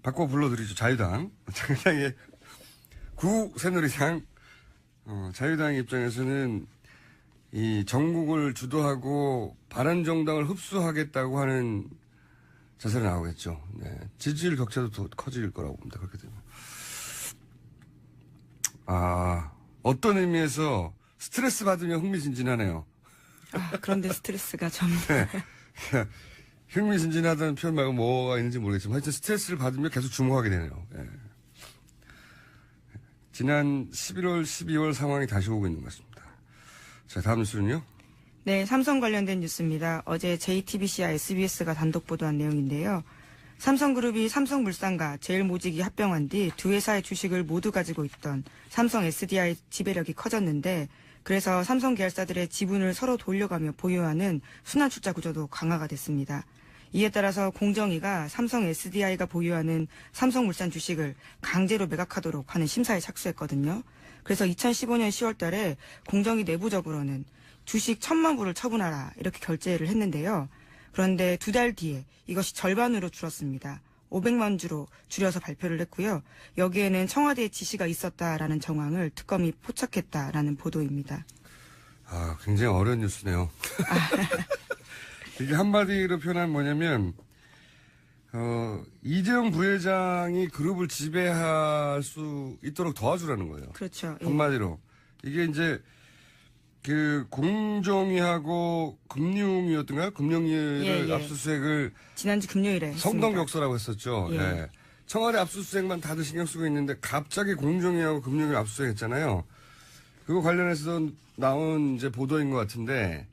바꿔 불러드리죠, 자유당. 자유당의 새누리당, 자유당 입장에서는 이 전국을 주도하고 바른정당을 흡수하겠다고 하는 자세로 나오겠죠. 네. 지지율 격차도 더 커질 거라고 봅니다, 그렇게 되면. 어떤 의미에서 스트레스 받으면 흥미진진하네요. 그런데 스트레스가 좀. 네. 흥미진진하다는 표현 말고 뭐가 있는지 모르겠지만 하여튼 스트레스를 받으면 계속 주목하게 되네요. 예. 지난 11월, 12월 상황이 다시 오고 있는 것 같습니다. 자, 다음 뉴스는요. 네, 삼성 관련된 뉴스입니다. 어제 JTBC와 SBS가 단독 보도한 내용인데요. 삼성그룹이 삼성물산과 제일모직이 합병한 뒤 두 회사의 주식을 모두 가지고 있던 삼성 SDI의 지배력이 커졌는데 그래서 삼성 계열사들의 지분을 서로 돌려가며 보유하는 순환출자 구조도 강화가 됐습니다. 이에 따라서 공정위가 삼성 SDI가 보유하는 삼성물산 주식을 강제로 매각하도록 하는 심사에 착수했거든요. 그래서 2015년 10월 달에 공정위 내부적으로는 주식 1,000만 부를 처분하라 이렇게 결재를 했는데요. 그런데 2달 뒤에 이것이 절반으로 줄었습니다. 500만 주로 줄여서 발표를 했고요. 여기에는 청와대의 지시가 있었다라는 정황을 특검이 포착했다라는 보도입니다. 아, 굉장히 어려운 뉴스네요. 이게 한마디로 표현하면 뭐냐면, 이재용 부회장이 그룹을 지배할 수 있도록 도와주라는 거예요. 그렇죠. 예. 한마디로. 이게 이제, 공정위하고 금융위였던가요? 금융위를 예, 예. 압수수색을 지난주 금요일에 성동격서라고 했었죠. 예. 예. 청와대 압수수색만 다들 신경 쓰고 있는데 갑자기 공정위하고 금융위를 압수수색했잖아요. 그거 관련해서 나온 이제 보도인 것 같은데,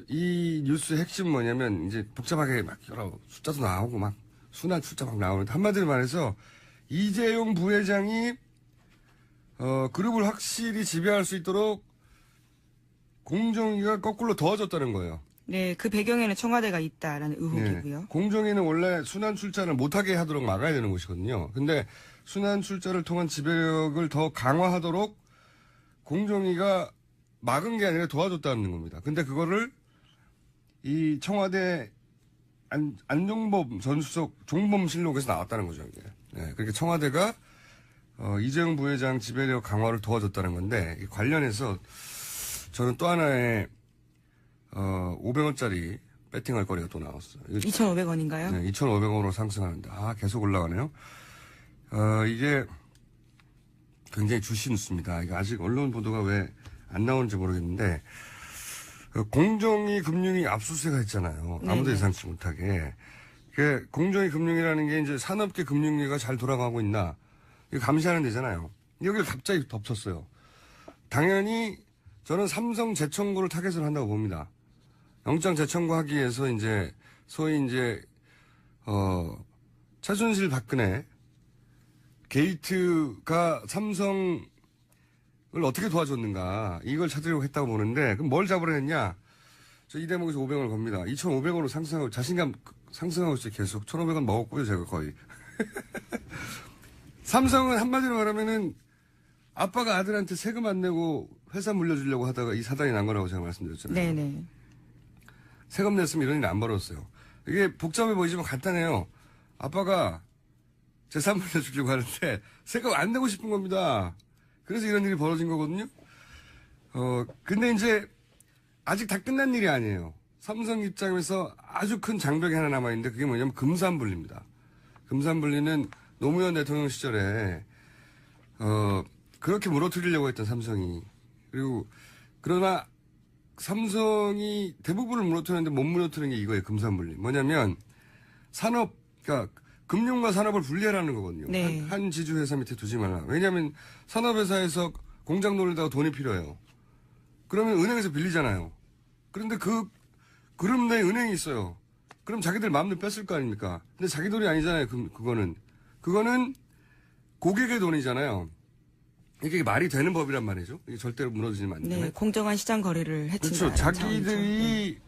이 뉴스의 핵심은 뭐냐면, 이제 복잡하게 막 여러 숫자도 나오고 막 순환 출자 막 나오는데, 한마디로 말해서, 이재용 부회장이, 그룹을 확실히 지배할 수 있도록 공정위가 거꾸로 도와줬다는 거예요. 네, 그 배경에는 청와대가 있다라는 의혹이고요. 네. 공정위는 원래 순환 출자를 못하게 하도록 막아야 되는 것이거든요. 근데 순환 출자를 통한 지배력을 더 강화하도록 공정위가 막은 게 아니라 도와줬다는 겁니다. 근데 그거를 이 청와대 안종범 전 수석 종범실록에서 나왔다는 거죠. 이게. 네, 그렇게 청와대가 이재용 부회장 지배력 강화를 도와줬다는 건데 이 관련해서 저는 또 하나의 500원짜리 배팅할 거리가 또 나왔어요. 2,500원인가요? 네, 2,500원으로 상승하는데 계속 올라가네요. 이게 굉장히 주시 뉴스입니다. 이게 아직 언론 보도가 왜 안 나오는지 모르겠는데 공정위 금융위 압수수색을 했잖아요. 아무도 네네. 예상치 못하게. 공정위 금융이라는 게 이제 산업계 금융위가 잘 돌아가고 있나 이거 감시하는 데잖아요. 여기를 갑자기 덮쳤어요. 당연히 저는 삼성 재청구를 타겟으로 한다고 봅니다. 영장 재청구하기 위해서 이제 소위 이제 최순실 박근혜 게이트가 삼성을 어떻게 도와줬는가 이걸 찾으려고 했다고 보는데 그럼 뭘 잡으려 했냐? 저 이 대목에서 500원을 겁니다. 2,500원으로 상승하고 자신감 상승하고 있어요. 계속 1,500원 먹었고요. 제가 거의. 삼성은 한마디로 말하면은 아빠가 아들한테 세금 안 내고 회사 물려주려고 하다가 이 사단이 난 거라고 제가 말씀드렸잖아요. 네네. 세금 냈으면 이런 일이 안 벌었어요. 이게 복잡해 보이지만 간단해요. 아빠가 재산 물려주려고 하는데 세금 안 내고 싶은 겁니다. 그래서 이런 일이 벌어진 거거든요. 근데 이제 아직 다 끝난 일이 아니에요. 삼성 입장에서 아주 큰 장벽이 하나 남아있는데 그게 뭐냐면 금산분리입니다. 금산분리는 노무현 대통령 시절에 그렇게 무너뜨리려고 했던 삼성이 그리고 그러나 삼성이 대부분을 무너뜨렸는데 못 무너뜨리는 게 이거예요. 금산분리. 뭐냐면 그러니까 금융과 산업을 분리하라는 거거든요. 네. 한 지주회사 밑에 두지 말라. 왜냐하면 산업회사에서 공장 돌리다가 돈이 필요해요. 그러면 은행에서 빌리잖아요. 그런데 그 그룹 내에 은행이 있어요. 그럼 자기들 마음대로 뺐을 거 아닙니까? 근데 자기 돈이 아니잖아요. 그거는 고객의 돈이잖아요. 이게 말이 되는 법이란 말이죠. 이게 절대로 무너지면 안 돼요. 네, 공정한 시장 거래를 해친다. 그렇죠. 자기들이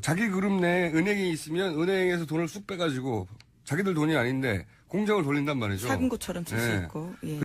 자기 그룹 내에 은행이 있으면 은행에서 돈을 쑥 빼가지고 자기들 돈이 아닌데 공장을 돌린단 말이죠. 사금고처럼 쓸 수 네. 있고. 예.